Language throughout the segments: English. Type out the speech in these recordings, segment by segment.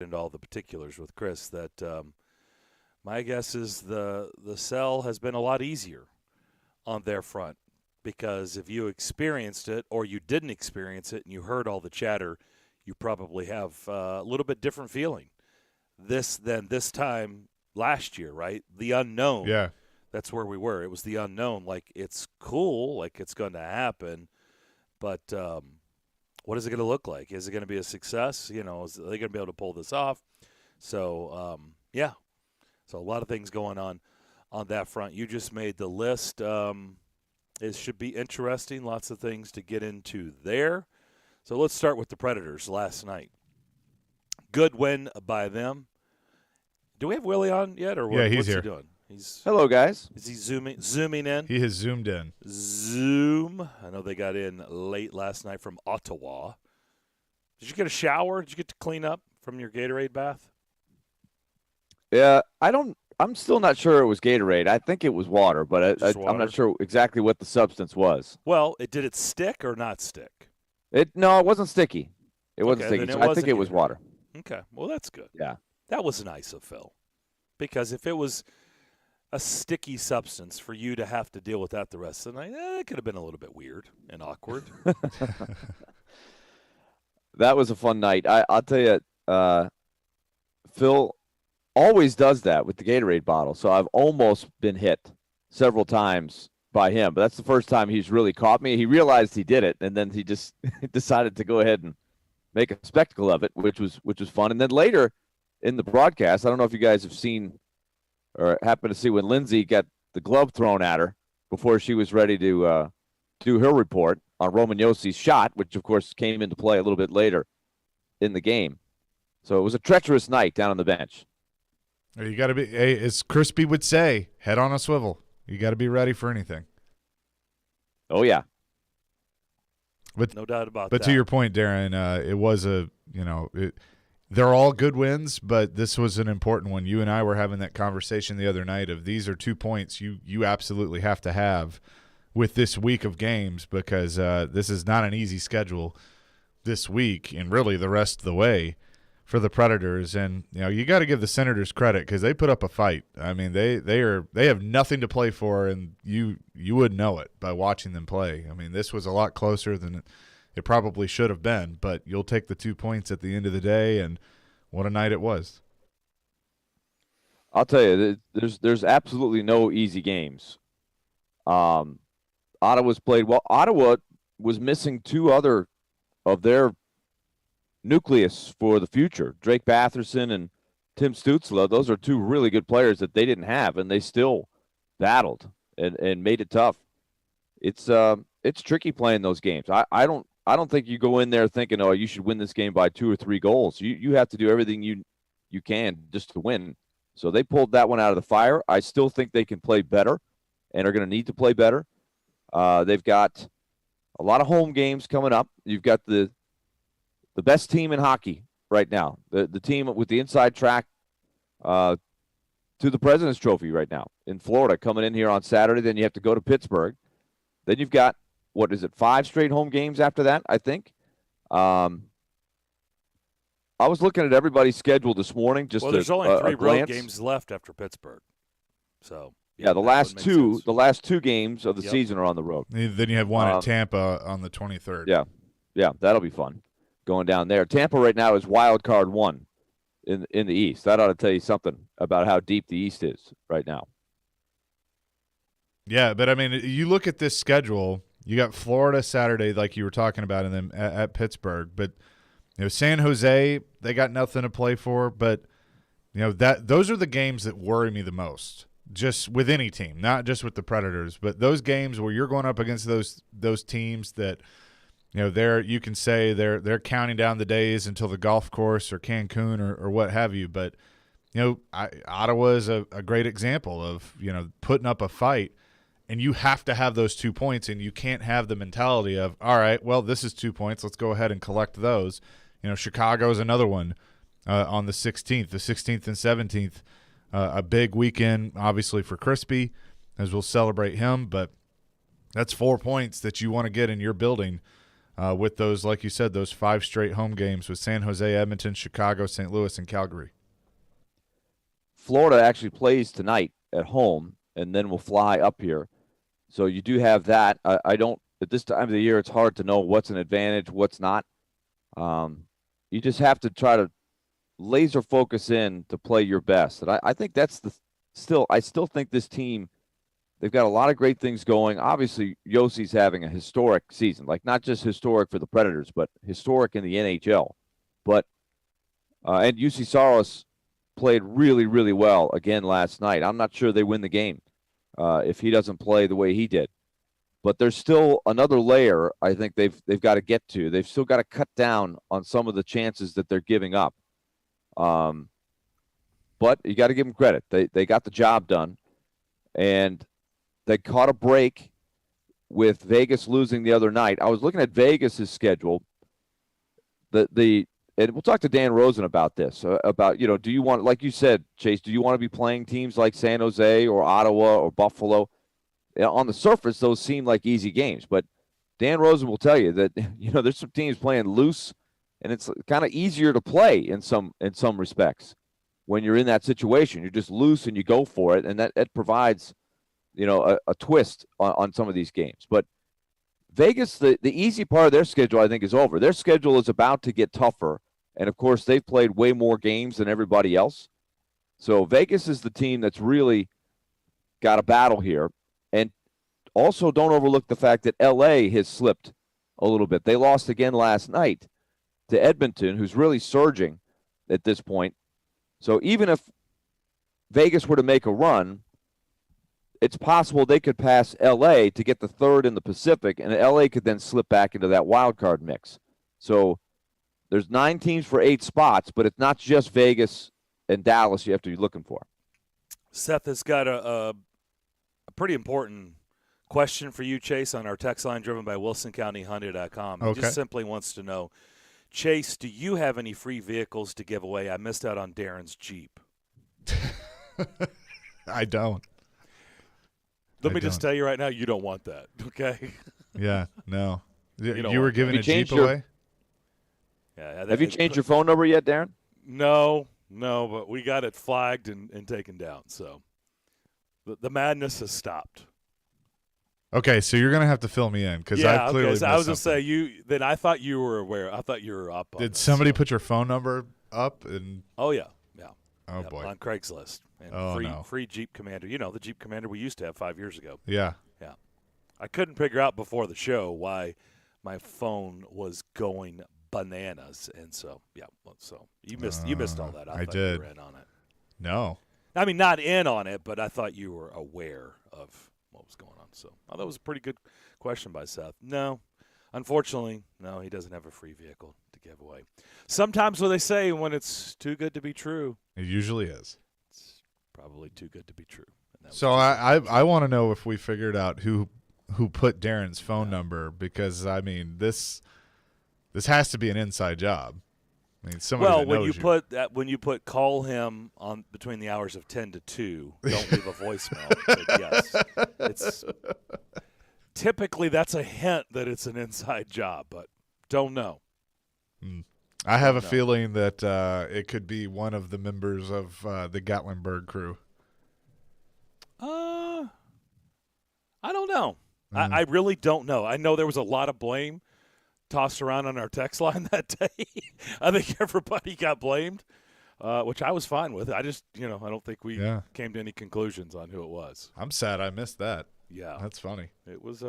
into all the particulars with Chris, that my guess is the sell has been a lot easier on their front because if you experienced it or you didn't experience it and you heard all the chatter, you probably have a little bit different feeling than this time last year, right? The unknown. Yeah. That's where we were. It was the unknown. Like, it's cool, like it's going to happen, but what is it going to look like? Is it going to be a success? Is they going to be able to pull this off? So, yeah. So a lot of things going on that front. You just made the list. It should be interesting. Lots of things to get into there. So let's start with the Predators last night. Good win by them. Do we have Willie on yet, or Yeah, he's what's here. he doing? Hello, guys. Is he zooming in? He has zoomed in. Zoom. I know they got in late last night from Ottawa. Did you get a shower? Did you get to clean up from your Gatorade bath? Yeah, I'm still not sure it was Gatorade. I think it was water, but Water? I'm not sure exactly what the substance was. Well, did it stick or not stick? No, it wasn't sticky. It wasn't Okay, sticky. then it So I wasn't think it was Gatorade. water. Okay, well, that's good. Yeah. That was nice of Phil. Because if it was a sticky substance for you to have to deal with that the rest of the night, it could have been a little bit weird and awkward. That was a fun night. I'll tell you, Phil always does that with the Gatorade bottle. So I've almost been hit several times by him, but that's the first time he's really caught me. He realized he did it, and then he just decided to go ahead and make a spectacle of it, which was fun. And then later in the broadcast, I don't know if you guys have seen or happened to see when Lindsay got the glove thrown at her before she was ready to do her report on Roman Yossi's shot, which, of course, came into play a little bit later in the game. So it was a treacherous night down on the bench. You got to be, as Crispy would say, head on a swivel. You got to be ready for anything. Oh, yeah. No doubt about that. But to your point, Darren, it was they're all good wins, but this was an important one. You and I were having that conversation the other night of these are 2 points you absolutely have to have with this week of games because this is not an easy schedule this week and really the rest of the way for the Predators. And you got to give the Senators credit because they put up a fight. I mean, they have nothing to play for, and you would know it by watching them play. I mean, this was a lot closer than it probably should have been, but you'll take the 2 points at the end of the day, and what a night it was. I'll tell you, there's absolutely no easy games. Ottawa's played well. Ottawa was missing two other of their nucleus for the future, Drake Batherson and Tim Stützle. Those are two really good players that they didn't have, and they still battled and made it tough. It's tricky playing those games. I don't think you go in there thinking, oh, you should win this game by 2 or 3 goals. You have to do everything you can just to win. So they pulled that one out of the fire. I still think they can play better and are going to need to play better. They've got a lot of home games coming up. You've got the best team in hockey right now, the team with the inside track to the President's Trophy right now in Florida coming in here on Saturday. Then you have to go to Pittsburgh. Then you've got, 5 straight home games after that, I think. I was looking at everybody's schedule this morning. There's only 3 road games left after Pittsburgh. So yeah, the last two games of the season are on the road. Then you have one at Tampa on the 23rd. Yeah, that'll be fun going down there. Tampa right now is wild card 1 in the East. That ought to tell you something about how deep the East is right now. Yeah, but I mean, you look at this schedule. You got Florida Saturday, like you were talking about, and then at Pittsburgh. But San Jose, they got nothing to play for. But those are the games that worry me the most. Just with any team, not just with the Predators, but those games where you're going up against those teams that you can say they're counting down the days until the golf course or Cancun or what have you. But Ottawa is a great example of putting up a fight. And you have to have those 2 points, and you can't have the mentality of, all right, well, this is 2 points. Let's go ahead and collect those. Chicago is another one on the 16th. The 16th and 17th, a big weekend, obviously, for Crispy, as we'll celebrate him. But that's 4 points that you want to get in your building with those, like you said, those 5 straight home games with San Jose, Edmonton, Chicago, St. Louis, and Calgary. Florida actually plays tonight at home and then will fly up here. So you do have that. I don't, at this time of the year, it's hard to know what's an advantage, what's not. You just have to try to laser focus in to play your best. And I think that's I still think this team, they've got a lot of great things going. Obviously, Yossi's having a historic season, like not just historic for the Predators, but historic in the NHL. But, and UC Saros played really, really well again last night. I'm not sure they win the game if he doesn't play the way he did. But there's still another layer I think they've got to get to. They've still got to cut down on some of the chances that they're giving up. But you got to give them credit. They got the job done, and they caught a break with Vegas losing the other night. I was looking at Vegas's schedule. And we'll talk to Dan Rosen about this. About, do you want, like you said, Chase, do you want to be playing teams like San Jose or Ottawa or Buffalo? On the surface, those seem like easy games, but Dan Rosen will tell you that there's some teams playing loose, and it's kind of easier to play in some respects when you're in that situation. You're just loose and you go for it, and that provides a twist on some of these games. But Vegas, the easy part of their schedule, I think, is over. Their schedule is about to get tougher, and of course, they've played way more games than everybody else. So Vegas is the team that's really got a battle here. And also don't overlook the fact that L.A. has slipped a little bit. They lost again last night to Edmonton, who's really surging at this point. So even if Vegas were to make a run, it's possible they could pass L.A. to get the third in the Pacific, and L.A. could then slip back into that wild card mix. So there's 9 teams for 8 spots, but it's not just Vegas and Dallas you have to be looking for. Seth has got a pretty important question for you, Chase, on our text line driven by WilsonCountyHonda.com. Okay. He just simply wants to know, Chase, do you have any free vehicles to give away? I missed out on Darren's Jeep. I don't. Let me just tell you right now, you don't want that, okay? Yeah, no. You were were giving a Jeep away? Yeah. Have you changed your phone number yet, Darren? No, but we got it flagged and taken down, so the madness has stopped. Okay, so you're going to have to fill me in because I clearly missed I was going to something. say, I thought you were aware. I thought you were up on Did this, somebody so. put your phone number up? And Oh, yeah. Oh, boy. On Craigslist. And no. free Jeep Commander. The Jeep Commander we used to have 5 years ago. Yeah. Yeah. I couldn't figure out before the show why my phone was going bananas. And so, so you missed all that. I thought did. you were in on it. No. I mean, not in on it, but I thought you were aware of what was going on. So that was a pretty good question by Seth. No, unfortunately, no, he doesn't have a free vehicle to give away. Sometimes what they say when it's too good to be true. It usually is. It's probably too good to be true. So I want to know if we figured out who put Darren's phone number, because, I mean, this has to be an inside job. I mean, somebody when you put call him on between the hours of 10 to 2, don't leave a voicemail. But yes, it's typically that's a hint that it's an inside job, but don't know. I have a feeling that it could be one of the members of the Gatlinburg crew. I don't know. I really don't know. I know there was a lot of blame tossed around on our text line that day. I think everybody got blamed, which I was fine with. I just, I don't think we came to any conclusions on who it was. I'm sad I missed that. Yeah. That's funny. It was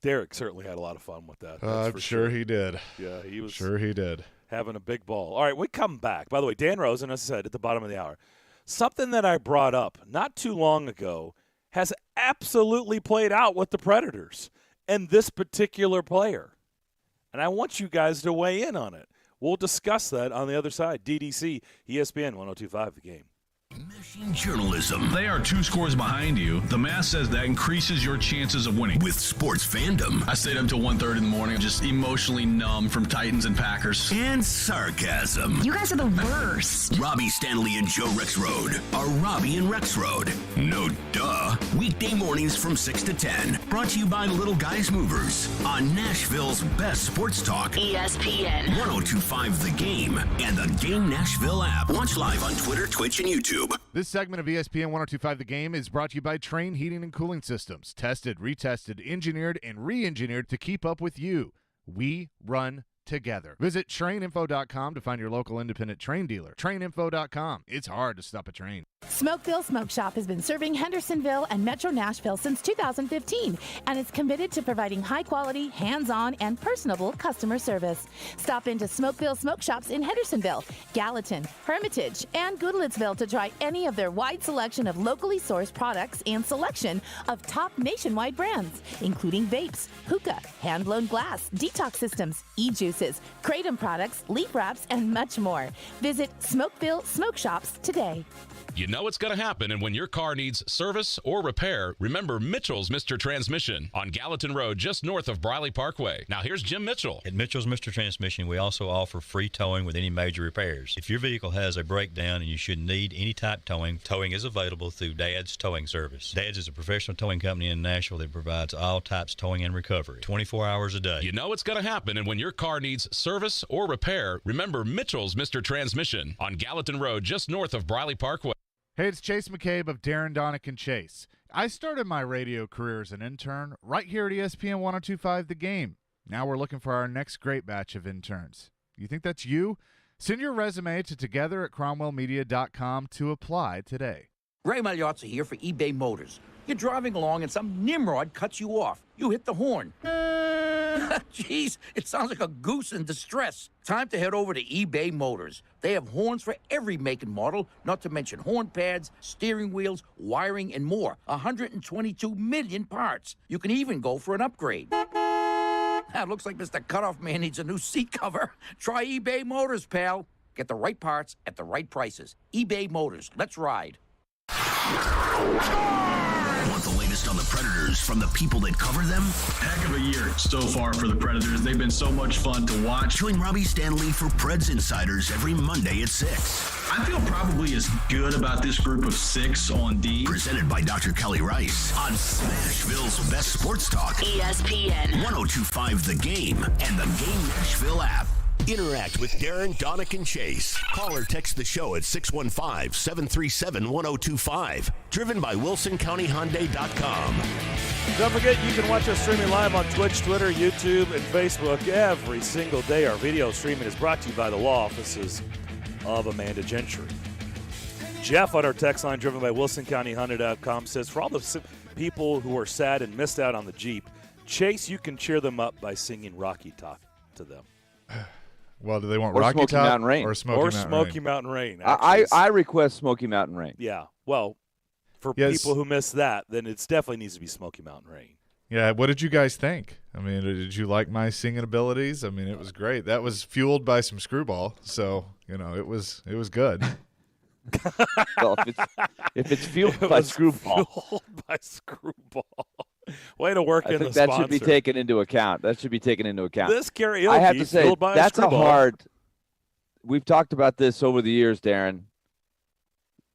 Derek certainly had a lot of fun with that. I'm sure he did. Yeah, he was sure he did. Having a big ball. All right, we come back. By the way, Dan Rosen, as I said at the bottom of the hour, something that I brought up not too long ago has absolutely played out with the Predators and this particular player. And I want you guys to weigh in on it. We'll discuss that on the other side. DDC, ESPN 102.5 The Game. Machine journalism. They are 2 scores behind you. The math says that increases your chances of winning. With sports fandom. I stayed up till 1:30 in the morning, just emotionally numb from Titans and Packers. And sarcasm. You guys are the worst. Robbie Stanley and Joe Rexrode are Robbie and Rexrode. No duh. Weekday mornings from 6 to 10. Brought to you by Little Guys Movers on Nashville's best sports talk. ESPN 1025 The Game and the Game Nashville app. Watch live on Twitter, Twitch, and YouTube. This segment of ESPN 1025 The Game is brought to you by Train Heating and Cooling Systems. Tested, retested, engineered, and re-engineered to keep up with you. We run together. Visit traininfo.com to find your local independent train dealer. Traininfo.com. It's hard to stop a train. Smokeville Smoke Shop has been serving Hendersonville and Metro Nashville since 2015 and is committed to providing high-quality, hands-on, and personable customer service. Stop into Smokeville Smoke Shops in Hendersonville, Gallatin, Hermitage, and Goodlettsville to try any of their wide selection of locally sourced products and selection of top nationwide brands, including vapes, hookah, hand-blown glass, detox systems, e-juices, kratom products, leaf wraps, and much more. Visit Smokeville Smoke Shops today. You know it's going to happen, and when your car needs service or repair, remember Mitchell's Mr. Transmission on Gallatin Road, just north of Briley Parkway. Now here's Jim Mitchell. At Mitchell's Mr. Transmission, we also offer free towing with any major repairs. If your vehicle has a breakdown and you should need any type towing, towing is available through Dad's Towing Service. Dad's is a professional towing company in Nashville that provides all types towing and recovery, 24 hours a day. You know it's going to happen, and when your car needs service or repair, remember Mitchell's Mr. Transmission on Gallatin Road, just north of Briley Parkway. Hey, it's Chase McCabe of Darren, Donick, and Chase. I started my radio career as an intern right here at ESPN 1025 The Game. Now we're looking for our next great batch of interns. You think that's you? Send your resume to together@cromwellmedia.com to apply today. Ray Magliozzi here for eBay Motors. You're driving along and some nimrod cuts you off. You hit the horn. Jeez, it sounds like a goose in distress. Time to head over to eBay Motors. They have horns for every make and model, not to mention horn pads, steering wheels, wiring, and more. 122 million parts. You can even go for an upgrade. It looks like Mr. Cutoff Man needs a new seat cover. Try eBay Motors, pal. Get the right parts at the right prices. eBay Motors. Let's ride. Want the latest on the Predators from the people that cover them? Heck of a year so far for the Predators. They've been so much fun to watch. Join Robbie Stanley for Preds Insiders every Monday at 6. I feel probably as good about this group of 6 on D. Presented by Dr. Kelly Rice on Smashville's best sports talk. ESPN 1025 The Game and the Game Nashville app. Interact with Darren, Donick, and Chase. Call or text the show at 615-737-1025. Driven by WilsonCountyHyundai.com. Don't forget, you can watch us streaming live on Twitch, Twitter, YouTube, and Facebook every single day. Our video streaming is brought to you by the law offices of Amanda Gentry. Jeff on our text line, driven by WilsonCountyHyundai.com, says, for all the people who are sad and missed out on the Jeep, Chase, you can cheer them up by singing Rocky Top to them. Well, do they want Or Rocky Smoky Top Mountain Rain. or Smoky Mountain Mountain Rain? I request Smoky Mountain Rain. Yeah. Well, for Yes. people who miss that, then it definitely needs to be Smoky Mountain Rain. Yeah, what did you guys think? I mean, did you like my singing abilities? I mean, it was great. That was fueled by some screwball, so it was good. Well, if it's fueled by screwball, Fueled by screwball. Way to work I in think the that sponsor. should be taken into account. This karaoke, I I have to say, fueled by that's a screwball. hard. We've talked about this over the years, Darren.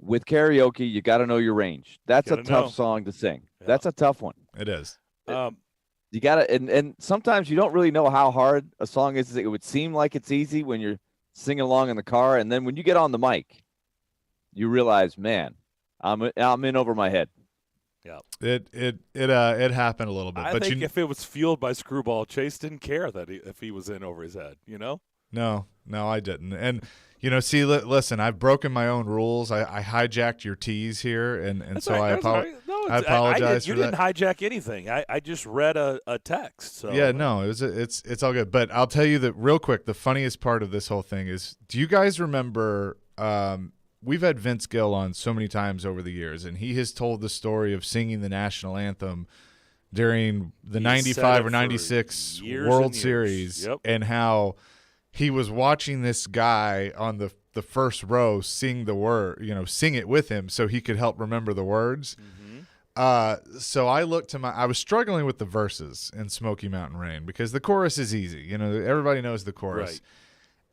With karaoke, you got to know your range. That's a Gotta tough know. song to sing. Yeah. That's a tough one. It is. You got to, and sometimes you don't really know how hard a song is. It would seem like it's easy when you're singing along in the car, and then when you get on the mic, you realize, man, I'm in over my head. Yeah. It happened a little bit. I but think if it was fueled by screwball, Chase didn't care that if he was in over his head, No, I didn't. And see, listen, I've broken my own rules. I hijacked your tease here, and so I apologize. I apologize you for that. didn't hijack anything. I just read a text. So. Yeah, no, it's all good. But I'll tell you that real quick. The funniest part of this whole thing is, do you guys remember? We've had Vince Gill on so many times over the years, and he has told the story of singing the national anthem during the 95 or 96 World Series, Yep. and how he was watching this guy on the the first row sing the word, sing it with him so he could help remember the words. So I was struggling with the verses in Smoky Mountain Rain because the chorus is easy. Everybody knows the chorus. Right.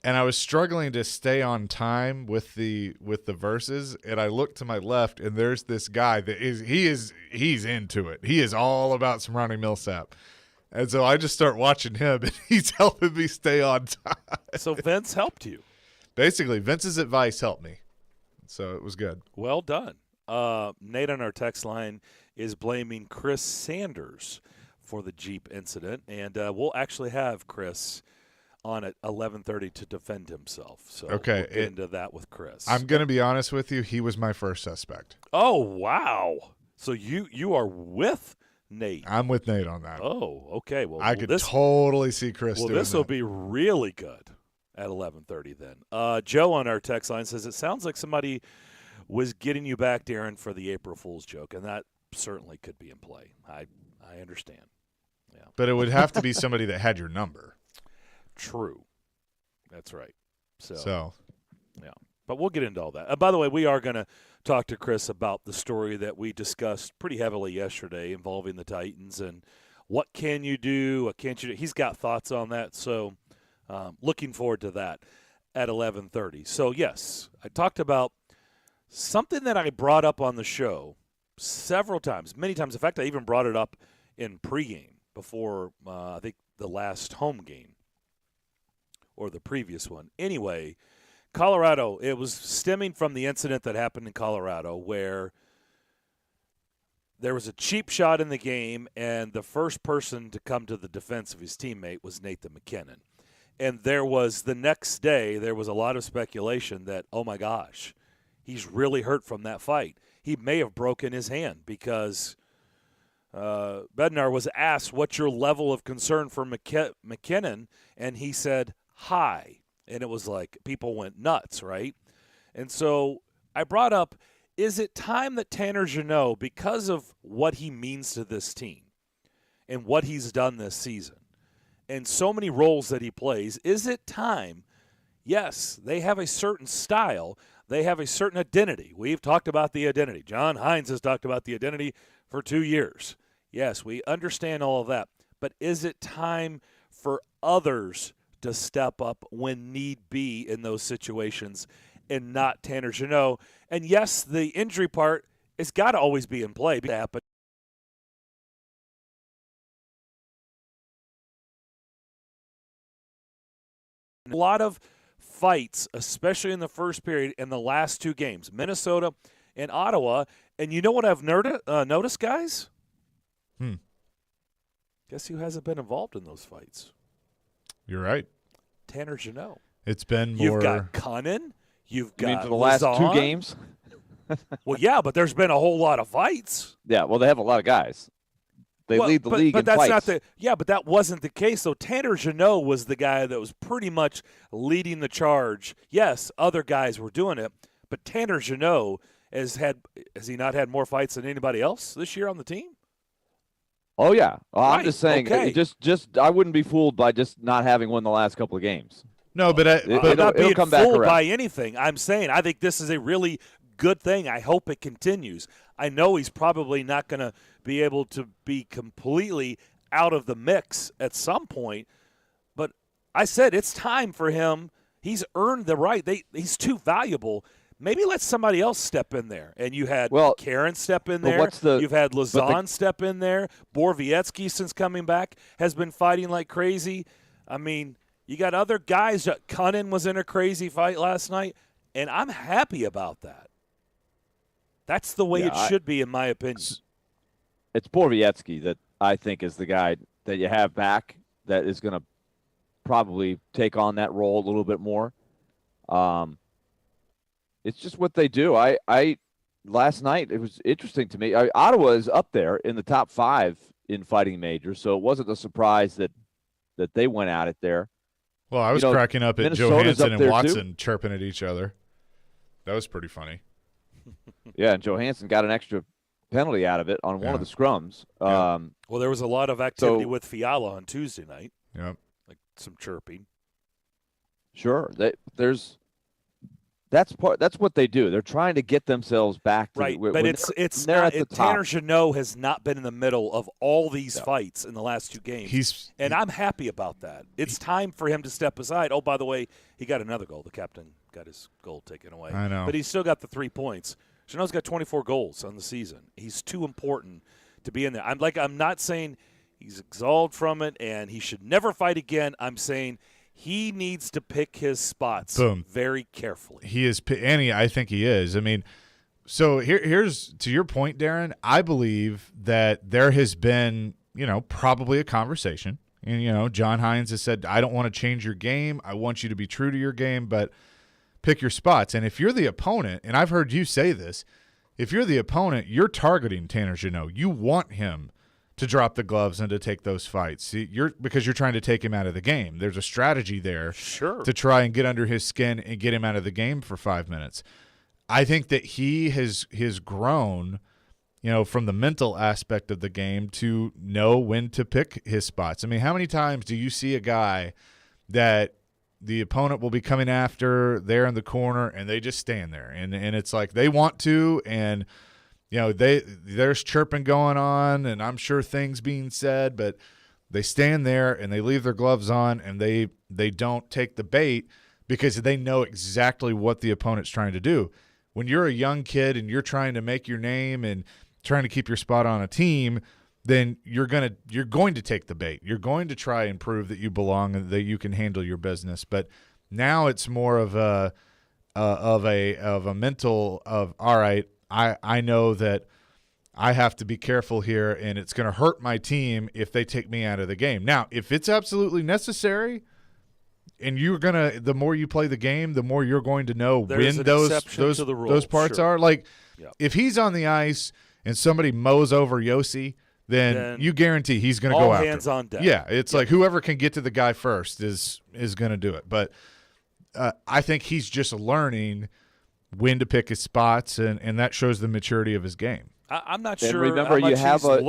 And I was struggling to stay on time with the verses, and I looked to my left, and there's this guy he's into it. He is all about some Ronnie Millsap. And so I just start watching him, and he's helping me stay on time. So Vince helped you. Basically, Vince's advice helped me. So it was good. Well done. Nate on our text line is blaming Chris Sanders for the Jeep incident, and we'll actually have Chris on at 11:30 to defend himself. So okay, we'll get into that with Chris. I'm going to be honest with you. He was my first suspect. Oh, wow. So you are with Nate. I'm with Nate on that. Oh, okay. Well, I could totally see Chris doing this will that. be really good at 11:30 then. Joe on our text line says, it sounds like somebody was getting you back, Darren, for the April Fool's joke, and that certainly could be in play. I understand. Yeah. But it would have to be somebody that had your number. True. That's right. So, yeah. But we'll get into all that. By the way, we are going to talk to Chris about the story that we discussed pretty heavily yesterday involving the Titans and what can you do, what can't you do. He's got thoughts on that, so looking forward to that at 11:30. So, yes, I talked about something that I brought up on the show several times, many times. In fact, I even brought it up in pregame before, I think, the last home game. Or the previous one. Anyway, Colorado, it was stemming from the incident that happened in Colorado where there was a cheap shot in the game, and the first person to come to the defense of his teammate was Nathan McKinnon. And the next day, there was a lot of speculation that, oh my gosh, he's really hurt from that fight. He may have broken his hand because Bednar was asked, what's your level of concern for McKinnon? And he said, high. And it was like people went nuts, right? And so I brought up, is it time that Tanner Jeannot, because of what he means to this team and what he's done this season and so many roles that he plays, is it time? Yes, they have a certain style. They have a certain identity. We've talked about the identity. John Hines has talked about the identity for 2 years. Yes, we understand all of that. But is it time for others to step up when need be in those situations and not Tanner Jeannot? And yes, the injury part has got to always be in play. But a lot of fights, especially in the first period in the last 2 games, Minnesota and Ottawa. And you know what I've noticed, guys? Guess who hasn't been involved in those fights? You're right. Tanner Jeannot. It's been more. You've got Cunnin. You've got for the last Lazan. 2 games? Well, yeah, but there's been a whole lot of fights. Yeah, well, they have a lot of guys. They lead the league but in that's fights. not the. Yeah, but that wasn't the case. So Tanner Jeannot was the guy that was pretty much leading the charge. Yes, other guys were doing it, but Tanner Jeannot has he not had more fights than anybody else this year on the team? Oh yeah, I'm Right, just saying. okay. Just I wouldn't be fooled by just not having won the last couple of games. No, but I'm not it'll being come back fooled around. by anything. I'm saying I think this is a really good thing. I hope it continues. I know he's probably not going to be able to be completely out of the mix at some point, but I said it's time for him. He's earned the right. He's too valuable. Maybe let somebody else step in there. And you had Karen step in there. You've had Lazan step in there. Borowiecki, since coming back, has been fighting like crazy. I mean, you got other guys. Cunnin was in a crazy fight last night, and I'm happy about that. That's the way it should be, in my opinion. It's Borowiecki that I think is the guy that you have back that is going to probably take on that role a little bit more. It's just what they do. I last night, it was interesting to me. Ottawa is up there in the top 5 in fighting majors, so it wasn't a surprise that they went at it there. Well, I was cracking up at Minnesota's Johansson up and there, Watson too. chirping at each other. That was pretty funny. Yeah, and Johansson got an extra penalty out of it on one of the scrums. Well, there was a lot of activity with Fiala on Tuesday night. Yep. Like some chirping. Sure. That's what they do. They're trying to get themselves back to right. the, but when it's they're not. at the top. Tanner Jeannot has not been in the middle of all these fights in the last 2 games, I'm happy about that. It's time for him to step aside. Oh, by the way, he got another goal. The captain got his goal taken away. I know, but he's still got the 3 points. Jeannot's got 24 goals on the season. He's too important to be in there. I'm not saying he's exalted from it and he should never fight again. I'm saying he needs to pick his spots very carefully. He is, and I think he is. I mean, so here's to your point, Darren. I believe that there has been, probably a conversation. And, John Hines has said, I don't want to change your game. I want you to be true to your game, but pick your spots. And if you're the opponent, and I've heard you say this, if you're the opponent, you're targeting Tanner Jeannot. You want him to drop the gloves and to take those fights. Because you're trying to take him out of the game. There's a strategy there to try and get under his skin and get him out of the game for 5 minutes. I think that he has grown, from the mental aspect of the game to know when to pick his spots. I mean, how many times do you see a guy that the opponent will be coming after there in the corner and they just stand there and it's like they want to, and there's chirping going on, and I'm sure things being said, but they stand there and they leave their gloves on and they don't take the bait because they know exactly what the opponent's trying to do. When you're a young kid and you're trying to make your name and trying to keep your spot on a team, then you're going to take the bait. You're going to try and prove that you belong and that you can handle your business. But now it's more of a mental of, all right, I know that I have to be careful here, and it's going to hurt my team if they take me out of the game. Now, if it's absolutely necessary, and the more you play the game, the more you're going to know when those parts are. Like, if he's on the ice and somebody mows over Yossi, then you guarantee he's going to go after him. All hands on deck. Yeah, it's like whoever can get to the guy first is going to do it. But I think he's just learning when to pick his spots, and that shows the maturity of his game. I'm not and sure. Remember, how much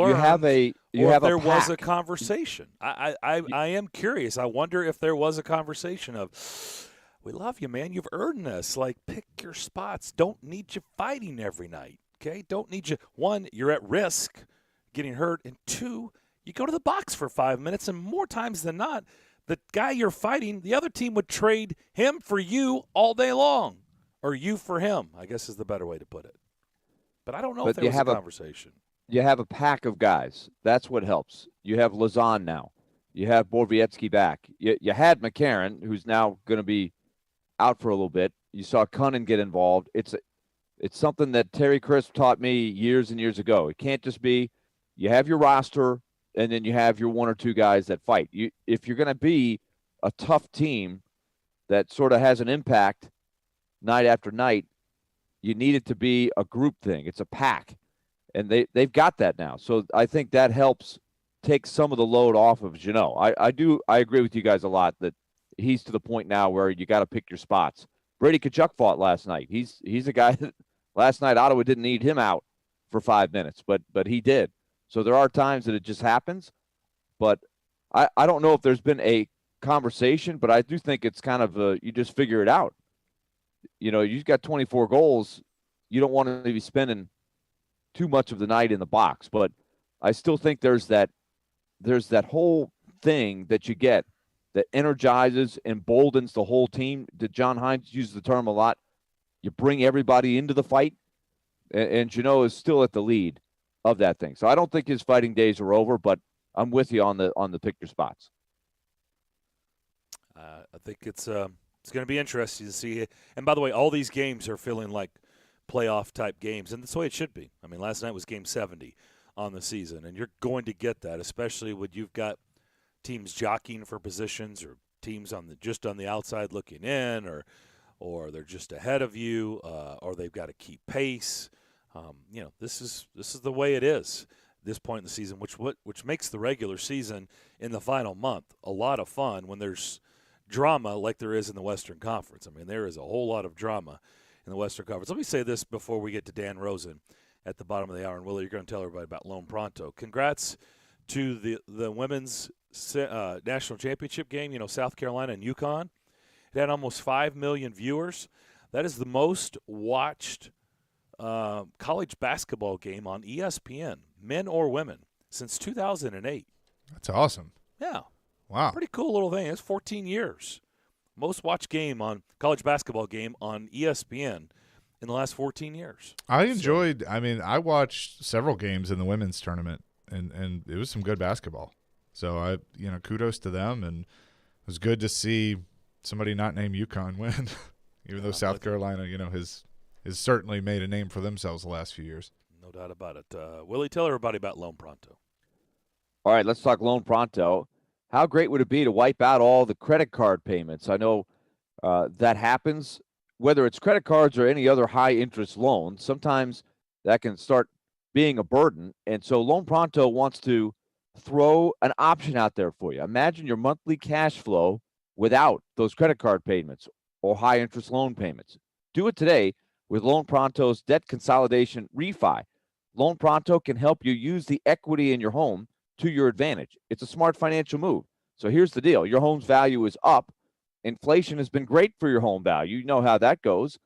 there pack. was a conversation. I am curious. I wonder if there was a conversation of, we love you, man. You've earned this. Like, pick your spots. Don't need you fighting every night. Okay, don't need you. 1, you're at risk getting hurt, and 2, you go to the box for 5 minutes, and more times than not, the guy you're fighting, the other team would trade him for you all day long, or you for him, I guess is the better way to put it. But I don't know if there was a conversation. You have a pack of guys. That's what helps. You have Lazan now. You have Borowiecki back. You had McCarron, who's now going to be out for a little bit. You saw Cunnin get involved. It's something that Terry Crisp taught me years and years ago. It can't just be you have your roster and then you have your 1 or 2 guys that fight. If you're going to be a tough team that sort of has an impact night after night, you need it to be a group thing. It's a pack, and they've got that now. So I think that helps take some of the load off of Jeannot. I agree with you guys a lot that he's to the point now where you got to pick your spots. Brady Tkachuk fought last night. He's a guy that last night Ottawa didn't need him out for 5 minutes, but he did. So there are times that it just happens, but I don't know if there's been a conversation, but I do think it's kind of you just figure it out. You've got 24 goals. You don't want to be spending too much of the night in the box, but I still think there's that whole thing that you get that energizes, emboldens the whole team. John Hines uses the term a lot. You bring everybody into the fight, and Jeannot is still at the lead of that thing. So I don't think his fighting days are over, but I'm with you on the pick your spots. I think it's going to be interesting to see. And by the way, all these games are feeling like playoff-type games, and that's the way it should be. I mean, last night was Game 70 on the season, and you're going to get that, especially when you've got teams jockeying for positions or teams just on the outside looking in, or they're just ahead of you, or they've got to keep pace. This is the way it is this point in the season, which makes the regular season in the final month a lot of fun when there's drama like there is in the Western Conference. I mean, there is a whole lot of drama in the Western Conference. Let me say this before we get to Dan Rosen at the bottom of the hour. And, Willie, you're going to tell everybody about Lone Pronto. Congrats to the women's national championship game, South Carolina and UConn. It had almost 5 million viewers. That is the most watched college basketball game on ESPN, men or women, since 2008. That's awesome. Yeah. Wow. Pretty cool little thing. It's 14 years. Most watched game on college basketball game on ESPN in the last 14 years. I enjoyed, I watched several games in the women's tournament, and it was some good basketball. So, kudos to them, and it was good to see somebody not named UConn win, even though South Carolina, has certainly made a name for themselves the last few years. No doubt about it. Willie, tell everybody about Loan Pronto. All right, let's talk Loan Pronto. How great would it be to wipe out all the credit card payments? I know that happens, whether it's credit cards or any other high-interest loan. Sometimes that can start being a burden, and so Loan Pronto wants to throw an option out there for you. Imagine your monthly cash flow without those credit card payments or high-interest loan payments. Do it today with Loan Pronto's debt consolidation refi. Loan Pronto can help you use the equity in your home to your advantage. It's a smart financial move. So here's the deal. Your home's value is up. Inflation has been great for your home value. You know how that goes.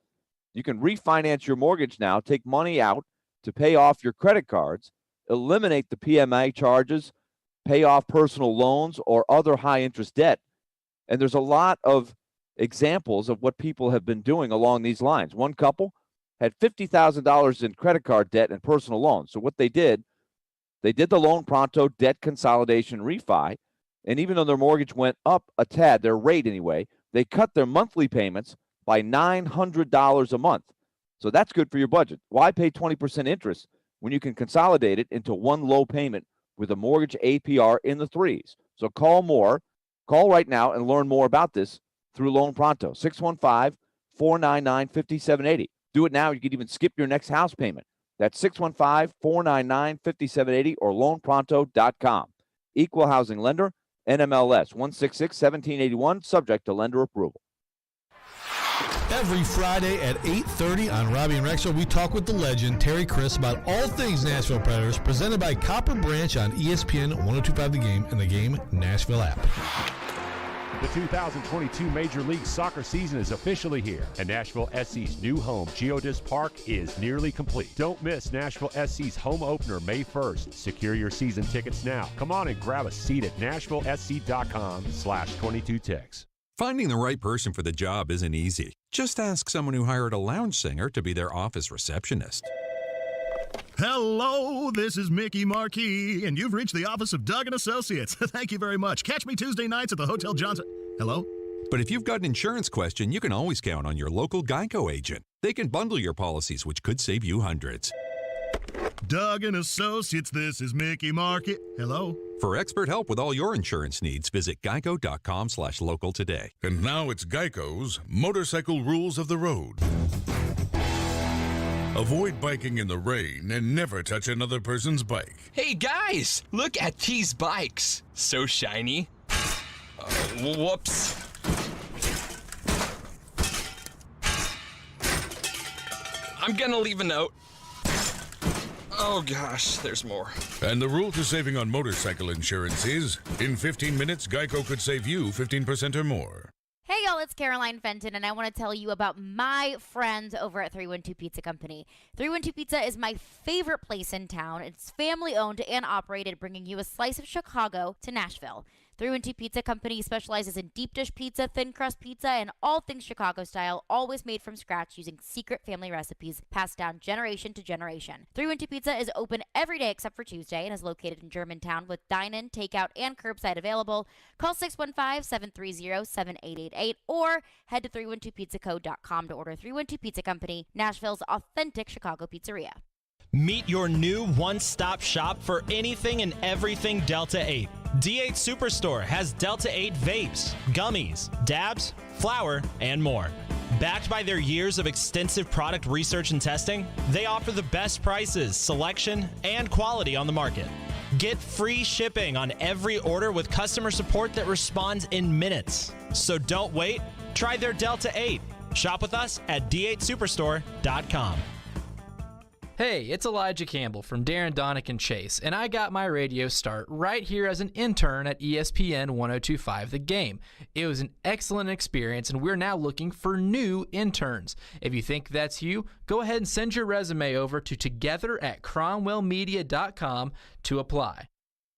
You can refinance your mortgage now, take money out to pay off your credit cards, eliminate the PMI charges, pay off personal loans or other high-interest debt. And there's a lot of examples of what people have been doing along these lines. One couple had $50,000 in credit card debt and personal loans. So what they did the Loan Pronto debt consolidation refi, and even though their mortgage went up a tad, their rate anyway, they cut their monthly payments by $900 a month. So that's good for your budget. Why pay 20% interest when you can consolidate it into one low payment with a mortgage APR in the 3s? So call right now and learn more about this through Loan Pronto, 615-499-5780. Do it now. You can even skip your next house payment. That's 615-499-5780 or loanpronto.com. Equal housing lender, NMLS 166-1781, subject to lender approval. Every Friday at 8:30 on Robbie and Rexo, we talk with the legend, Terry Chris, about all things Nashville Predators, presented by Copper Branch on ESPN 102.5 The Game and the Game Nashville app. The 2022 Major League Soccer season is officially here, and Nashville SC's new home, Geodis Park, is nearly complete. Don't miss Nashville SC's home opener May 1st. Secure your season tickets now. Come on and grab a seat at NashvilleSC.com/22ticks. Finding the right person for the job isn't easy. Just ask someone who hired a lounge singer to be their office receptionist. Hello, this is Mickey Marquis, and you've reached the office of Doug & Associates. Thank you very much. Catch me Tuesday nights at the Hotel Johnson. Hello? But if you've got an insurance question, you can always count on your local Geico agent. They can bundle your policies, which could save you hundreds. Doug & Associates, this is Mickey Marquis. Hello? For expert help with all your insurance needs, visit geico.com/local today. And now it's Geico's Motorcycle Rules of the Road. Avoid biking in the rain and never touch another person's bike. Hey guys, look at these bikes. So shiny. Whoops. I'm gonna leave a note. Oh gosh, there's more. And the rule to saving on motorcycle insurance is, in 15 minutes, Geico could save you 15% or more. Hey y'all, it's Caroline Fenton, and I want to tell you about my friends over at 312 Pizza Company. 312 Pizza is my favorite place in town. It's family owned and operated, bringing you a slice of Chicago to Nashville. 312 Pizza Company specializes in deep dish pizza, thin crust pizza, and all things Chicago style, always made from scratch using secret family recipes passed down generation to generation. 312 Pizza is open every day except for Tuesday and is located in Germantown with dine-in, takeout, and curbside available. Call 615-730-7888 or head to 312pizzaco.com to order. 312 Pizza Company, Nashville's authentic Chicago pizzeria. Meet your new one-stop shop for anything and everything Delta 8. D8 Superstore has Delta 8 vapes, gummies, dabs, flour, and more. Backed by their years of extensive product research and testing, they offer the best prices, selection, and quality on the market. Get free shipping on every order with customer support that responds in minutes. So don't wait. Try their Delta 8. Shop with us at d8superstore.com. Hey, it's Elijah Campbell from Darren, Donick, and Chase, and I got my radio start right here as an intern at ESPN 1025 The Game. It was an excellent experience, and we're now looking for new interns. If you think that's you, go ahead and send your resume over to together@cromwellmedia.com to apply.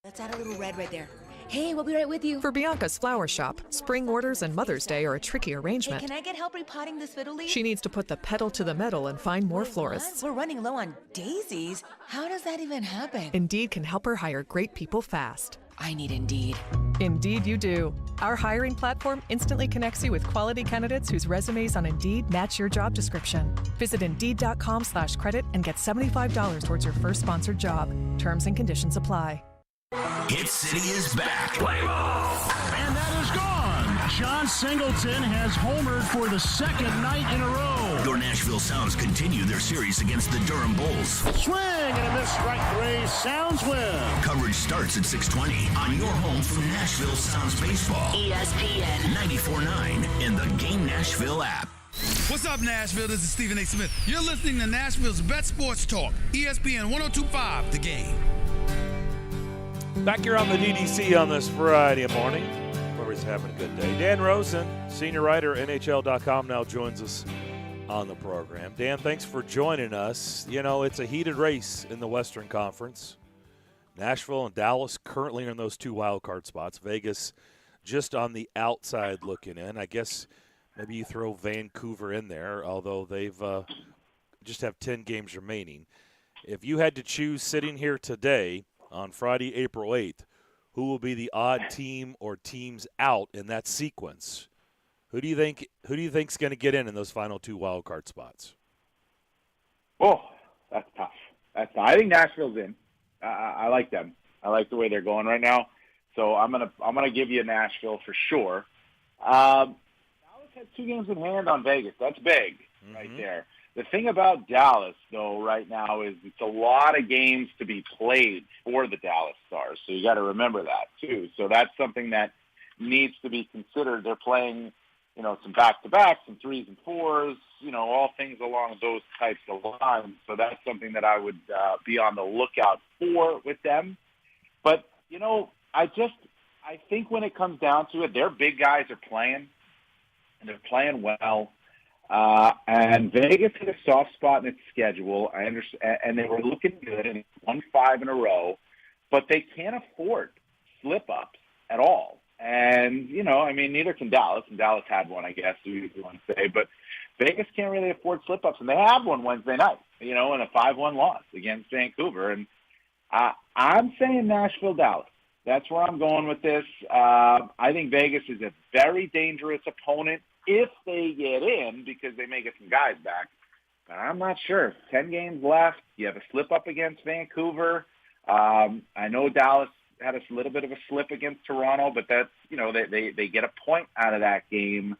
Let's add a little red right there. Hey, we'll be right with you. For Bianca's flower shop, spring orders and Mother's Day are a tricky arrangement. Hey, can I get help repotting this fiddle leaf? She needs to put the pedal to the metal and find more florists. What? We're running low on daisies. How does that even happen? Indeed can help her hire great people fast. I need Indeed. Indeed you do. Our hiring platform instantly connects you with quality candidates whose resumes on Indeed match your job description. Visit Indeed.com/credit and get $75 towards your first sponsored job. Terms and conditions apply. Hit City is back. Play ball. And that is gone. John Singleton has homered for the second night in a row. Your Nashville Sounds continue their series against the Durham Bulls. Swing and a miss, strike three. Sounds win. Coverage starts at 6:20 on your home for Nashville Sounds Baseball. ESPN 94.9 in the Game Nashville app. What's up, Nashville? This is Stephen A. Smith. You're listening to Nashville's best sports talk, ESPN 1025 The Game. Back here on the DDC on this Friday morning. Everybody's having a good day. Dan Rosen, senior writer, NHL.com, now joins us on the program. Dan, thanks for joining us. You know, it's a heated race in the Western Conference. Nashville and Dallas currently in those two wild card spots. Vegas just on the outside looking in. I guess maybe you throw Vancouver in there, although they've just have 10 games remaining. If you had to choose sitting here today on Friday, April 8th, who will be the odd team or teams out in that sequence? Who do you think's going to get in those final two wild card spots? Oh, that's tough. I think Nashville's in. I like them. I like the way they're going right now. So I'm gonna give you Nashville for sure. Dallas had 2 games in hand on Vegas. That's big right there. The thing about Dallas, though, right now is it's a lot of games to be played for the Dallas Stars. So you got to remember that, too. So that's something that needs to be considered. They're playing, some back-to-backs, some 3s and 4s, all things along those types of lines. So that's something that I would be on the lookout for with them. But, I think when it comes down to it, their big guys are playing, and they're playing well. And Vegas hit a soft spot in its schedule. I understand, and they were looking good and won 5 in a row, but they can't afford slip-ups at all. And, neither can Dallas, and Dallas had one, I guess, you want to say, but Vegas can't really afford slip-ups, and they had one Wednesday night, in a 5-1 loss against Vancouver. And I'm saying Nashville, Dallas. That's where I'm going with this. I think Vegas is a very dangerous opponent if they get in, because they may get some guys back. But I'm not sure. 10 games left. You have a slip-up against Vancouver. I know Dallas had a little bit of a slip against Toronto, but that's, they get a point out of that game.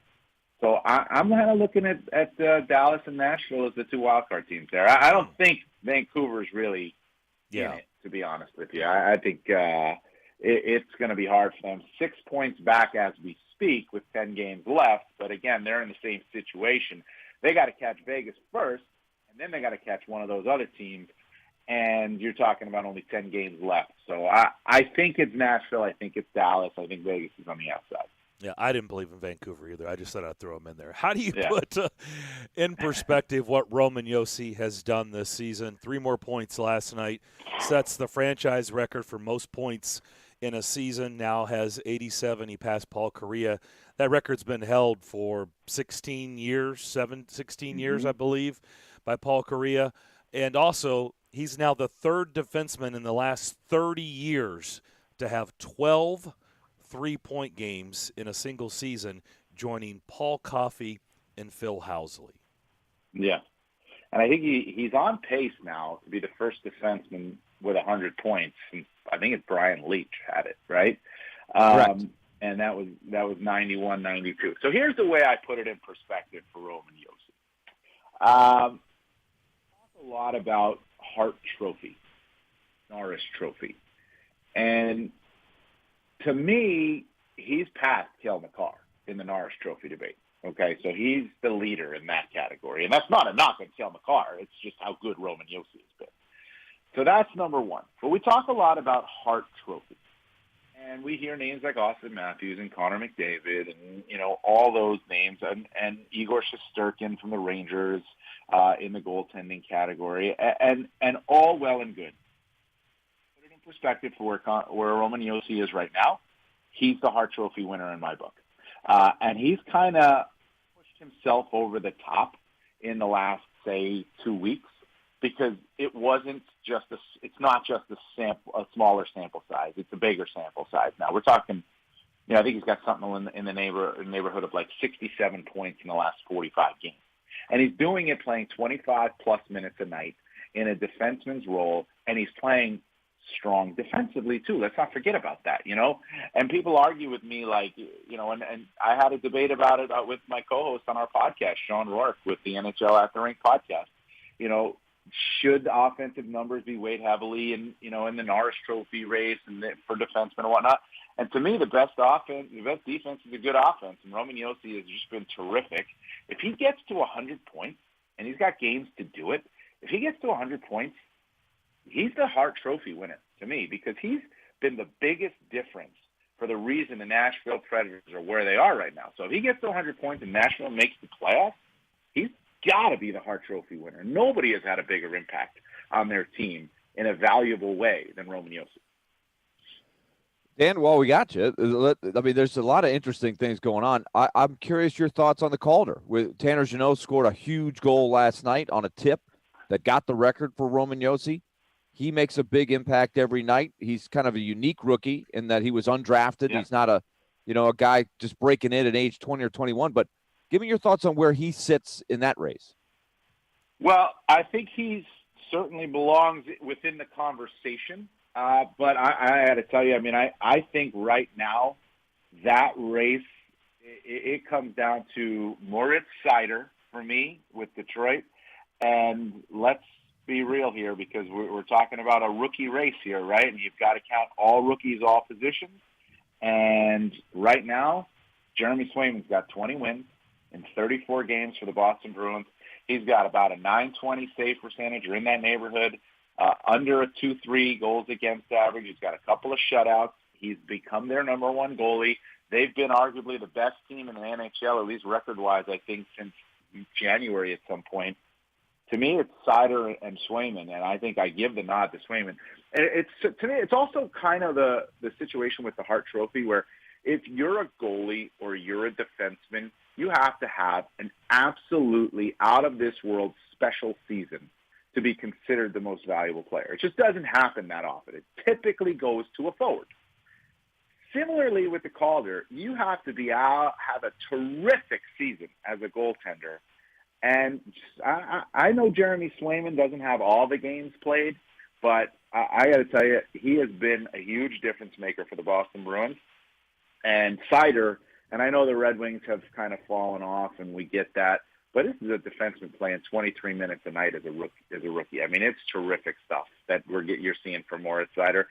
So I'm kind of looking at Dallas and Nashville as the 2 wildcard teams there. I don't think Vancouver's really in it, to be honest with you. I think it's going to be hard for them. 6 points back as we speak with 10 games left, but again, they're in the same situation. They got to catch Vegas first, and then they got to catch one of those other teams, and you're talking about only 10 games left. So I think it's Nashville. I think it's Dallas. I think Vegas is on the outside. Yeah, I didn't believe in Vancouver either. I just thought I'd throw them in there. How do you put in perspective what Roman Josi has done this season? 3 more points last night. Sets the franchise record for most points in a season, now has 87. He passed Paul Correa. That record's been held for 16 years, 16 years, I believe, by Paul Correa. And also, he's now the 3rd defenseman in the last 30 years to have 12 3-point games in a single season, joining Paul Coffey and Phil Housley. Yeah. And I think he's on pace now to be the first defenseman with 100 points since, I think it's Brian Leach had it, right? Correct. And that was 91, 92. So here's the way I put it in perspective for Roman Josi. Talk a lot about Hart Trophy, Norris Trophy. And to me, he's past Kel McCarr in the Norris Trophy debate. Okay, so he's the leader in that category. And that's not a knock on Cale Makar. It's just how good Roman Josi has been. So that's number one. But we talk a lot about Hart Trophy. And we hear names like Austin Matthews and Connor McDavid and, all those names. And Igor Shesterkin from the Rangers in the goaltending category. And all well and good. Put it in perspective for where Roman Josi is right now. He's the Hart Trophy winner in my book. And he's kind of pushed himself over the top in the last, say, 2 weeks because it's not just a smaller sample size. It's a bigger sample size now. We're talking, I think he's got something in the neighborhood of like 67 points in the last 45 games. And he's doing it playing 25-plus minutes a night in a defenseman's role, and he's playing strong defensively too. Let's not forget about that, And people argue with me like, and I had a debate about it with my co-host on our podcast, Sean Rourke, with the NHL at the Rink podcast. Should offensive numbers be weighed heavily in the Norris Trophy race and for defensemen and whatnot? And to me, the best defense is a good offense. And Roman Josi has just been terrific. If he gets to 100 points, and he's got games to do it, if he gets to 100 points, he's the Hart Trophy winner to me because he's been the biggest difference for the reason the Nashville Predators are where they are right now. So if he gets to 100 points and Nashville makes the playoffs, he's got to be the Hart Trophy winner. Nobody has had a bigger impact on their team in a valuable way than Roman Josi. Dan, while we got you, there's a lot of interesting things going on. I'm curious your thoughts on the Calder. Tanner Jeannot scored a huge goal last night on a tip that got the record for Roman Josi. He makes a big impact every night. He's kind of a unique rookie in that he was undrafted. Yeah. He's not a guy just breaking in at age 20 or 21. But give me your thoughts on where he sits in that race. Well, I think he certainly belongs within the conversation. But I got to tell you, I think right now that race, it comes down to Moritz Seider for me with Detroit. And let's be real here because we're talking about a rookie race here, right? And you've got to count all rookies, all positions. And right now, Jeremy Swayman's got 20 wins in 34 games for the Boston Bruins. He's got about a .920 save percentage or in that neighborhood, under a 2.3 goals against average. He's got a couple of shutouts. He's become their number one goalie. They've been arguably the best team in the NHL, at least record-wise, I think, since January at some point. To me, it's Seider and Swayman, and I think I give the nod to Swayman. And to me, it's also kind of the situation with the Hart Trophy where if you're a goalie or you're a defenseman, you have to have an absolutely out-of-this-world special season to be considered the most valuable player. It just doesn't happen that often. It typically goes to a forward. Similarly with the Calder, you have to have a terrific season as a goaltender. And I know Jeremy Swayman doesn't have all the games played, but I got to tell you, he has been a huge difference maker for the Boston Bruins. And Seider, and I know the Red Wings have kind of fallen off, and we get that, but this is a defenseman playing 23 minutes a night as a rookie. It's terrific stuff that you're seeing from Moritz Seider.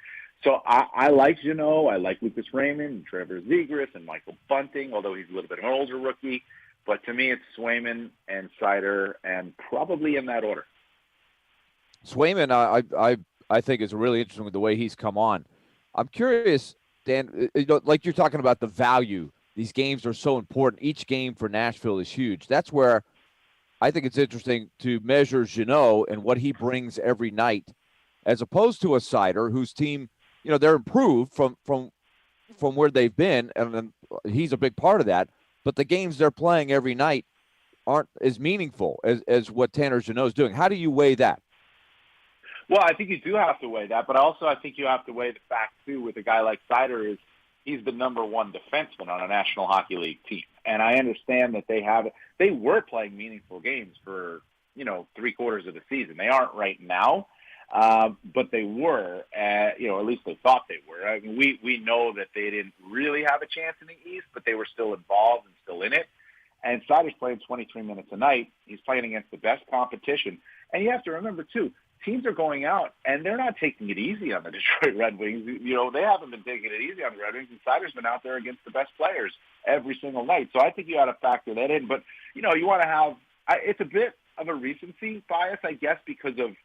So I like Jeannot. I like Lucas Raymond, Trevor Zegras, and Michael Bunting, although he's a little bit of an older rookie. But to me, it's Swayman and Seider, and probably in that order. Swayman, I think is really interesting with the way he's come on. I'm curious, Dan, like you're talking about the value. These games are so important. Each game for Nashville is huge. That's where I think it's interesting to measure Jeannot and what he brings every night, as opposed to a Seider whose team, they're improved from where they've been, and he's a big part of that. But the games they're playing every night aren't as meaningful as what Tanner Jeannot is doing. How do you weigh that? Well, I think you do have to weigh that, but also I think you have to weigh the fact, too, with a guy like Seider is he's the number one defenseman on a National Hockey League team. And I understand that they were playing meaningful games for, 3/4 of the season. They aren't right now, but they were, at least they thought they were. We know that they didn't really have a chance in the East, but they were still involved and still in it. And Seider's playing 23 minutes a night. He's playing against the best competition. And you have to remember, too, teams are going out, and they're not taking it easy on the Detroit Red Wings. You know, they haven't been taking it easy on the Red Wings, and Seider's been out there against the best players every single night. So I think you got to factor that in. But, you know, you want to have it's a bit of a recency bias, I guess, because of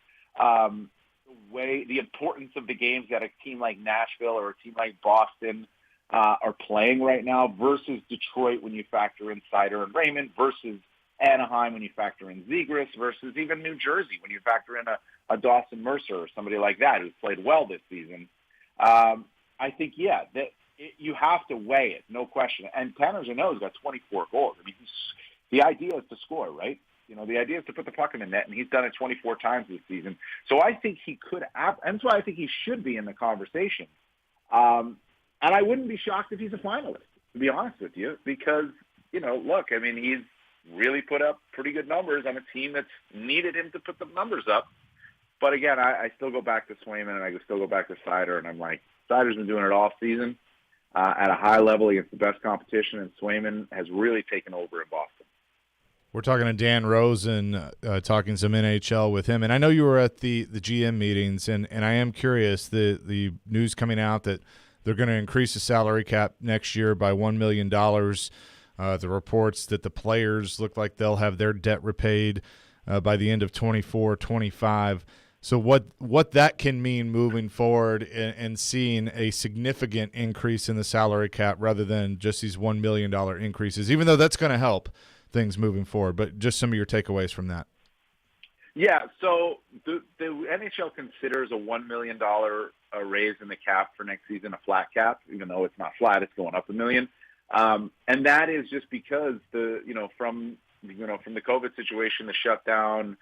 the importance of the games that a team like Nashville or a team like Boston are playing right now versus Detroit when you factor in Seider and Raymond versus Anaheim when you factor in Zegras versus even New Jersey when you factor in a Dawson Mercer or somebody like that who's played well this season. I think, you have to weigh it, no question. And Tanner Jeannot's got 24 goals. I mean, the idea is to score, right? You know, the idea is to put the puck in the net, and he's done it 24 times this season. So I think he could and that's why I think he should be in the conversation. And I wouldn't be shocked if he's a finalist, to be honest with you, because, you know, look, I mean, he's really put up pretty good numbers on a team that's needed him to put the numbers up. But again, I still go back to Swayman and I still go back to Seider, and I'm like, Seider's been doing it all season at a high level against the best competition, and Swayman has really taken over in Boston. We're talking to Dan Rosen, talking some NHL with him. And I know you were at the GM meetings, and I am curious, the news coming out that they're going to increase the salary cap next year by $1 million. The reports that the players look like they'll have their debt repaid by the end of 24-25. So what that can mean moving forward and seeing a significant increase in the salary cap rather than just these $1 million increases, even though that's going to help things moving forward. But just some of your takeaways from that. Yeah, so the NHL considers a $1 million raise in the cap for next season a flat cap, even though it's not flat, it's going up $1 million. And that is just because from the COVID situation, the shutdown,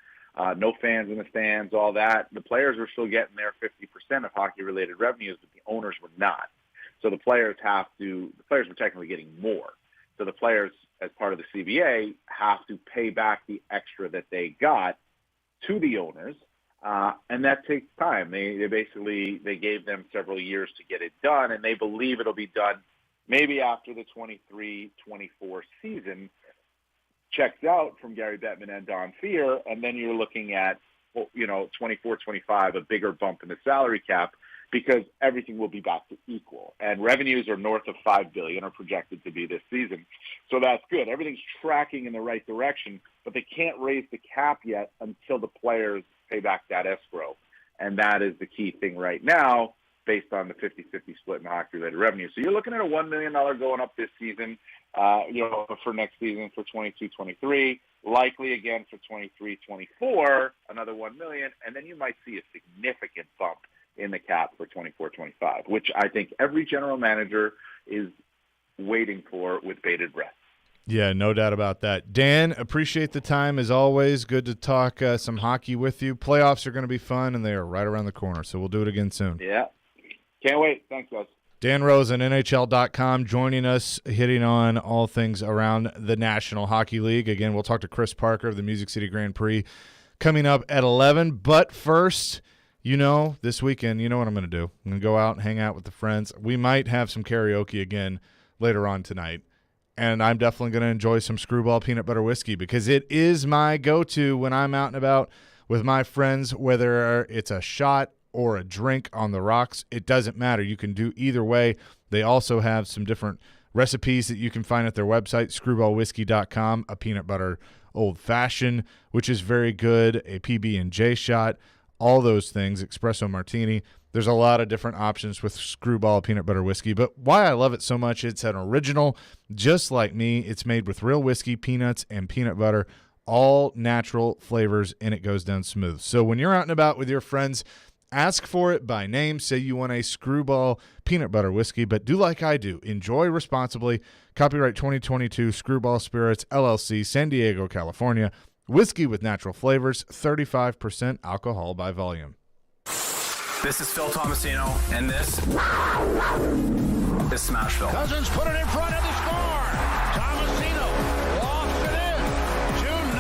no fans in the stands, all that, the players were still getting their 50% of hockey-related revenues, but the owners were not. So the players were technically getting more. So the players, as part of the CBA, have to pay back the extra that they got to the owners, and that takes time. They gave them several years to get it done, and they believe it'll be done maybe after the 23-24 checks out from Gary Bettman and Don Fehr, and then you're looking at 24-25, a bigger bump in the salary cap, because everything will be back to equal. And revenues are north of $5 billion, are projected to be this season. So that's good. Everything's tracking in the right direction, but they can't raise the cap yet until the players pay back that escrow. And that is the key thing right now, based on the 50-50 split in hockey-related revenue. So you're looking at a $1 million going up this season, for next season for 22-23, likely again for 23-24, another $1 million, and then you might see a significant bump in the cap for 24-25, which I think every general manager is waiting for with bated breath. Yeah, no doubt about that. Dan, appreciate the time as always. Good to talk some hockey with you. Playoffs are going to be fun, and they are right around the corner, so we'll do it again soon. Yeah. Can't wait. Thanks, guys. Dan Rosen, NHL.com, joining us, hitting on all things around the National Hockey League. Again, we'll talk to Chris Parker of the Music City Grand Prix coming up at 11. But first, this weekend, you know what I'm going to do. I'm going to go out and hang out with the friends. We might have some karaoke again later on tonight. And I'm definitely going to enjoy some Screwball Peanut Butter Whiskey because it is my go-to when I'm out and about with my friends, whether it's a shot or a drink on the rocks. It doesn't matter. You can do either way. They also have some different recipes that you can find at their website, screwballwhiskey.com, a peanut butter old-fashioned, which is very good, a PB&J shot, all those things, espresso martini. There's a lot of different options with Screwball Peanut Butter Whiskey, but why I love it so much, it's an original, just like me. It's made with real whiskey, peanuts, and peanut butter, all natural flavors, and it goes down smooth. So when you're out and about with your friends, ask for it by name. Say you want a Screwball Peanut Butter Whiskey, but do like I do. Enjoy responsibly. Copyright 2022, Screwball Spirits, LLC, San Diego, California. Whiskey with natural flavors, 35% alcohol by volume. This is Phil Tomasino, and this is Smashville. Cousins put it in front of the score. Tomasino lofts it in. 2-0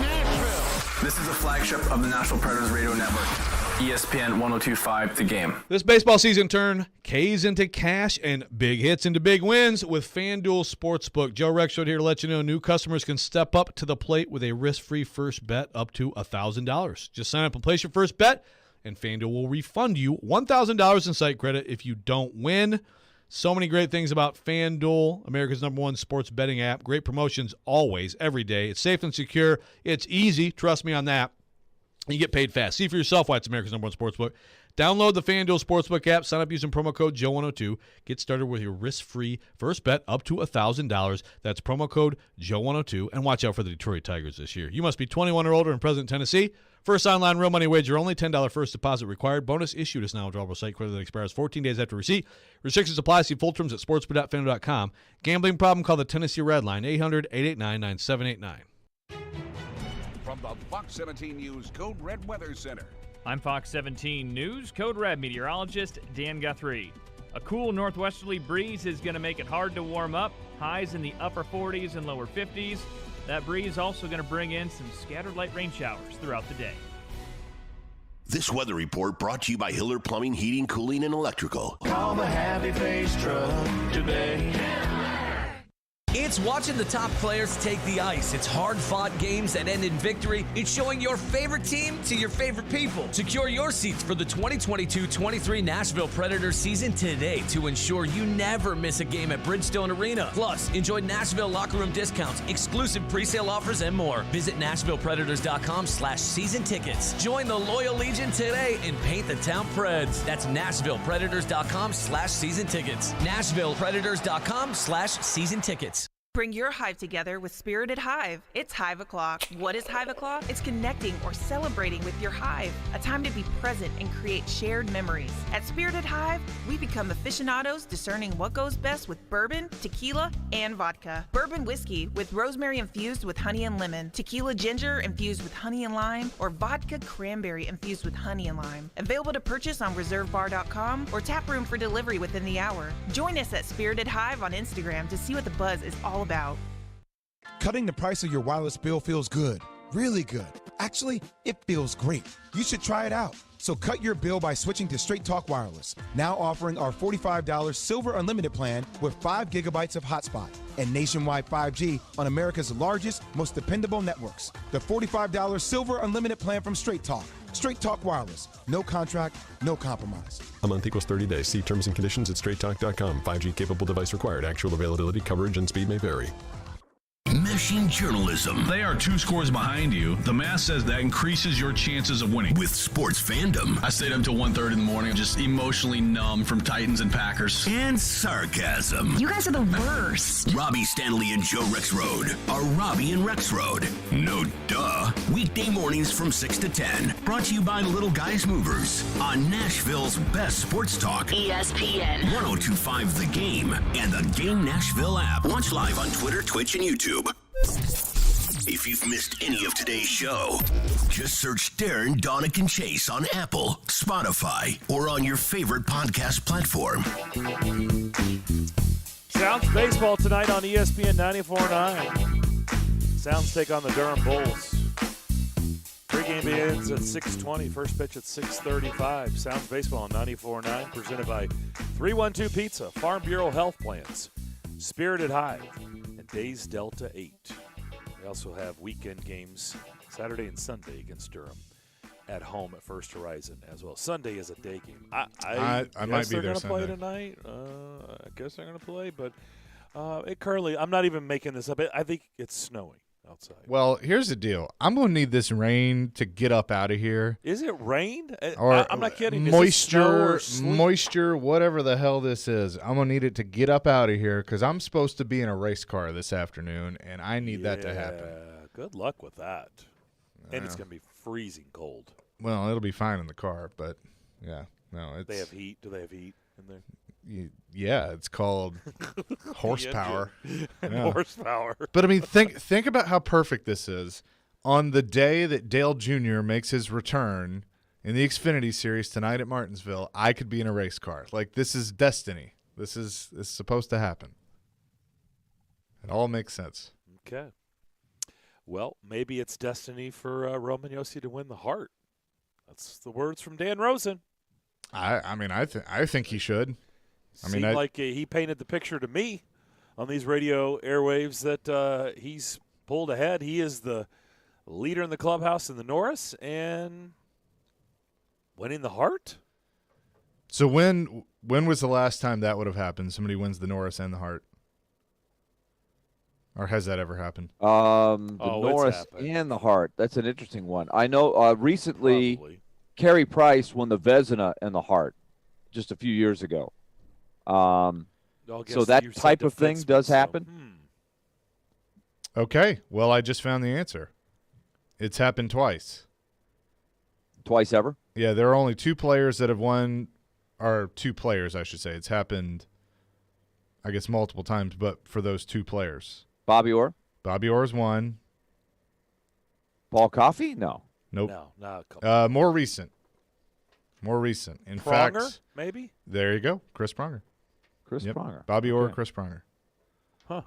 Nashville. This is a flagship of the Nashville Predators Radio Network. ESPN 102.5 The Game. This baseball season turn K's into cash and big hits into big wins with FanDuel Sportsbook. Joe Rexroad here to let you know new customers can step up to the plate with a risk-free first bet up to $1,000. Just sign up and place your first bet, and FanDuel will refund you $1,000 in site credit if you don't win. So many great things about FanDuel, America's #1 sports betting app. Great promotions always, every day. It's safe and secure. It's easy. Trust me on that. You get paid fast. See for yourself why it's America's #1 sportsbook. Download the FanDuel Sportsbook app. Sign up using promo code Joe102. Get started with your risk-free first bet up to $1,000. That's promo code Joe102. And watch out for the Detroit Tigers this year. You must be 21 or older and present in Tennessee. First online real money wager only. $10 first deposit required. Bonus issued as now withdrawable site credit that expires 14 days after receipt. Restrictions apply. See full terms at sportsbook.fanduel.com. Gambling problem? Call the Tennessee Red Line 800-889-9789. From the Fox 17 News Code Red Weather Center. I'm Fox 17 News Code Red meteorologist Dan Guthrie. A cool northwesterly breeze is going to make it hard to warm up. Highs in the upper 40s and lower 50s. That breeze is also going to bring in some scattered light rain showers throughout the day. This weather report brought to you by Hiller Plumbing, Heating, Cooling, and Electrical. Call the Happy Face Truck today. It's watching the top players take the ice. It's hard-fought games that end in victory. It's showing your favorite team to your favorite people. Secure your seats for the 2022-23 Nashville Predators season today to ensure you never miss a game at Bridgestone Arena. Plus, enjoy Nashville locker room discounts, exclusive presale offers, and more. Visit NashvillePredators.com/season tickets. Join the loyal legion today and paint the town Preds. That's NashvillePredators.com/season tickets. NashvillePredators.com/season tickets. Bring your hive together with Spirited Hive. It's Hive O'Clock. What is Hive O'Clock? It's connecting or celebrating with your hive. A time to be present and create shared memories. At Spirited Hive, we become aficionados discerning what goes best with bourbon, tequila, and vodka. Bourbon whiskey with rosemary infused with honey and lemon, tequila ginger infused with honey and lime, or vodka cranberry infused with honey and lime. Available to purchase on reservebar.com or tap room for delivery within the hour. Join us at Spirited Hive on Instagram to see what the buzz is all about. Cutting the price of your wireless bill feels good, really good. Actually, it feels great. You should try it out. So cut your bill by switching to Straight Talk Wireless, now offering our $45 Silver Unlimited plan with 5 gigabytes of hotspot and nationwide 5G on America's largest, most dependable networks. The $45 Silver Unlimited plan from Straight Talk. Straight Talk Wireless. No contract, no compromise. A month equals 30 days. See terms and conditions at straighttalk.com. 5G capable device required. Actual availability, coverage, and speed may vary. Meshing journalism. They are 2 scores behind you. The math says that increases your chances of winning. With sports fandom. I stayed up till 1:30 in the morning, just emotionally numb from Titans and Packers. And sarcasm. You guys are the worst. Robbie Stanley and Joe Rexroad are Robbie and Rexroad. No duh. Weekday mornings from 6 to 10. Brought to you by Little Guys Movers on Nashville's best sports talk. ESPN 102.5 The Game and the Game Nashville app. Watch live on Twitter, Twitch, and YouTube. If you've missed any of today's show, just search Darren, Donick, and Chase on Apple, Spotify, or on your favorite podcast platform. Sounds baseball tonight on ESPN 94.9. Sounds take on the Durham Bulls. Pre-game begins at 6:20. First pitch at 6:35. Sounds baseball on 94.9. Presented by 312 Pizza, Farm Bureau Health Plans, Spirited Hive, and Days Delta 8. We also have weekend games Saturday and Sunday against Durham at home at First Horizon as well. Sunday is a day game. I might be there Sunday. Play tonight. I guess they're going to play, but it currently, I'm not even making this up. I think it's snowing outside. Well, here's the deal. I'm going to need this rain to get up out of here. Is it rain? Or I'm not kidding. Moisture, whatever the hell this is. I'm going to need it to get up out of here because I'm supposed to be in a race car this afternoon, and I need that to happen. Good luck with that. And it's going to be freezing cold. Well, it'll be fine in the car, but yeah. No, it's. They have heat. Do they have heat in there? Yeah, it's called horsepower. Yeah. Horsepower. But I mean, think about how perfect this is. On the day that Dale Jr. makes his return in the Xfinity Series tonight at Martinsville, I could be in a race car. Like, this is destiny. This is supposed to happen. It all makes sense. Okay. Well, maybe it's destiny for Roman Yossi to win the Hart That's the words from Dan Rosen. I think he should. Seemed like he painted the picture to me on these radio airwaves that he's pulled ahead. He is the leader in the clubhouse in the Norris and winning the Hart. So when was the last time that would have happened? Somebody wins the Norris and the Hart, or has that ever happened? The Norris and the Hart. That's an interesting one. I know recently Carey Price won the Vezina and the Hart just a few years ago. So that type of thing does happen. Okay. Well, I just found the answer. It's happened twice. Twice ever? Yeah, there are only two players that have won, or two players, I should say. It's happened, I guess, multiple times, but for those two players. Bobby Orr? Bobby Orr's won. Paul Coffey? No. Nope. No. More recent. More recent. In Pronger, fact, maybe? There you go. Chris Pronger. Chris Pronger. Bobby Orr, Chris Pronger. Huh.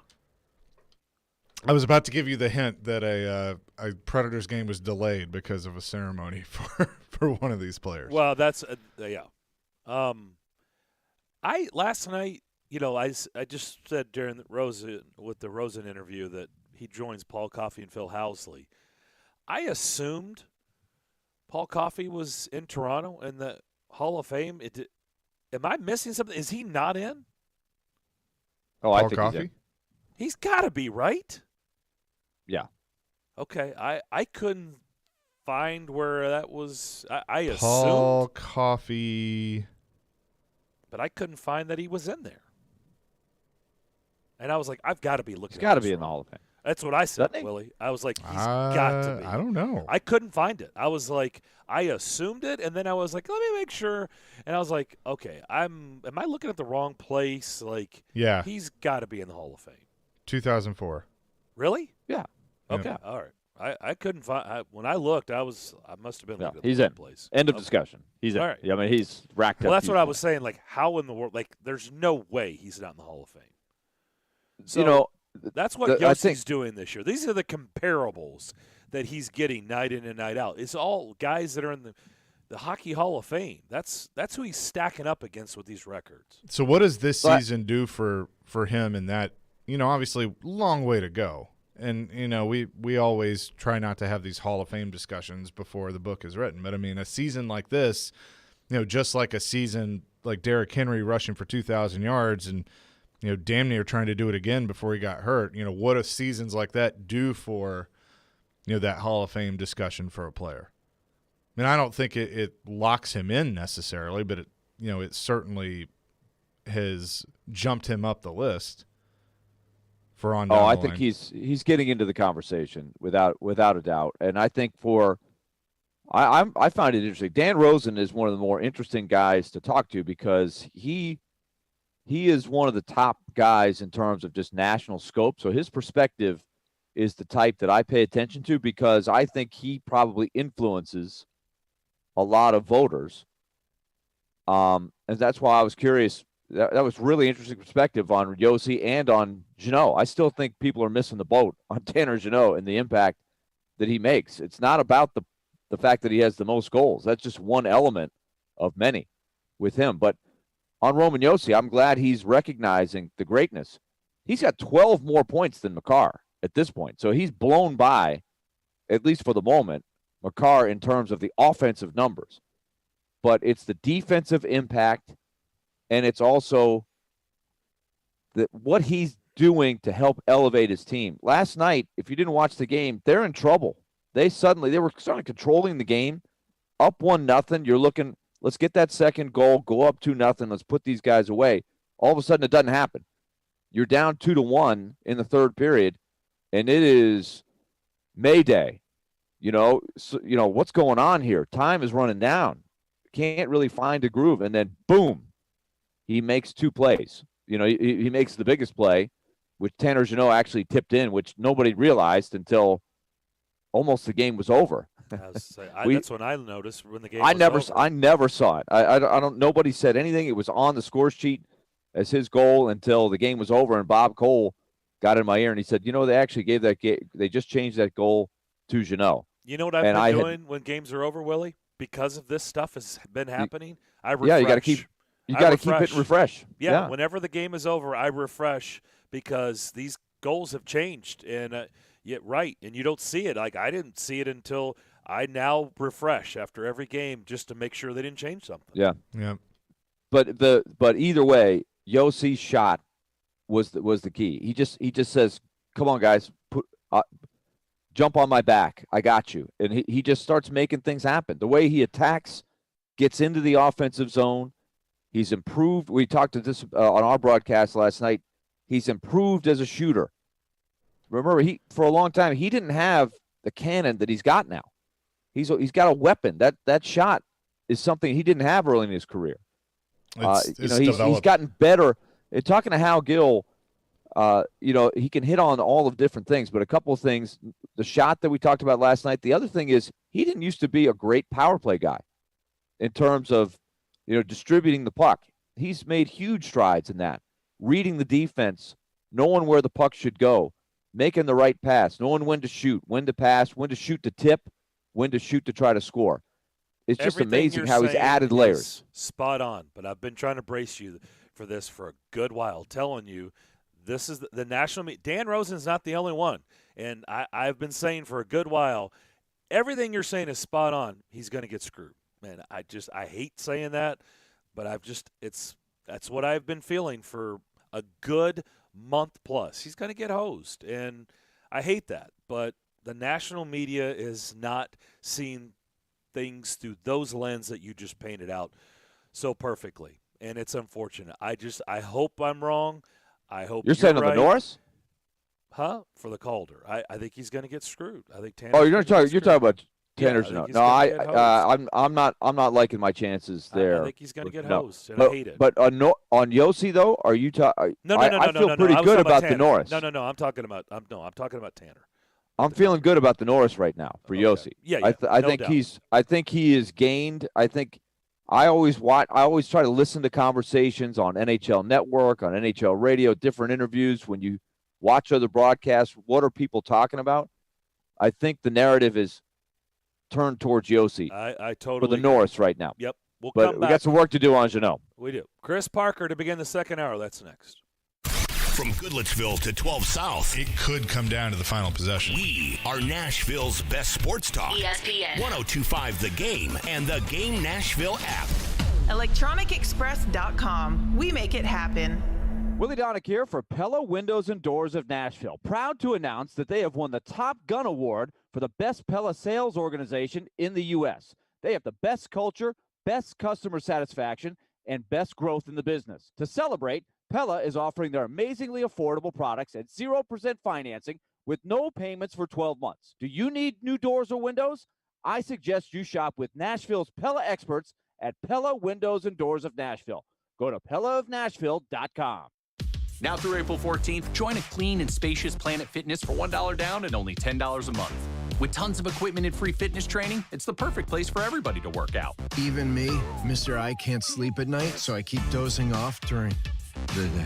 I was about to give you the hint that a Predators game was delayed because of a ceremony for one of these players. Well, that's yeah. I last night, I just said during the Rosen interview that he joins Paul Coffey and Phil Housley. I assumed Paul Coffey was in Toronto in the Hall of Fame. Am I missing something? Is he not in? Oh, I think Coffey? he's in. He's got to be, right? Yeah. Okay. I couldn't find where that was. I assumed. Paul Coffey. But I couldn't find that he was in there. And I was like, I've got to be looking He's got to be in the Hall of Fame. That's what I said, Willie. I was like, he's got to be. I don't know. I couldn't find it. I was like, I assumed it, and then I was like, let me make sure. And I was like, okay, am I looking at the wrong place? Like, yeah, he's got to be in the Hall of Fame. 2004. Really? Yeah. Okay. Yeah. All right. I couldn't find. When I looked, I must have been looking at the he's wrong in. place. End of discussion. He's in. All right. Yeah, I mean, he's racked up. Well, that's what I was saying. Like, how in the world? Like, there's no way he's not in the Hall of Fame. So, that's what Yossi's doing this year. These are the comparables that he's getting night in and night out. It's all guys that are in the Hockey Hall of Fame. That's who he's stacking up against with these records. So what does this season do for him in that, obviously long way to go. And, we always try not to have these Hall of Fame discussions before the book is written. But, I mean, a season like this, just like a season like Derrick Henry rushing for 2,000 yards and, damn near trying to do it again before he got hurt. What do seasons like that do for, that Hall of Fame discussion for a player? I mean, I don't think it locks him in necessarily, but it certainly has jumped him up the list for on down the line. think he's getting into the conversation without a doubt. And I think I find it interesting. Dan Rosen is one of the more interesting guys to talk to because he is one of the top guys in terms of just national scope. So his perspective is the type that I pay attention to because I think he probably influences a lot of voters. And that's why I was curious. That was really interesting perspective on Yossi and on Jeannot. I still think people are missing the boat on Tanner Jeannot and the impact that he makes. It's not about the fact that he has the most goals. That's just one element of many with him. But on Roman Yossi, I'm glad he's recognizing the greatness. He's got 12 more points than Makar at this point. So he's blown by, at least for the moment, Makar in terms of the offensive numbers. But it's the defensive impact, and it's also what he's doing to help elevate his team. Last night, if you didn't watch the game, they're in trouble. They were starting controlling the game, up 1-0. You're looking, let's get that second goal, go up 2-0, let's put these guys away. All of a sudden, it doesn't happen. You're down 2-1 in the third period, and it is Mayday. What's going on here? Time is running down. Can't really find a groove, and then boom, he makes two plays. He makes the biggest play, which Tanner Jeannot actually tipped in, which nobody realized until almost the game was over. That's when I noticed when the game was over. I never saw it. I don't. Nobody said anything. It was on the score sheet as his goal until the game was over, and Bob Cole got in my ear and he said, they actually they just changed that goal to Jeannot. You know what I've been doing when games are over, Willie? because of this stuff has been happening, I refresh. Yeah, you got to keep it refresh. Yeah, whenever the game is over, I refresh because these goals have changed, and and you don't see it. Like I didn't see it until I now refresh after every game just to make sure they didn't change something. Yeah. Yeah. But either way, Yossi's shot was the key. He just says, "Come on, guys, jump on my back. I got you." And he just starts making things happen. The way he attacks, gets into the offensive zone. He's improved. We talked to this on our broadcast last night. He's improved as a shooter. Remember, for a long time he didn't have the cannon that he's got now. He's got a weapon. That shot is something he didn't have early in his career. He's gotten better. And talking to Hal Gill, he can hit on all of different things, but a couple of things, the shot that we talked about last night, the other thing is he didn't used to be a great power play guy in terms of, distributing the puck. He's made huge strides in that, reading the defense, knowing where the puck should go, making the right pass, knowing when to shoot, when to pass, when to shoot to tip, when to shoot to try to score. It's just amazing how he's added layers. Spot on, but I've been trying to brace you for this for a good while, telling you this is the national media. Dan Rosen's not the only one, and I've been saying for a good while, everything you're saying is spot on. He's going to get screwed, man. I hate saying that, but that's what I've been feeling for a good month plus. He's going to get hosed, and I hate that, but the national media is not seeing things through those lens that you just painted out so perfectly, and it's unfortunate. I hope I'm wrong. I hope you're saying right. on the Norris? Huh? For the Calder, I think he's going to get screwed. I think Tanner. Oh, you're talking about Tanner's no. I'm not liking my chances there. I think he's going to get hosed, and I hate it. But on Yossi though, are you talking? No. I feel pretty good about the Norris. No. I'm talking about Tanner. I'm feeling good about the Norris right now for Yossi. Yeah. I think he has gained. I always try to listen to conversations on NHL Network, on NHL Radio, different interviews. When you watch other broadcasts, what are people talking about? I think the narrative is turned towards Yossi. I totally for the Norris right now. Yep. But we got some work to do on Jeannot. We do. Chris Parker to begin the second hour. That's next. From Goodlettsville to 12 South, it could come down to the final possession. We are Nashville's best sports talk. ESPN 1025 The Game and the Game Nashville app. ElectronicExpress.com. We make it happen. Willie Donick here for Pella Windows and Doors of Nashville. Proud to announce that they have won the Top Gun Award for the best Pella sales organization in the U.S. They have the best culture, best customer satisfaction, and best growth in the business. To celebrate, Pella is offering their amazingly affordable products at 0% financing with no payments for 12 months. Do you need new doors or windows? I suggest you shop with Nashville's Pella experts at Pella Windows and Doors of Nashville. Go to PellaofNashville.com. Now through April 14th, join a clean and spacious Planet Fitness for $1 down and only $10 a month. With tons of equipment and free fitness training, it's the perfect place for everybody to work out. Even me, Mr. I can't sleep at night, so I keep dozing off during the day.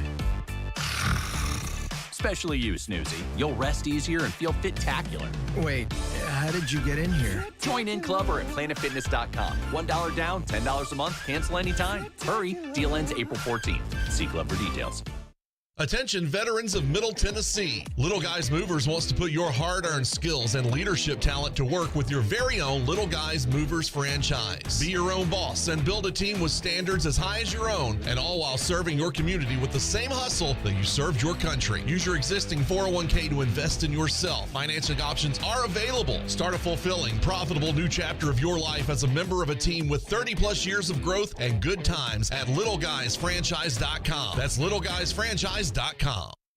Especially you, Snoozy. You'll rest easier and feel fit-tacular. Wait, how did you get in here? Join in club or at planetfitness.com. $1 down, $10 a month, cancel anytime. Hurry, deal ends April 14th. See club for details. Attention veterans of Middle Tennessee. Little Guys Movers wants to put your hard-earned skills and leadership talent to work with your very own Little Guys Movers franchise. Be your own boss and build a team with standards as high as your own, and all while serving your community with the same hustle that you served your country. Use your existing 401k to invest in yourself. Financing options are available. Start a fulfilling, profitable new chapter of your life as a member of a team with 30-plus years of growth and good times at LittleGuysFranchise.com. That's LittleGuysFranchise.com.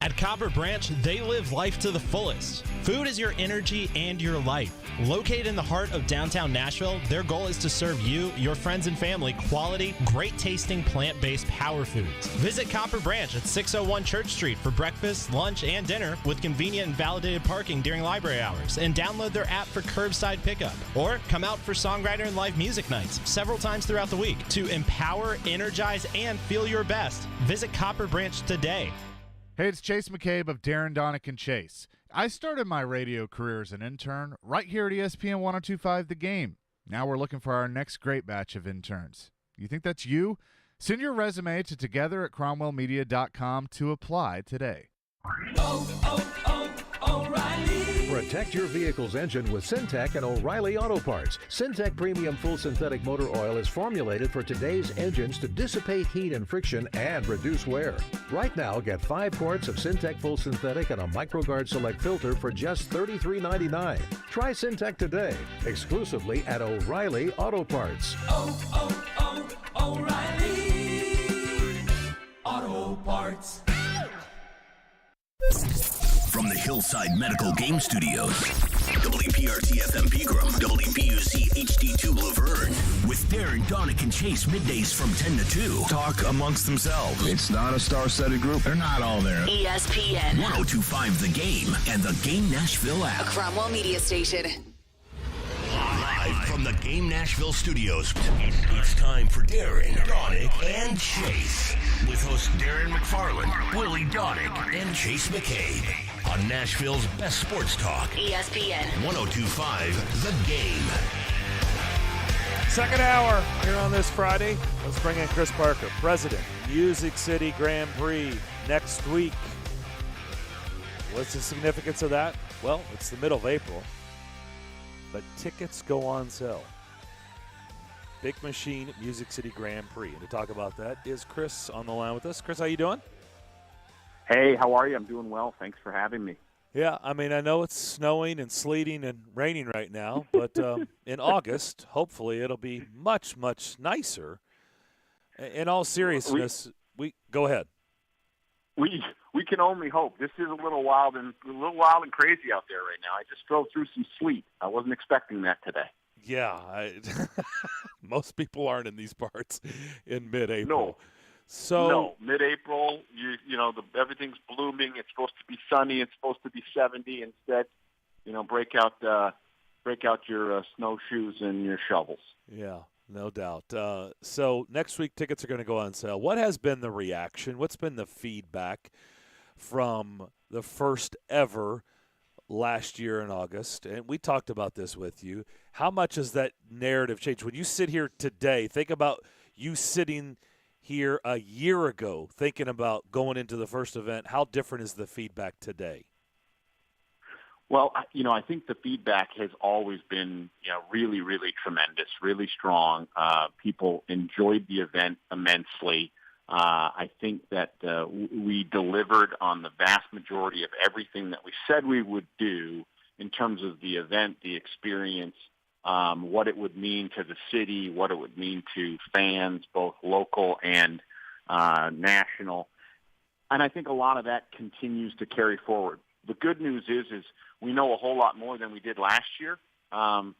At Copper Branch, they live life to the fullest. Food is your energy and your life. Located in the heart of downtown Nashville, their goal is to serve you, your friends, and family quality, great-tasting, plant-based power foods. Visit Copper Branch at 601 Church Street for breakfast, lunch, and dinner with convenient and validated parking during library hours, and download their app for curbside pickup. Or come out for songwriter and live music nights several times throughout the week. To empower, energize, and feel your best, visit Copper Branch today. Hey, it's Chase McCabe of Darren, Donick, and Chase. I started my radio career as an intern right here at ESPN 1025 The Game. Now we're looking for our next great batch of interns. You think that's you? Send your resume to together@cromwellmedia.com to apply today. O'Reilly. Protect your vehicle's engine with Syntec and O'Reilly Auto Parts. Syntec Premium Full Synthetic Motor Oil is formulated for today's engines to dissipate heat and friction and reduce wear. Right now, get 5 quarts of Syntec Full Synthetic and a MicroGuard Select filter for just $33.99. Try Syntec today, exclusively at O'Reilly Auto Parts. O'Reilly Auto Parts. From the Hillside Medical Game Studios, WPRT FM Pegram, WPUC HD2 Laverne, with Darren, Donick, and Chase middays from 10 to 2. Talk amongst themselves. It's not a star-studded group. They're not all there. ESPN 1025 The Game and the Game Nashville app. A Cromwell Media Station. Live from the Game Nashville studios, it's time for Darren, Donick, and Chase. With hosts Darren McFarland, Willie Donick, and Chase McCabe. On Nashville's best sports talk. ESPN 1025 The Game. Second hour here on this Friday. Let's bring in Chris Parker, President, Music City Grand Prix next week. What's the significance of that? Well, it's the middle of April, but tickets go on sale. Big Machine Music City Grand Prix. And to talk about that is Chris on the line with us. Chris, how you doing? Hey, how are you? I'm doing well. Thanks for having me. Yeah, I mean, I know it's snowing and sleeting and raining right now, but in August, hopefully it'll be much, much nicer. In all seriousness, we go ahead. We can only hope. This is a little wild and crazy out there right now. I just drove through some sleet. I wasn't expecting that today. Yeah, most people aren't in these parts in mid-April. No, mid-April, everything's blooming. It's supposed to be sunny. It's supposed to be 70. Instead, break out your snowshoes and your shovels. Yeah, no doubt. So next week, tickets are going to go on sale. What has been the reaction? What's been the feedback from the first ever last year in August? And we talked about this with you. How much has that narrative changed? When you sit here today, think about you sitting here a year ago thinking about going into the first event. How different is the feedback today? Well, I think the feedback has always been, really, really tremendous, really strong. People enjoyed the event immensely. I think that we delivered on the vast majority of everything that we said we would do in terms of the event, the experience, what it would mean to the city, what it would mean to fans, both local and national. And I think a lot of that continues to carry forward. The good news is we know a whole lot more than we did last year.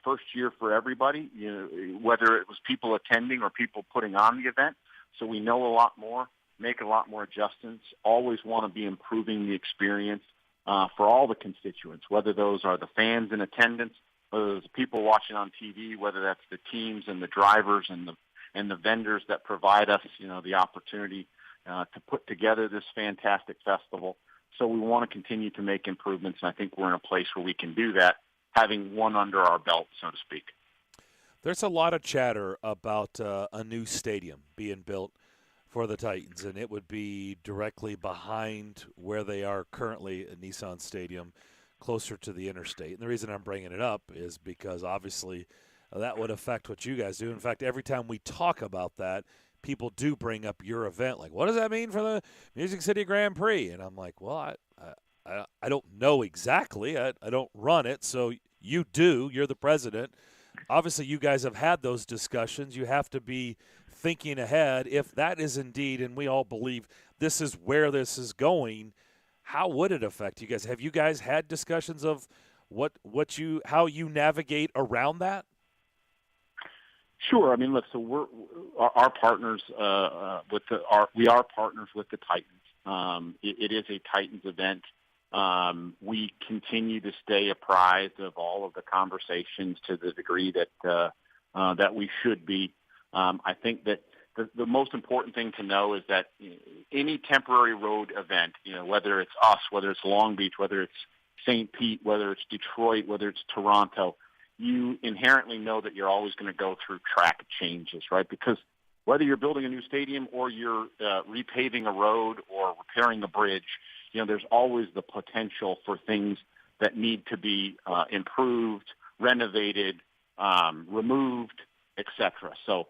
First year for everybody, whether it was people attending or people putting on the event. So we know a lot more, make a lot more adjustments, always want to be improving the experience for all the constituents, whether those are the fans in attendance, whether it's people watching on TV, whether that's the teams and the drivers and the vendors that provide us, the opportunity to put together this fantastic festival. So we want to continue to make improvements, and I think we're in a place where we can do that, having one under our belt, so to speak. There's a lot of chatter about a new stadium being built for the Titans, and it would be directly behind where they are currently at Nissan Stadium, closer to the interstate. And the reason I'm bringing it up is because obviously that would affect what you guys do. In fact, every time we talk about that, people do bring up your event. Like, what does that mean for the Music City Grand Prix? And I'm like, well, I don't know exactly. I don't run it, so you do. You're the president. Obviously, you guys have had those discussions. You have to be thinking ahead. If that is indeed, and we all believe this is where this is going, how would it affect you guys? Have you guys had discussions of how you navigate around that? Sure. I mean, look. So we're our partners we are partners with the Titans. It is a Titans event. We continue to stay apprised of all of the conversations to the degree that we should be. I think that the most important thing to know is that any temporary road event, whether it's us, whether it's Long Beach, whether it's St. Pete, whether it's Detroit, whether it's Toronto, you inherently know that you're always going to go through track changes, right? Because whether you're building a new stadium or you're repaving a road or repairing a bridge, there's always the potential for things that need to be improved, renovated, removed, etc. So,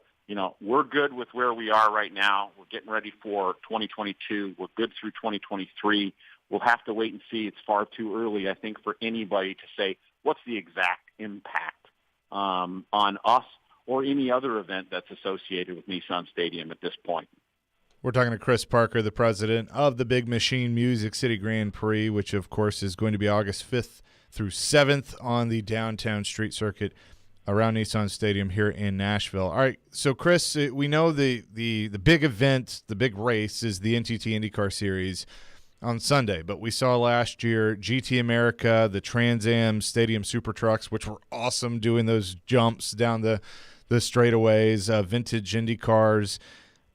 we're good with where we are right now. We're getting ready for 2022. We're good through 2023. We'll have to wait and see. It's far too early, I think, for anybody to say what's the exact impact on us or any other event that's associated with Nissan Stadium at this point. We're talking to Chris Parker, the president of the Big Machine Music City Grand Prix, which, of course, is going to be August 5th through 7th on the downtown street circuit around Nissan Stadium here in Nashville. All right, so, Chris, we know the big event, the big race is the NTT IndyCar Series on Sunday, but we saw last year GT America, the Trans Am Stadium Super Trucks, which were awesome, doing those jumps down the straightaways, vintage Indy cars.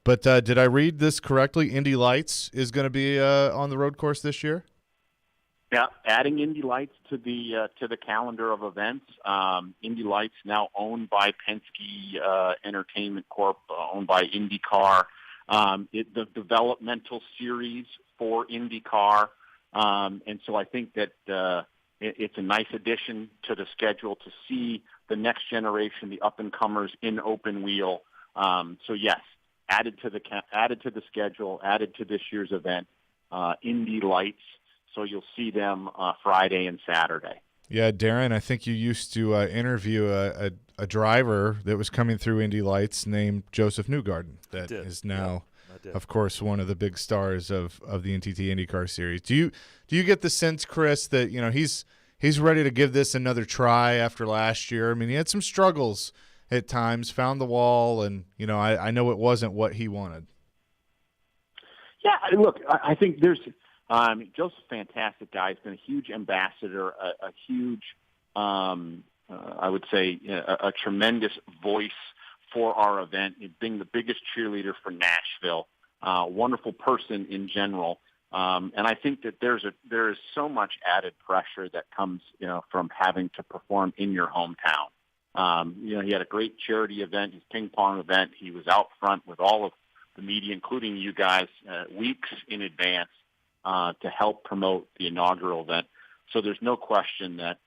But did I read this correctly? Indy Lights is going to be on the road course this year? Yeah, adding Indy Lights to the calendar of events. Indy Lights now owned by Penske Entertainment Corp, owned by IndyCar. The developmental series for IndyCar. And so I think that it's a nice addition to the schedule to see the next generation, the up-and-comers in open wheel. So, yes, added to the schedule, added to this year's event, Indy Lights. So you'll see them Friday and Saturday. Yeah, Darren, I think you used to interview a driver that was coming through Indy Lights named Joseph Newgarden that is now, of course, one of the big stars of the NTT IndyCar Series. Do you get the sense, Chris, that he's ready to give this another try after last year? I mean, he had some struggles at times, found the wall, and I know it wasn't what he wanted. Yeah, look, I think there's Joe's a fantastic guy. He's been a huge ambassador, a huge, I would say, a tremendous voice for our event, being the biggest cheerleader for Nashville, wonderful person in general. And I think that there is so much added pressure that comes, from having to perform in your hometown. He had a great charity event, his ping pong event. He was out front with all of the media, including you guys, weeks in advance to help promote the inaugural event. So there's no question that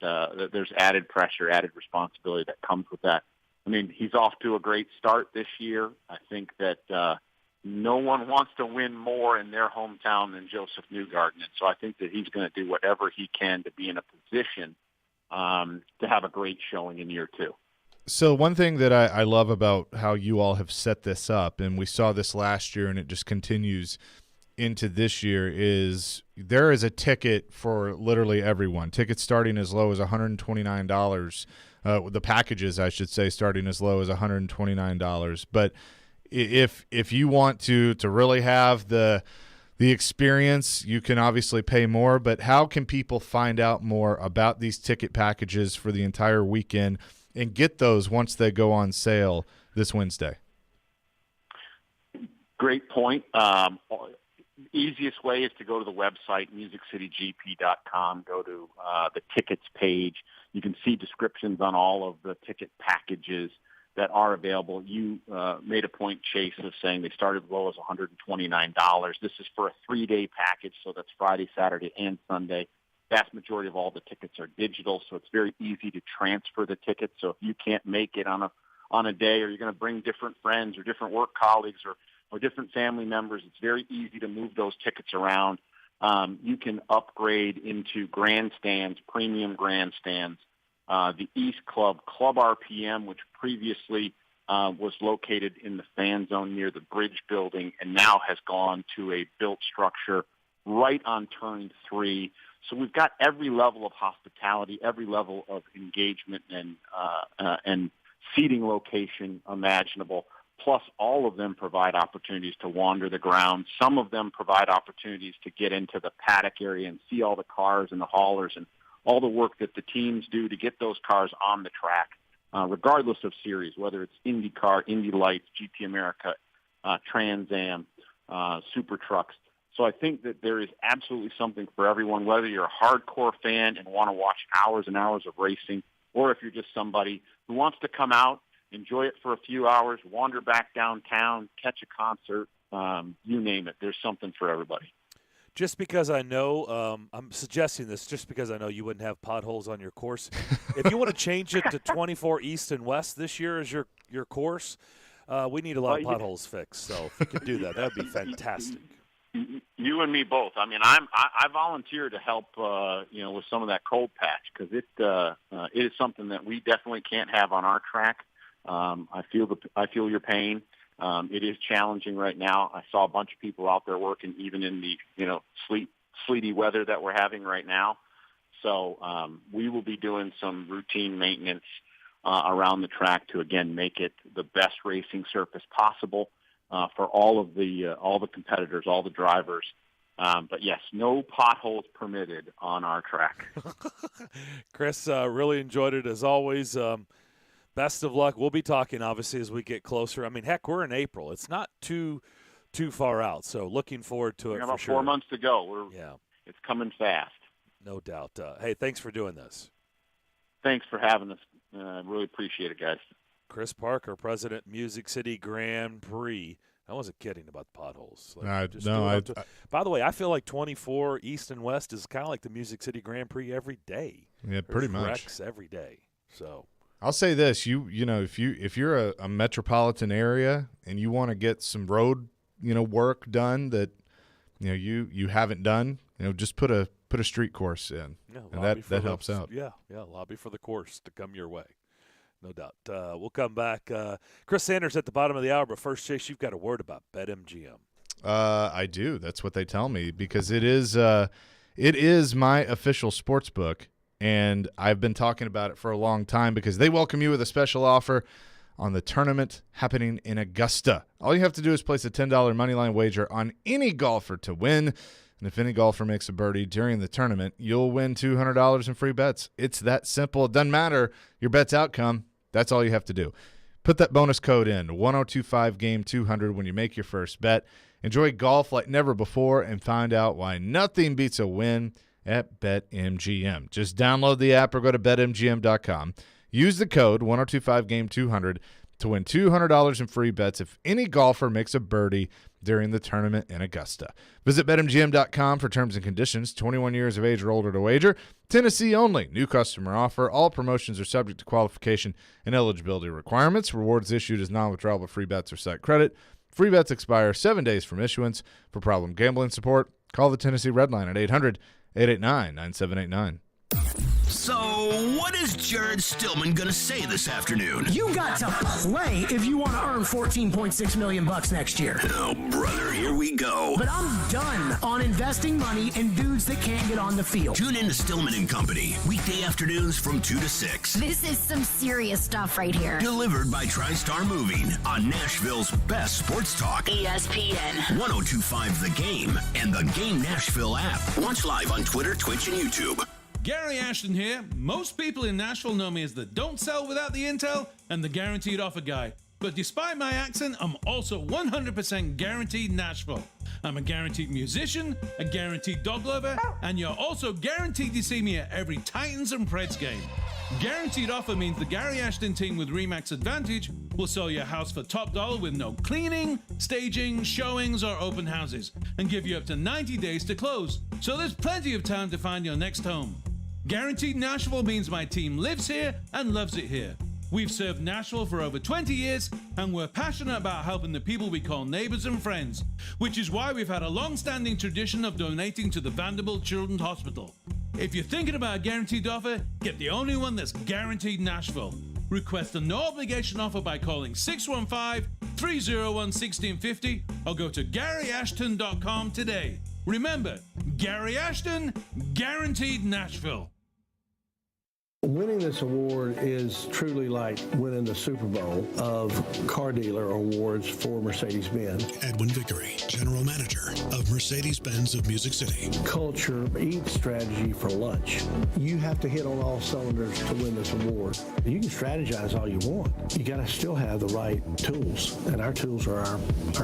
there's added pressure, added responsibility that comes with that. I mean, he's off to a great start this year. I think that no one wants to win more in their hometown than Joseph Newgarden. And so I think that he's going to do whatever he can to be in a position to have a great showing in year two. So one thing that I love about how you all have set this up, and we saw this last year and it just continues into this year, is there is a ticket for literally everyone. Tickets starting as low as $129. The packages, I should say, starting as low as $129. But if you want to really have the experience, you can obviously pay more. But how can people find out more about these ticket packages for the entire weekend and get those once they go on sale this Wednesday? Great point. Easiest way is to go to the website, musiccitygp.com, go to the tickets page. You can see descriptions on all of the ticket packages that are available. You made a point, Chase, of saying they started as low as $129. This is for a 3-day package, so that's Friday, Saturday, and Sunday. Vast majority of all the tickets are digital, so it's very easy to transfer the tickets. So if you can't make it on a day, or you're going to bring different friends or different work colleagues or different family members, it's very easy to move those tickets around. You can upgrade into grandstands, premium grandstands. The East Club RPM, which previously was located in the fan zone near the bridge building and now has gone to a built structure right on turn 3. So we've got every level of hospitality, every level of engagement and seating location imaginable. Plus, all of them provide opportunities to wander the ground. Some of them provide opportunities to get into the paddock area and see all the cars and the haulers and all the work that the teams do to get those cars on the track, regardless of series, whether it's IndyCar, Indy Lights, GT America, Trans Am, Super Trucks. So I think that there is absolutely something for everyone, whether you're a hardcore fan and want to watch hours and hours of racing, or if you're just somebody who wants to come out, enjoy it for a few hours, wander back downtown, catch a concert, you name it. There's something for everybody. Just because I know, I'm suggesting this just because I know you wouldn't have potholes on your course. If you want to change it to 24 East and West this year as your course, we need a lot of potholes fixed. So if you could do that, that would be fantastic. You and me both. I mean, I volunteer to help, with some of that cold patch because it is something that we definitely can't have on our track. I feel your pain. It is challenging right now. I saw a bunch of people out there working even in the, sleety weather that we're having right now. So we will be doing some routine maintenance around the track to, again, make it the best racing surface possible for all the competitors, all the drivers. But, yes, no potholes permitted on our track. Chris, really enjoyed it as always. Best of luck. We'll be talking, obviously, as we get closer. I mean, heck, we're in April. It's not too far out, so looking forward to it for sure. About 4 months to go. It's coming fast. No doubt. Hey, thanks for doing this. Thanks for having us. Really appreciate it, guys. Chris Parker, President, Music City Grand Prix. I wasn't kidding about the potholes. By the way, I feel like 24 East and West is kind of like the Music City Grand Prix every day. Yeah, pretty much. Wrecks every day. So I'll say this: if you're a metropolitan area and you want to get some road work done that you haven't done, just put a street course in, and that helps out. Yeah, lobby for the course to come your way, no doubt. We'll come back. Chris Sanders at the bottom of the hour, but first, Chase, you've got a word about BetMGM. I do. That's what they tell me because it is my official sports book. And I've been talking about it for a long time because they welcome you with a special offer on the tournament happening in Augusta. All you have to do is place a $10 moneyline wager on any golfer to win. And if any golfer makes a birdie during the tournament, you'll win $200 in free bets. It's that simple. It doesn't matter your bet's outcome. That's all you have to do. Put that bonus code in, 1025GAME200 when you make your first bet. Enjoy golf like never before and find out why nothing beats a win at BetMGM. Just download the app or go to BetMGM.com. Use the code 1025GAME200 to win $200 in free bets if any golfer makes a birdie during the tournament in Augusta. Visit BetMGM.com for terms and conditions. 21 years of age or older to wager. Tennessee only. New customer offer. All promotions are subject to qualification and eligibility requirements. Rewards issued as non-withdrawable free bets or site credit. Free bets expire 7 days from issuance. For problem gambling support, call the Tennessee Red Line at 800-889-9789. So, what is Jared Stillman going to say this afternoon? You got to play if you want to earn $14.6 million next year. Oh, brother, here we go. But I'm done on investing money in dudes that can't get on the field. Tune in to Stillman and Company, weekday afternoons from 2 to 6. This is some serious stuff right here. Delivered by TriStar Moving on Nashville's best sports talk. ESPN. 1025 The Game and the Game Nashville app. Watch live on Twitter, Twitch, and YouTube. Gary Ashton here. Most people in Nashville know me as the don't sell without the intel and the guaranteed offer guy. But despite my accent, I'm also 100% guaranteed Nashville. I'm a guaranteed musician, a guaranteed dog lover, and you're also guaranteed to see me at every Titans and Preds game. Guaranteed offer means the Gary Ashton team with RE/MAX Advantage will sell your house for top dollar with no cleaning, staging, showings, or open houses, and give you up to 90 days to close. So there's plenty of time to find your next home. Guaranteed Nashville means my team lives here and loves it here. We've served Nashville for over 20 years, and we're passionate about helping the people we call neighbors and friends, which is why we've had a long-standing tradition of donating to the Vanderbilt Children's Hospital. If you're thinking about a guaranteed offer, get the only one that's guaranteed Nashville. Request a no-obligation offer by calling 615-301-1650 or go to GaryAshton.com today. Remember, Gary Ashton, guaranteed Nashville. Winning this award is truly like winning the Super Bowl of car dealer awards for Mercedes-Benz. Edwin Vickery, General Manager of Mercedes-Benz of Music City. Culture eats strategy for lunch. You have to hit on all cylinders to win this award. You can strategize all you want. You got to still have the right tools, and our tools are our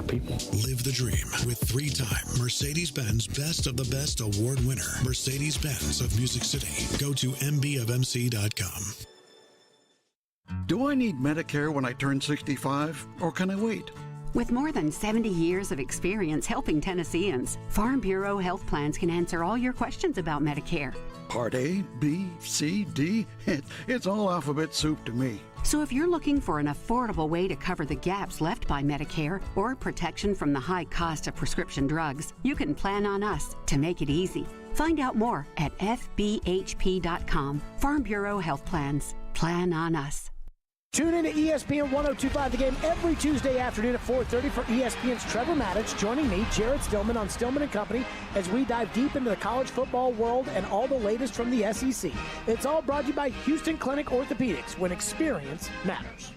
people. Live the dream with 3-time Mercedes-Benz Best of the Best award winner, Mercedes-Benz of Music City. Go to mbofmc.com. Do I need Medicare when I turn 65, or can I wait? With more than 70 years of experience helping Tennesseans, Farm Bureau Health Plans can answer all your questions about Medicare. Part A, B, C, D, it's all alphabet soup to me. So if you're looking for an affordable way to cover the gaps left by Medicare or protection from the high cost of prescription drugs, you can plan on us to make it easy. Find out more at fbhp.com. Farm Bureau Health Plans. Plan on us. Tune in to ESPN 1025 The Game every Tuesday afternoon at 4:30 for ESPN's Trevor Maddich joining me, Jared Stillman, on Stillman & Company as we dive deep into the college football world and all the latest from the SEC. It's all brought to you by Houston Clinic Orthopedics, when experience matters.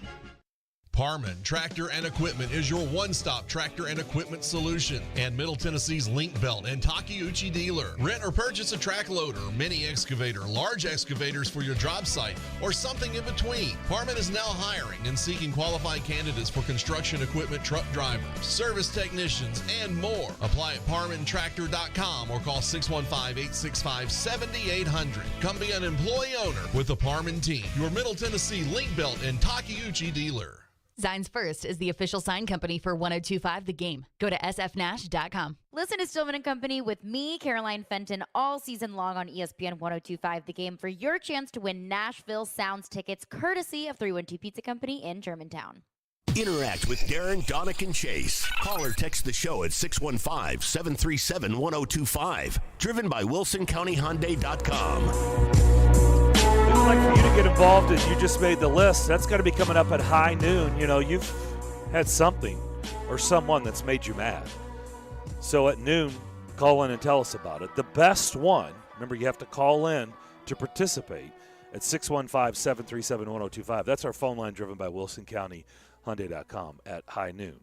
Parman Tractor and Equipment is your one-stop tractor and equipment solution, and Middle Tennessee's Link Belt and Takeuchi dealer. Rent or purchase a track loader, mini excavator, large excavators for your job site, or something in between. Parman is now hiring and seeking qualified candidates for construction equipment truck drivers, service technicians, and more. Apply at parmantractor.com or call 615-865-7800. Come be an employee owner with the Parman team, your Middle Tennessee Link Belt and Takeuchi dealer. Zines First is the official sign company for 1025 The Game. Go to sfnash.com. Listen to Stillman & Company with me, Caroline Fenton, all season long on ESPN 1025 The Game for your chance to win Nashville Sounds tickets courtesy of 312 Pizza Company in Germantown. Interact with Darren, Donick, and Chase. Call or text the show at 615-737-1025. Driven by WilsonCountyHyundai.com. We'd like for you to get involved as you just made the list. That's going to be coming up at high noon. You know, you've had something or someone that's made you mad. So at noon, call in and tell us about it. The best one, remember you have to call in to participate at 615-737-1025. That's our phone line driven by WilsonCountyHyundai.com at high noon.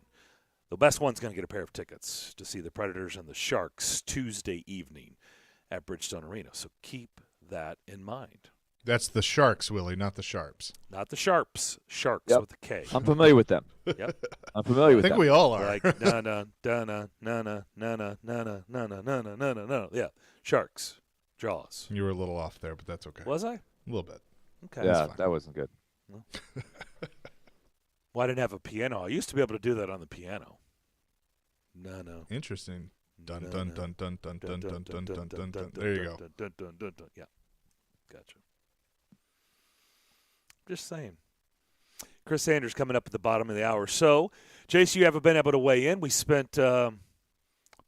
The best one's going to get a pair of tickets to see the Predators and the Sharks Tuesday evening at Bridgestone Arena. So keep that in mind. That's the Sharks, Willie, not the Sharps. Not the Sharps. Sharks with a K. I'm familiar with them. Yep. I'm familiar with them. I think we all are. Like, na-na. Yeah, Sharks. Jaws. You were a little off there, but that's okay. Was I? A little bit. Okay. Yeah, that wasn't good. No. Well, I didn't have a piano. I used to be able to do that on the piano. No. Interesting. Dun, dun, dun, dun, dun, dun, dun, dun, dun, dun, dun. There you go. Yeah. Gotcha. Just saying. Chris Sanders coming up at the bottom of the hour. So, Jace, you haven't been able to weigh in. We spent a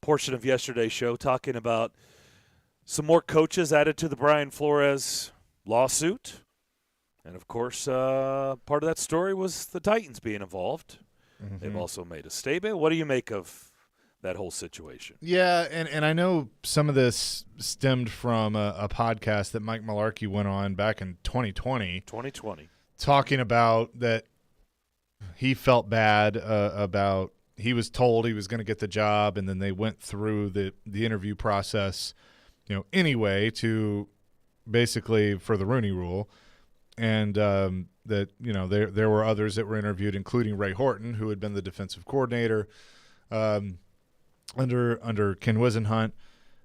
portion of yesterday's show talking about some more coaches added to the Brian Flores lawsuit. And, of course, part of that story was the Titans being involved. Mm-hmm. They've also made a statement. What do you make of that whole situation? Yeah, and I know some of this stemmed from a podcast that Mike Mularkey went on back in 2020. Talking about that he felt bad about he was told he was going to get the job, and then they went through the interview process, anyway, to basically for the Rooney Rule. And that, there were others that were interviewed, including Ray Horton, who had been the defensive coordinator under Ken Wisenhunt,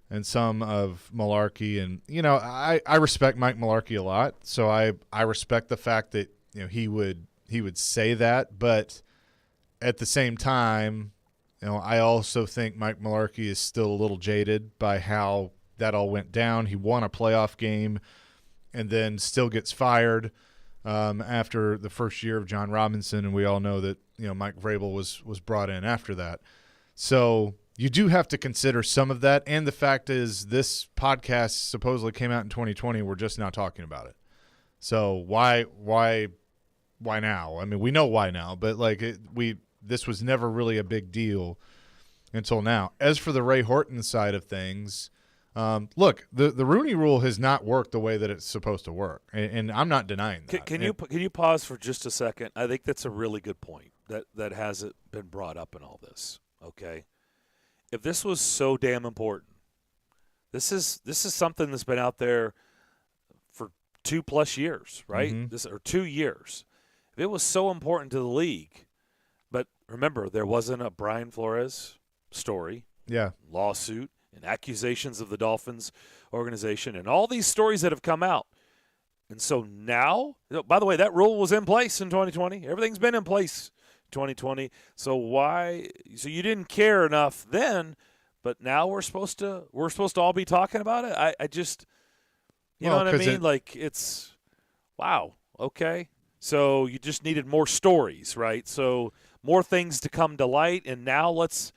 and some of Mularkey. And, I respect Mike Mularkey a lot, so I respect the fact that, he would say that. But at the same time, I also think Mike Mularkey is still a little jaded by how that all went down. He won a playoff game and then still gets fired after the first year of John Robinson, and we all know that Mike Vrabel was brought in after that. So you do have to consider some of that, and the fact is this podcast supposedly came out in 2020. We're just now talking about it. So why now? I mean, we know why now, but this was never really a big deal until now. As for the Ray Horton side of things, look, the Rooney Rule has not worked the way that it's supposed to work, and I'm not denying that. Can you pause for just a second? I think that's a really good point that hasn't been brought up in all this. Okay, if this was so damn important, this is something that's been out there for 2+ years, right? Mm-hmm. 2 years. If it was so important to the league, but remember, there wasn't a Brian Flores story, lawsuit, and accusations of the Dolphins organization, and all these stories that have come out. And so now, by the way, that rule was in place in 2020. Everything's been in place 2020. So why? So you didn't care enough then, but now we're supposed to all be talking about it. I just, you know what I mean? Like it's, wow, okay. So you just needed more stories, right? So more things to come to light, and now let's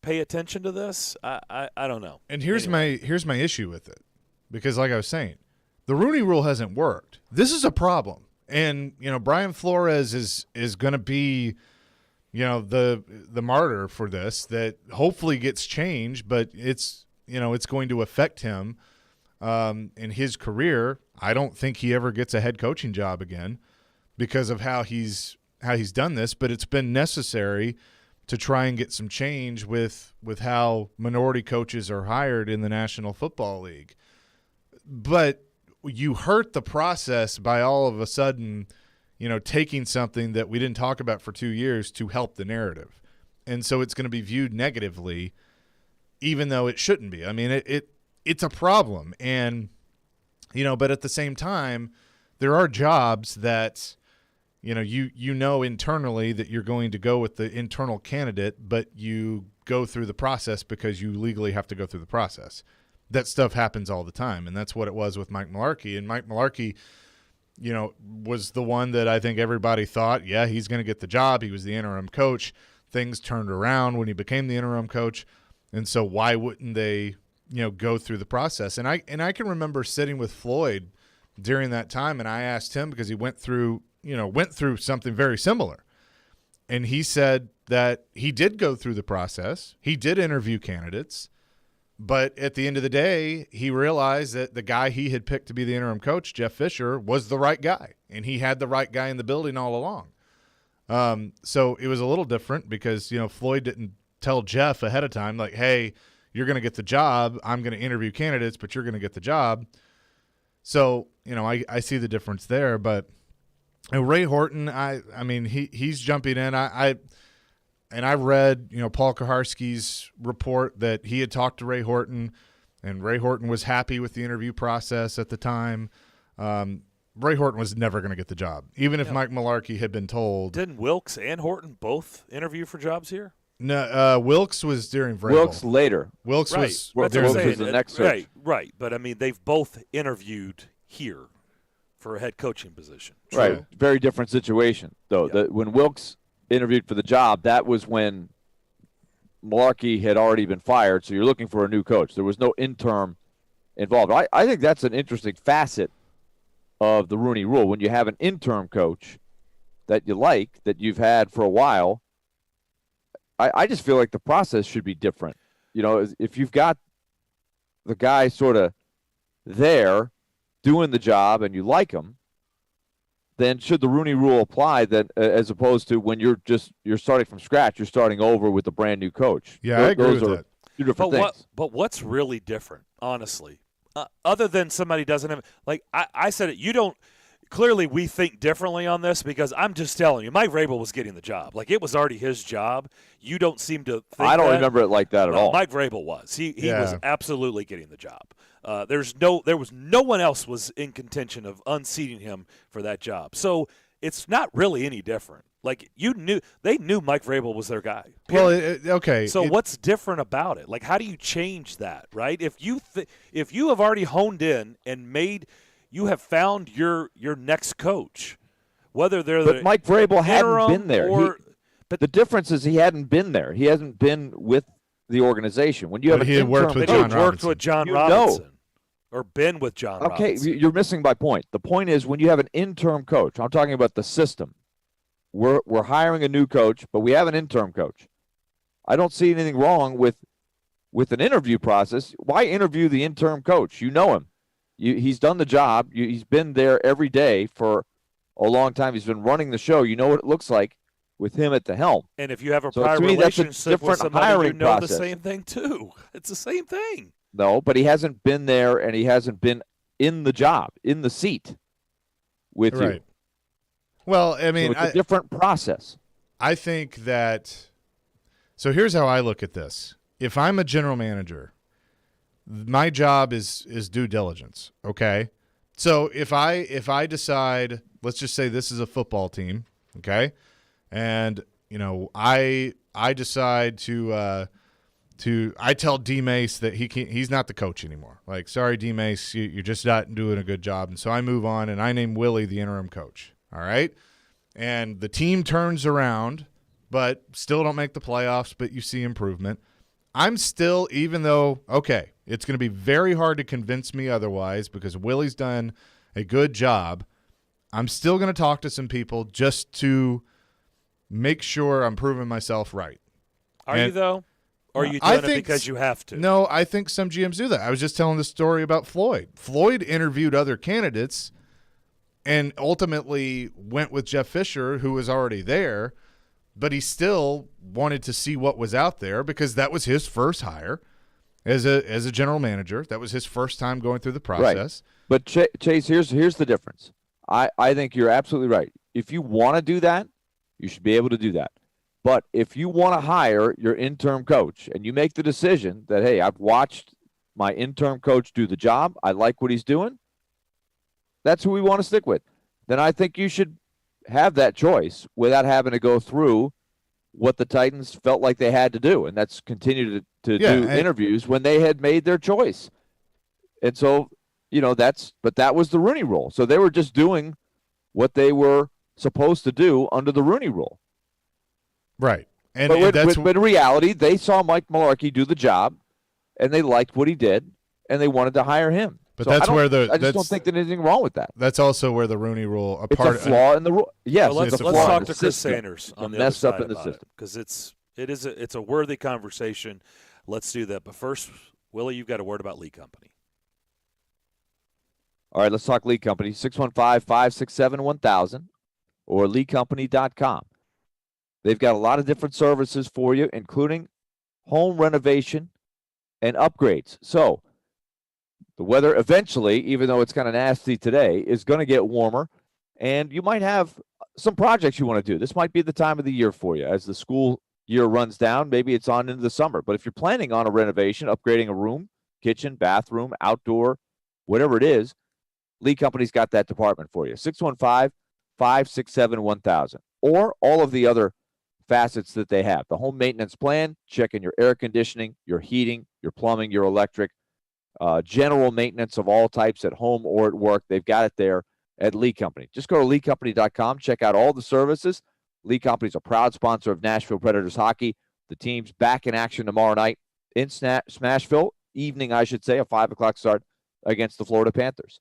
pay attention to this. I don't know. And here's my issue with it, because like I was saying, the Rooney Rule hasn't worked. This is a problem. And, Brian Flores is going to be, the martyr for this, that hopefully gets changed, but it's going to affect him in his career. I don't think he ever gets a head coaching job again because of how he's done this, but it's been necessary to try and get some change with how minority coaches are hired in the National Football League. But you hurt the process by all of a sudden, taking something that we didn't talk about for 2 years to help the narrative. And so it's going to be viewed negatively, even though it shouldn't be. I mean, it's a problem. And, but at the same time, there are jobs that, internally that you're going to go with the internal candidate, but you go through the process because you legally have to go through the process. That stuff happens all the time, and that's what it was with Mike Mularkey. And Mike Mularkey, was the one that I think everybody thought, yeah, he's going to get the job. He was the interim coach. Things turned around when he became the interim coach, and so why wouldn't they, go through the process? And I can remember sitting with Floyd during that time, and I asked him because he went through something very similar, and he said that he did go through the process. He did interview candidates. But at the end of the day, he realized that the guy he had picked to be the interim coach, Jeff Fisher, was the right guy, and he had the right guy in the building all along. So it was a little different because, Floyd didn't tell Jeff ahead of time, like, hey, you're going to get the job. I'm going to interview candidates, but you're going to get the job. So, I see the difference there. But Ray Horton, I mean, he's jumping in. And I read, Paul Kaharski's report that he had talked to Ray Horton, and Ray Horton was happy with the interview process at the time. Ray Horton was never going to get the job, even if Mike Mularkey had been told. Didn't Wilkes and Horton both interview for jobs here? No, Wilkes was during Vrabel. Wilkes later. Was the next search. Right. But, I mean, they've both interviewed here for a head coaching position. True. Right. Very different situation, though. Yeah. When Wilkes interviewed for the job, that was when Mularkey had already been fired, so you're looking for a new coach. There was no interim involved. I think that's an interesting facet of the Rooney Rule. When you have an interim coach that you like, that you've had for a while, I just feel like the process should be different. If you've got the guy sort of there doing the job and you like him, then should the Rooney Rule apply that as opposed to when you're starting from scratch, you're starting over with a brand new coach? Yeah, I agree with that. Two different things. But what's really different, honestly, other than somebody doesn't have – like I said it, you don't – clearly we think differently on this because I'm just telling you, Mike Vrabel was getting the job. Like, it was already his job. You don't seem to think I don't remember it like that at all. Mike Vrabel was. He was absolutely getting the job. There was no one else was in contention of unseating him for that job. So it's not really any different. Like, they knew Mike Vrabel was their guy. Period. Well, okay. So what's different about it? Like, how do you change that, right? If you have already honed in and you have found your next coach, whether they're but Mike Vrabel hadn't been there. But the difference is he hadn't been there. He hasn't been with the organization. When you have he had worked with John Robinson. Or been with John Robinson. Okay, you're missing my point. The point is when you have an interim coach, I'm talking about the system. We're hiring a new coach, but we have an interim coach. I don't see anything wrong with an interview process. Why interview the interim coach? You know him. He's done the job. He's been there every day for a long time. He's been running the show. You know what it looks like with him at the helm. And if you have a prior relationship with somebody, you know the same thing too. It's the same thing. No, but he hasn't been there, and he hasn't been in the job, in the seat with you. Well, I mean, so it's a different process. I think that – so here's how I look at this. If I'm a general manager, my job is due diligence, okay? So if I decide, let's just say this is a football team, okay, and I decide to I tell D Mace that he's not the coach anymore. Like, sorry, D Mace, you're just not doing a good job, and so I move on and I name Willie the interim coach. All right, and the team turns around, but still don't make the playoffs, but you see improvement. I'm still, even though, okay, it's going to be very hard to convince me otherwise because Willie's done a good job, I'm still going to talk to some people just to make sure I'm proving myself right. Are you, though? Or are you doing it because you have to? No, I think some GMs do that. I was just telling the story about Floyd. Floyd interviewed other candidates and ultimately went with Jeff Fisher, who was already there, but he still wanted to see what was out there because that was his first hire as a general manager. That was his first time going through the process. Right. But Chase, here's the difference. I think you're absolutely right. If you want to do that, you should be able to do that. But if you want to hire your interim coach and you make the decision that, hey, I've watched my interim coach do the job, I like what he's doing, that's who we want to stick with, then I think you should have that choice without having to go through what the Titans felt like they had to do, and that's continue to do interviews when they had made their choice. And so, but that was the Rooney Rule. So they were just doing what they were supposed to do under the Rooney Rule. Right. But in reality, they saw Mike Mularkey do the job, and they liked what he did, and they wanted to hire him. But so that's I where just don't think there's anything wrong with that. That's also where the Rooney Rule. It's a flaw in the rule. Yes, let's talk to Chris Sanders on the other side in the about system because it's a worthy conversation. Let's do that. But first, Willie, you've got a word about Lee Company. All right, let's talk Lee Company. 615-567-1000 or leecompany.com. They've got a lot of different services for you, including home renovation and upgrades. So the weather eventually, even though it's kind of nasty today, is going to get warmer, and you might have some projects you want to do. This might be the time of the year for you. As the school year runs down, maybe it's on into the summer. But if you're planning on a renovation, upgrading a room, kitchen, bathroom, outdoor, whatever it is, Lee Company's got that department for you. 615-567-1000. Or all of the other facets that they have. The home maintenance plan, checking your air conditioning, your heating, your plumbing, your electric, general maintenance of all types at home or at work. They've got it there at Lee Company. Just go to leecompany.com, check out all the services. Lee Company is a proud sponsor of Nashville Predators hockey. The team's back in action tomorrow night in Smashville, evening, I should say, a 5 o'clock start against the Florida Panthers.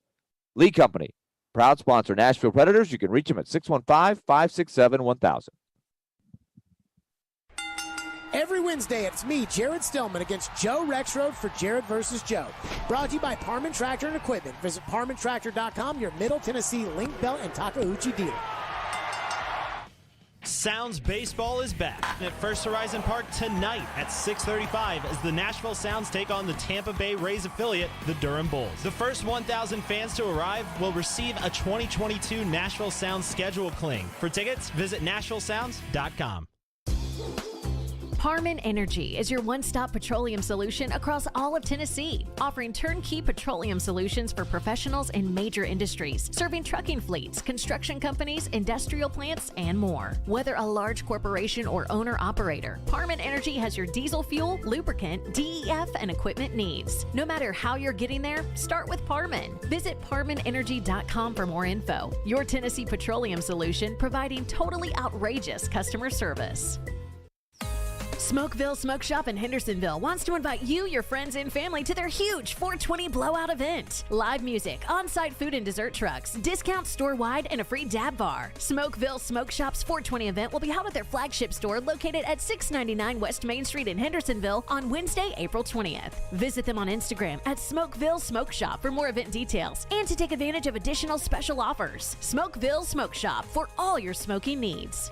Lee Company, proud sponsor, Nashville Predators. You can reach them at 615-567-1000. Every Wednesday, it's me, Jared Stillman, against Joe Rexroad for Jared versus Joe. Brought to you by Parman Tractor and Equipment. Visit ParmanTractor.com, your Middle Tennessee Link Belt and Takeuchi dealer. Sounds Baseball is back at First Horizon Park tonight at 6:35 as the Nashville Sounds take on the Tampa Bay Rays affiliate, the Durham Bulls. The first 1,000 fans to arrive will receive a 2022 Nashville Sounds schedule cling. For tickets, visit NashvilleSounds.com. Parman Energy is your one-stop petroleum solution across all of Tennessee, offering turnkey petroleum solutions for professionals in major industries, serving trucking fleets, construction companies, industrial plants, and more. Whether a large corporation or owner-operator, Parman Energy has your diesel fuel, lubricant, DEF, and equipment needs. No matter how you're getting there, start with Parman. Visit ParmanEnergy.com for more info. Your Tennessee petroleum solution providing totally outrageous customer service. Smokeville Smoke Shop in Hendersonville wants to invite you, your friends, and family to their huge 420 blowout event. Live music, on-site food and dessert trucks, discounts store-wide, and a free dab bar. Smokeville Smoke Shop's 420 event will be held at their flagship store located at 699 West Main Street in Hendersonville on Wednesday, April 20th. Visit them on Instagram at Smokeville Smoke Shop for more event details and to take advantage of additional special offers. Smokeville Smoke Shop for all your smoking needs.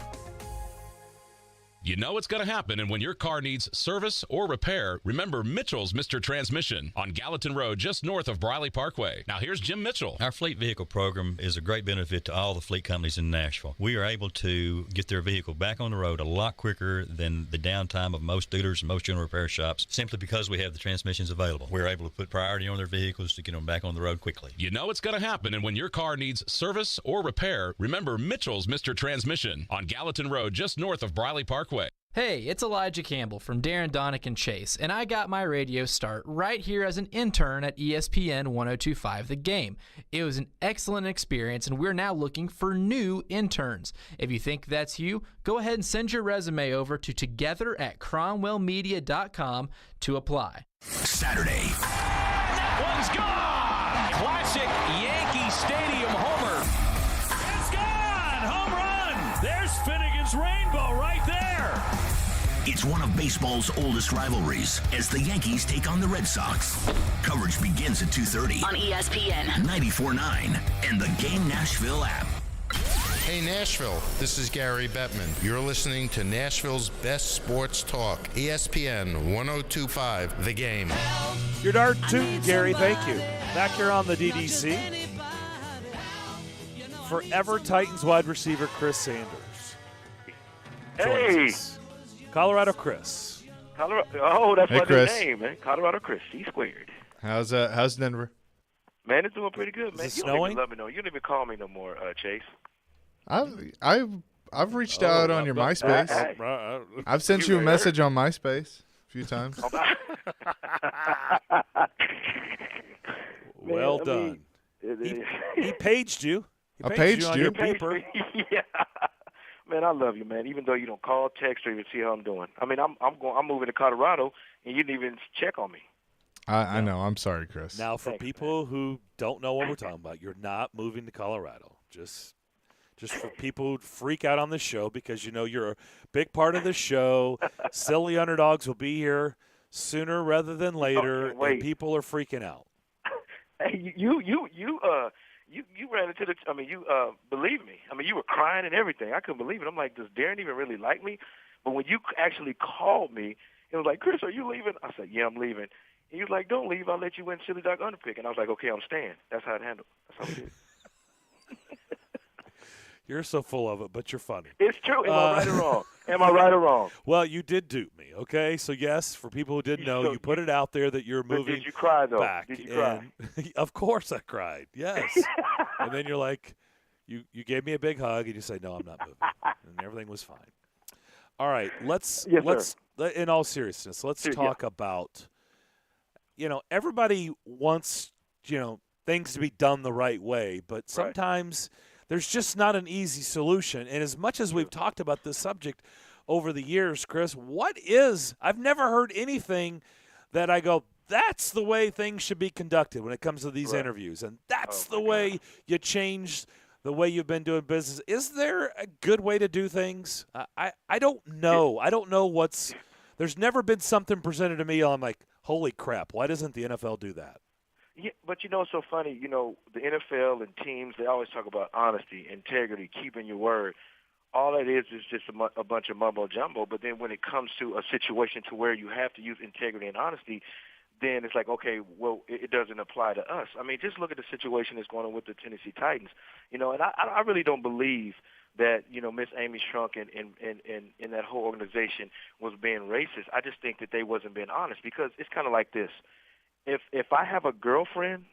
You know it's going to happen, and when your car needs service or repair, remember Mitchell's Mr. Transmission on Gallatin Road, just north of Briley Parkway. Now here's Jim Mitchell. Our fleet vehicle program is a great benefit to all the fleet companies in Nashville. We are able to get their vehicle back on the road a lot quicker than the downtime of most dealers and most general repair shops, simply because we have the transmissions available. We're able to put priority on their vehicles to get them back on the road quickly. You know it's going to happen, and when your car needs service or repair, remember Mitchell's Mr. Transmission on Gallatin Road, just north of Briley Parkway. Hey, it's Elijah Campbell from Darren, Donick, and Chase, and I got my radio start right here as an intern at ESPN 1025 The Game. It was an excellent experience, and we're now looking for new interns. If you think that's you, go ahead and send your resume over to together@cromwellmedia.com to apply. Saturday. That one's gone! Classic Yankee Stadium homer. It's gone! Home run! There's Finnegan's Rainbow right there! It's one of baseball's oldest rivalries as the Yankees take on the Red Sox. Coverage begins at 2:30 on ESPN 94.9 and the Game Nashville app. Hey Nashville, this is Gary Bettman. You're listening to Nashville's best sports talk, ESPN 1025 The Game. Your dart too, Gary. Thank you. Back here on the DDC. Forever Titans wide receiver Chris Sanders. Hey. Colorado Chris. Oh, that's Hey, my Chris. new name, man. Colorado Chris, C-squared. How's Denver? Man, it's doing pretty good, man. Is it You don't snowing? even let me know. You don't even call me no more, Chase. I've reached out on your MySpace. I've sent you a message on MySpace a few times. Well done. He paged you. He I paged on you. your beeper. Yeah. Man, I love you, man. Even though you don't call, text, or even see how I'm doing. I mean, I'm moving to Colorado, and you didn't even check on me. I know. I'm sorry, Chris. Now, for people who don't know what we're talking about, you're not moving to Colorado. Just for people who freak out on the show, because you know you're a big part of the show. Silly underdogs will be here sooner rather than later, and people are freaking out. Hey, you ran into the. I mean, you believe me. I mean, you were crying and everything. I couldn't believe it. I'm like, does Darren even really like me? But when you actually called me, it was like, Chris, are you leaving? I said, yeah, I'm leaving. And he was like, don't leave. I'll let you win Silly Dog Underpick. And I was like, okay, I'm staying. That's how it handled. That's how it is. You're so full of it, but you're funny. It's true. Am I right or wrong? Am I right or wrong? Well, you did dupe me, okay? So, yes, for people who didn't know, you put it out there that you're moving did you cry, though? back. Did you cry? And of course I cried, yes. And then you're like, you gave me a big hug, and you say, no, I'm not moving. And everything was fine. All right, let's in all seriousness, let's talk about, everybody wants, things to be done the right way, but sometimes there's just not an easy solution. And as much as we've talked about this subject over the years, Chris, I've never heard anything that I go, that's the way things should be conducted when it comes to these interviews. And that's the way you change the way you've been doing business. Is there a good way to do things? I don't know. I don't know there's never been something presented to me. I'm like, holy crap, why doesn't the NFL do that? Yeah, but it's so funny. The NFL and teams, they always talk about honesty, integrity, keeping your word. All it is just a bunch of mumbo jumbo. But then when it comes to a situation to where you have to use integrity and honesty, then it's like, okay, well, it doesn't apply to us. I mean, just look at the situation that's going on with the Tennessee Titans. And I really don't believe that, Miss Amy Shrunk and that whole organization was being racist. I just think that they wasn't being honest, because it's kind of like this. If I have a girlfriend,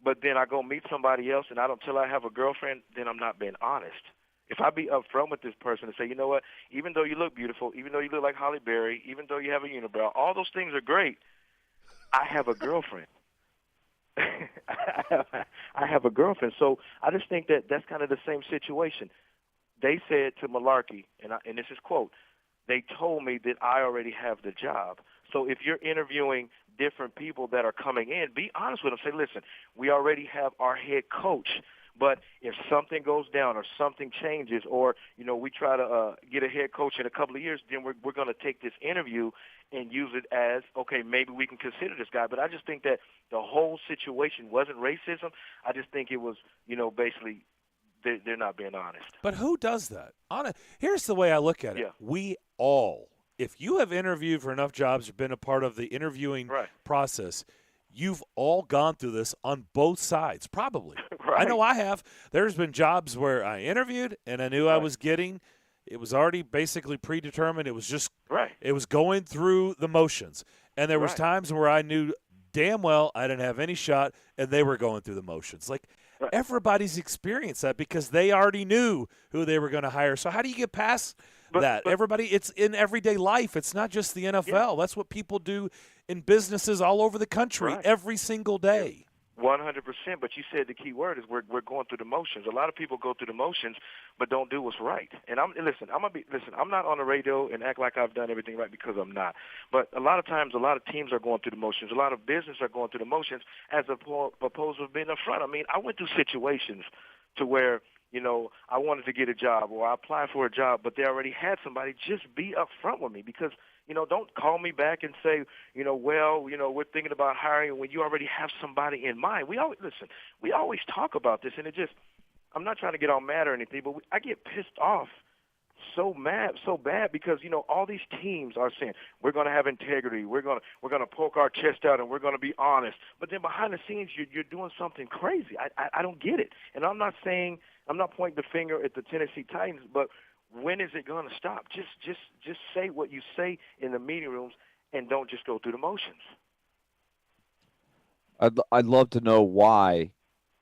but then I go meet somebody else and I don't tell her I have a girlfriend, then I'm not being honest. If I be upfront with this person and say, you know what, even though you look beautiful, even though you look like Holly Berry, even though you have a unibrow, all those things are great, I have a girlfriend. I have a girlfriend. So I just think that that's kind of the same situation. They said to Malarkey, and this is quote, they told me that I already have the job. So if you're interviewing different people that are coming in, be honest with them. Say, listen, we already have our head coach, but if something goes down or something changes, or, we try to get a head coach in a couple of years, then we're going to take this interview and use it as, okay, maybe we can consider this guy. But I just think that the whole situation wasn't racism. I just think it was, basically they're not being honest. But who does that? Here's the way I look at it. Yeah. We all, if you have interviewed for enough jobs, you've been a part of the interviewing process, you've all gone through this on both sides, probably. Right. I know I have. There's been jobs where I interviewed and I knew I was getting – it was already basically predetermined. It was just it was going through the motions. And there was times where I knew damn well I didn't have any shot, and they were going through the motions. Like everybody's experienced that because they already knew who they were going to hire. So how do you get past that? Everybody, it's in everyday life. It's not just the NFL. That's what people do in businesses all over the country every single day. 100%, but you said the key word is we're going through the motions. A lot of people go through the motions, but don't do what's right. And I'm not on the radio and act like I've done everything right because I'm not. But a lot of times, a lot of teams are going through the motions. A lot of businesses are going through the motions as opposed to being upfront. I mean, I went through situations to where I wanted to get a job or I applied for a job, but they already had somebody. Just be upfront with me because. Don't call me back and say, we're thinking about hiring when you already have somebody in mind. We always talk about this, and I'm not trying to get all mad or anything, but I get pissed off so bad because, all these teams are saying, we're going to have integrity, we're going to poke our chest out, and we're going to be honest. But then behind the scenes, you're doing something crazy. I don't get it. And I'm not pointing the finger at the Tennessee Titans, but when is it going to stop? Just say what you say in the meeting rooms and don't just go through the motions. I'd love to know why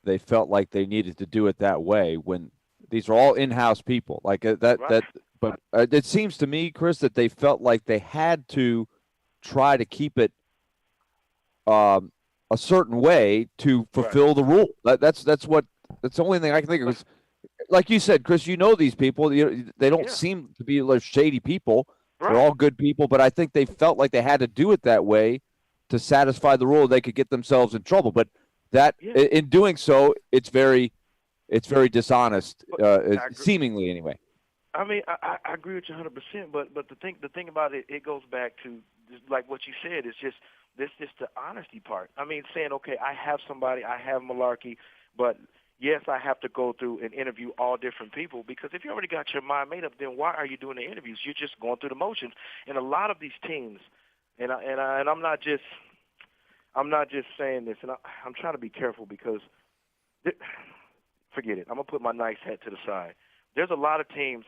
they felt like they needed to do it that way when these are all in-house people. Like but it seems to me, Chris, that they felt like they had to try to keep it a certain way to fulfill the rule. That's the only thing I can think of. Is, like you said, Chris, these people. They don't seem to be like shady people. Right. They're all good people, but I think they felt like they had to do it that way to satisfy the rule. They could get themselves in trouble, but in doing so, it's very dishonest, seemingly anyway. I mean, I agree with you 100%, but the thing about it, it goes back to like what you said. It's just the honesty part. I mean, saying, okay, I have somebody, I have malarkey, but yes, I have to go through and interview all different people because if you already got your mind made up, then why are you doing the interviews? You're just going through the motions. And a lot of these teams, and I'm not just saying this, and I'm trying to be careful because forget it. I'm gonna put my nice hat to the side. There's a lot of teams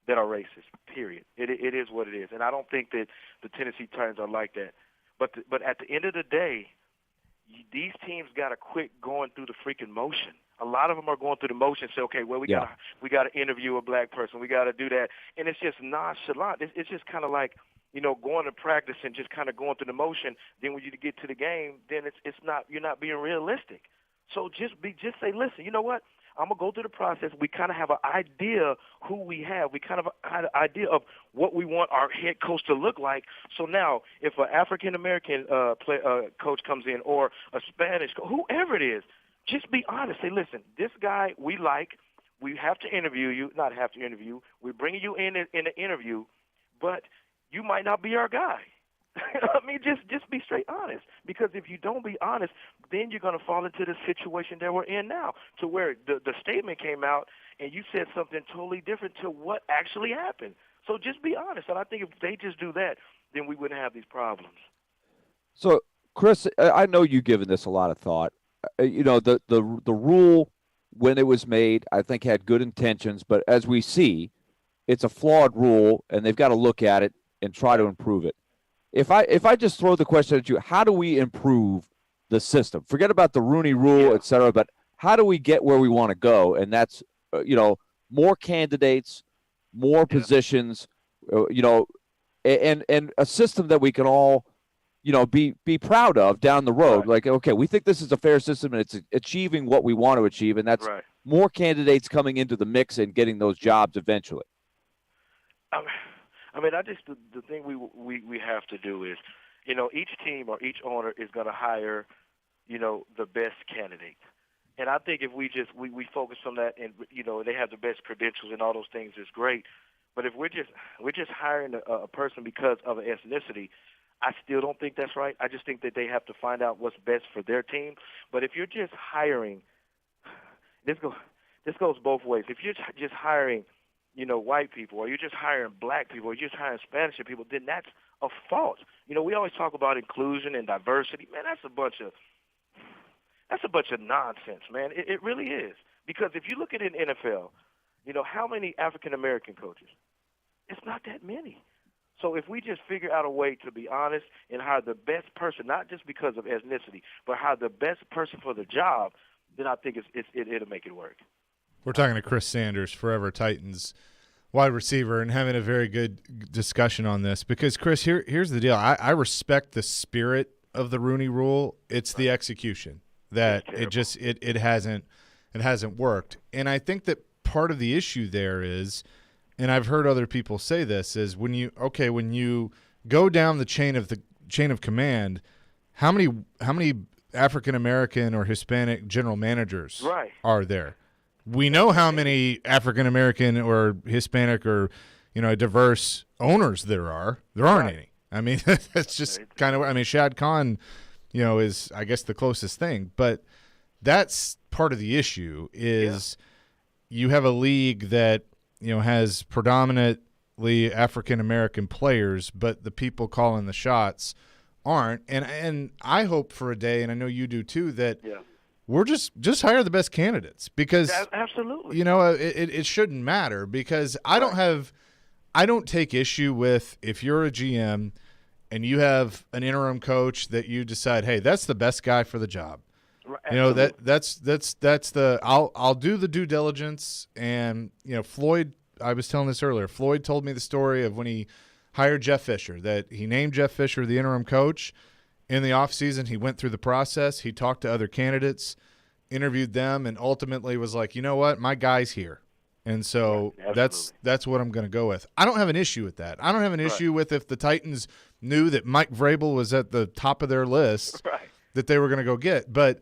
that are racist. Period. It is what it is, and I don't think that the Tennessee Titans are like that. But at the end of the day, these teams got to quit going through the freaking motion. A lot of them are going through the motion. Say, okay, well, we got to interview a black person. We got to do that, and it's just nonchalant. It's just kind of like going to practice and just kind of going through the motion. Then when you get to the game, then it's not, you're not being realistic. So just say, listen, you know what? I'm gonna go through the process. We kind of have an idea who we have. We kind of have an idea of what we want our head coach to look like. So now, if an African American coach comes in or a Spanish, whoever it is, just be honest. Say, listen, this guy we like. We have to interview you. Not have to interview. We're bringing you in an interview, but you might not be our guy. I mean, just be straight honest. Because if you don't be honest, then you're going to fall into the situation that we're in now, to where the statement came out and you said something totally different to what actually happened. So just be honest. And I think if they just do that, then we wouldn't have these problems. So, Chris, I know you've given this a lot of thought. The rule when it was made, I think had good intentions, but as we see, it's a flawed rule, and they've got to look at it and try to improve it. If I just throw the question at you, how do we improve the system? Forget about the Rooney Rule, et cetera, but how do we get where we want to go? And that's, more candidates, more positions, and a system that we can all, be proud of down the road. Right. Like, okay, we think this is a fair system and it's achieving what we want to achieve, and that's more candidates coming into the mix and getting those jobs eventually. I mean, the thing we have to do is, each team or each owner is going to hire, the best candidate. And I think if we focus on that and, they have the best credentials and all those things is great. But if we're just hiring a person because of an ethnicity, I still don't think that's right. I just think that they have to find out what's best for their team. But if you're just hiring, this this goes both ways. If you're just hiring, white people, or you're just hiring black people, or you're just hiring Spanish people, then that's a fault. We always talk about inclusion and diversity. Man, that's a bunch of nonsense, man. It really is. Because if you look at an NFL, how many African American coaches? It's not that many. So if we just figure out a way to be honest and hire the best person, not just because of ethnicity, but hire the best person for the job, then I think it'll make it work. We're talking to Chris Sanders, Forever Titans wide receiver, and having a very good discussion on this. Because, Chris, here's the deal. I respect the spirit of the Rooney Rule. It's the execution that it hasn't worked. And I think that part of the issue there is, and I've heard other people say this, is when you go down the chain of command, how many African American or Hispanic general managers are there? We know how many African American or Hispanic or diverse owners there are. There aren't any. I mean, that's just kind of. I mean, Shad Khan, is I guess the closest thing, but that's part of the issue. Is you have a league that has predominantly African American players, but the people calling the shots aren't. And I hope for a day, and I know you do too, that we're just hire the best candidates, because absolutely, it shouldn't matter, because I don't take issue with if you're a GM and you have an interim coach that you decide, hey, that's the best guy for the job. Right. That's the I'll do the due diligence. And Floyd, I was telling this earlier, Floyd told me the story of when he hired Jeff Fisher, that he named Jeff Fisher the interim coach. In the offseason, he went through the process. He talked to other candidates, interviewed them, and ultimately was like, you know what, my guy's here. And so that's what I'm going to go with. I don't have an issue with that. I don't have an issue with if the Titans knew that Mike Vrabel was at the top of their list that they were going to go get. But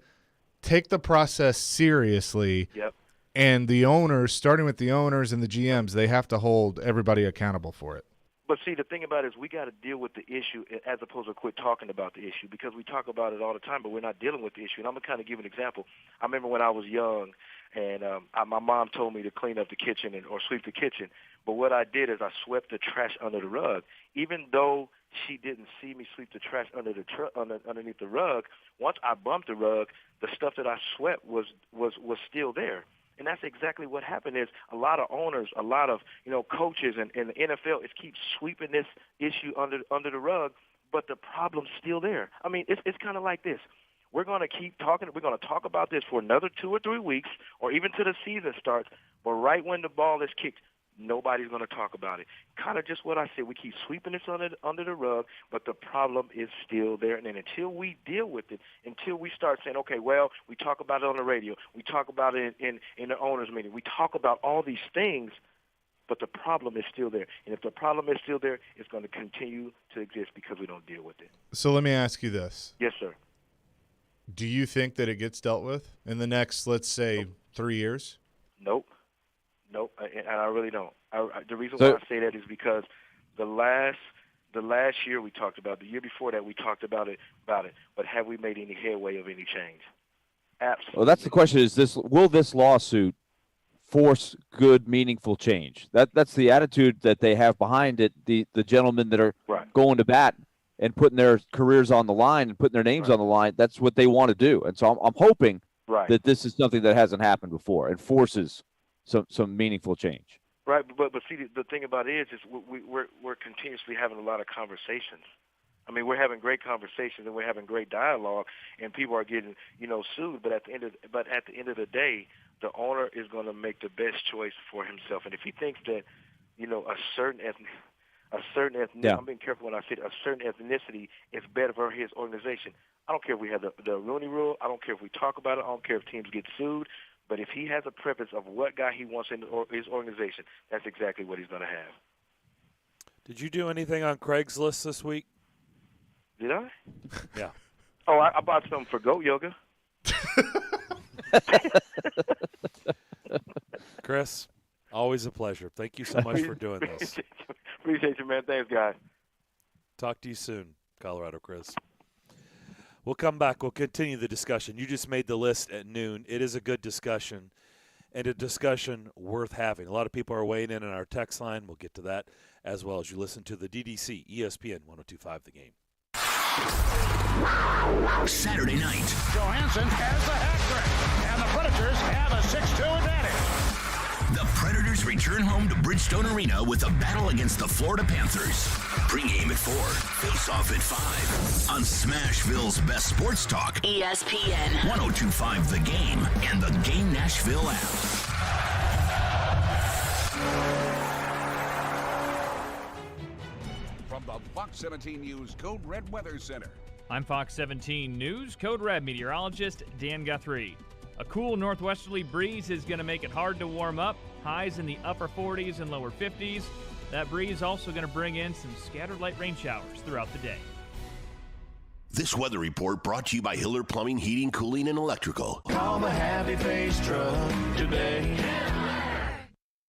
take the process seriously. Yep. And the owners, starting with the owners and the GMs, they have to hold everybody accountable for it. But see, the thing about it is we got to deal with the issue as opposed to quit talking about the issue, because we talk about it all the time, but we're not dealing with the issue. And I'm going to kind of give an example. I remember when I was young, and my mom told me to clean up the kitchen or sweep the kitchen. But what I did is I swept the trash under the rug. Even though she didn't see me sweep the trash underneath the rug, once I bumped the rug, the stuff that I swept was still there. And that's exactly what happened. Is a lot of owners, a lot of coaches, and the NFL is keep sweeping this issue under the rug, but the problem's still there. I mean, it's kind of like this. We're going to keep talking. We're going to talk about this for another 2 or 3 weeks, or even till the season starts. But right when the ball is kicked, nobody's going to talk about it. Kind of just what I said. We keep sweeping this under the rug, but the problem is still there. And then until we deal with it, until we start saying, okay, well, we talk about it on the radio, we talk about it in the owners' meeting, we talk about all these things, but the problem is still there. And if the problem is still there, it's going to continue to exist because we don't deal with it. So let me ask you this. Yes, sir. Do you think that it gets dealt with in the next, let's say, 3 years? Nope, and I really don't. The reason why I say that is because the last year we talked about, the year before that we talked about it. But have we made any headway of any change? Absolutely. Well, that's the question: will this lawsuit force good, meaningful change? That's the attitude that they have behind it. The gentlemen that are going to bat and putting their careers on the line and putting their names on the line. That's what they want to do. And so I'm hoping that this is something that hasn't happened before and forces some meaningful change. Right, but see, the thing about it is we're continuously having a lot of conversations. I mean, we're having great conversations and we're having great dialogue, and people are getting sued. But at the end of the day, the owner is going to make the best choice for himself. And if he thinks that a certain ethnicity, I'm being careful when I say a certain ethnicity is better for his organization. I don't care if we have the Rooney Rule. I don't care if we talk about it. I don't care if teams get sued. But if he has a preference of what guy he wants in his organization, that's exactly what he's going to have. Did you do anything on Craigslist this week? Did I? Yeah. Oh, I bought something for goat yoga. Chris, always a pleasure. Thank you so much for doing this. Appreciate you, man. Thanks, guys. Talk to you soon, Colorado Chris. We'll come back. We'll continue the discussion. You just made the list at noon. It is a good discussion. and a discussion worth having. A lot of people are weighing in on our text line. We'll get to that as well as you listen to the DDC ESPN 102.5 The Game. Saturday night. Johansson has the hat trick, and the Predators have a 6-2 advantage. The Predators return home to Bridgestone Arena with a battle against the Florida Panthers. Pre-game at 4, face-off at 5 on Smashville's best sports talk. ESPN 102.5 The Game and the Game Nashville app. From the Fox 17 News Code Red Weather Center. I'm Fox 17 News Code Red meteorologist Dan Guthrie. A cool northwesterly breeze is going to make it hard to warm up. Highs in the upper 40s and lower 50s. That breeze also going to bring in some scattered light rain showers throughout the day. This weather report brought to you by Hiller Plumbing, Heating, Cooling, and Electrical. Call the Happy Face Truck today.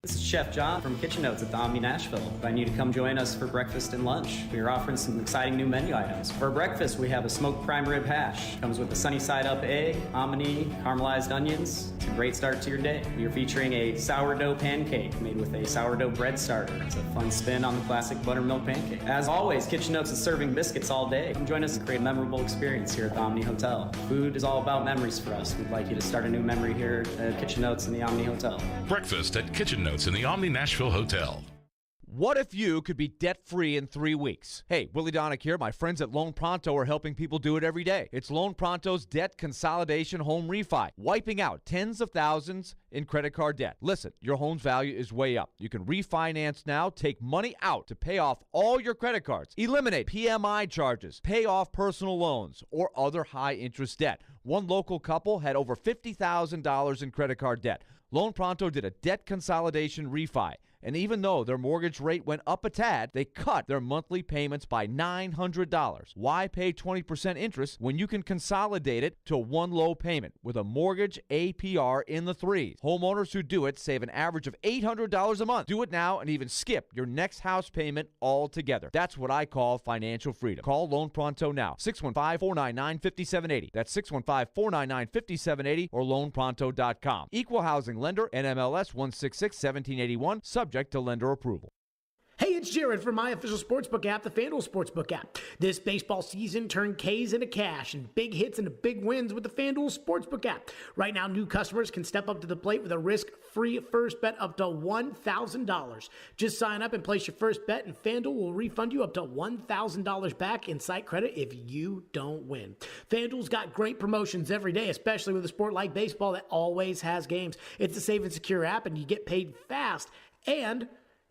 This is Chef John from Kitchen Notes at the Omni Nashville. I invite you to come join us for breakfast and lunch. We are offering some exciting new menu items. For breakfast, we have a smoked prime rib hash. Comes with a sunny side up egg, hominy, caramelized onions. It's a great start to your day. We are featuring a sourdough pancake made with a sourdough bread starter. It's a fun spin on the classic buttermilk pancake. As always, Kitchen Notes is serving biscuits all day. Come join us and create a memorable experience here at the Omni Hotel. Food is all about memories for us. We'd like you to start a new memory here at Kitchen Notes in the Omni Hotel. Breakfast at Kitchen Notes in the Omni Nashville Hotel. What if you could be debt-free in 3 weeks? Hey, Willie Donick here. My friends at Loan Pronto are helping people do it every day. It's Loan Pronto's debt consolidation home refi, wiping out tens of thousands in credit card debt. Listen, your home's value is way up. You can refinance now, take money out to pay off all your credit cards, eliminate PMI charges, pay off personal loans, or other high-interest debt. One local couple had over $50,000 in credit card debt. Loan Pronto did a debt consolidation refi, and even though their mortgage rate went up a tad, they cut their monthly payments by $900. Why pay 20% interest when you can consolidate it to one low payment with a mortgage APR in the threes? Homeowners who do it save an average of $800 a month. Do it now and even skip your next house payment altogether. That's what I call financial freedom. Call Loan Pronto now, 615-499-5780. That's 615-499-5780 or loanpronto.com. Equal housing lender, NMLS 166-1781, subject to lender approval. Hey, it's Jared from my official sportsbook app, the FanDuel Sportsbook app. This baseball season, turn K's into cash and big hits into big wins with the FanDuel Sportsbook app. Right now, new customers can step up to the plate with a risk-free first bet up to $1,000. Just sign up and place your first bet, and FanDuel will refund you up to $1,000 back in site credit if you don't win. FanDuel's got great promotions every day, especially with a sport like baseball that always has games. It's a safe and secure app, and you get paid fast. And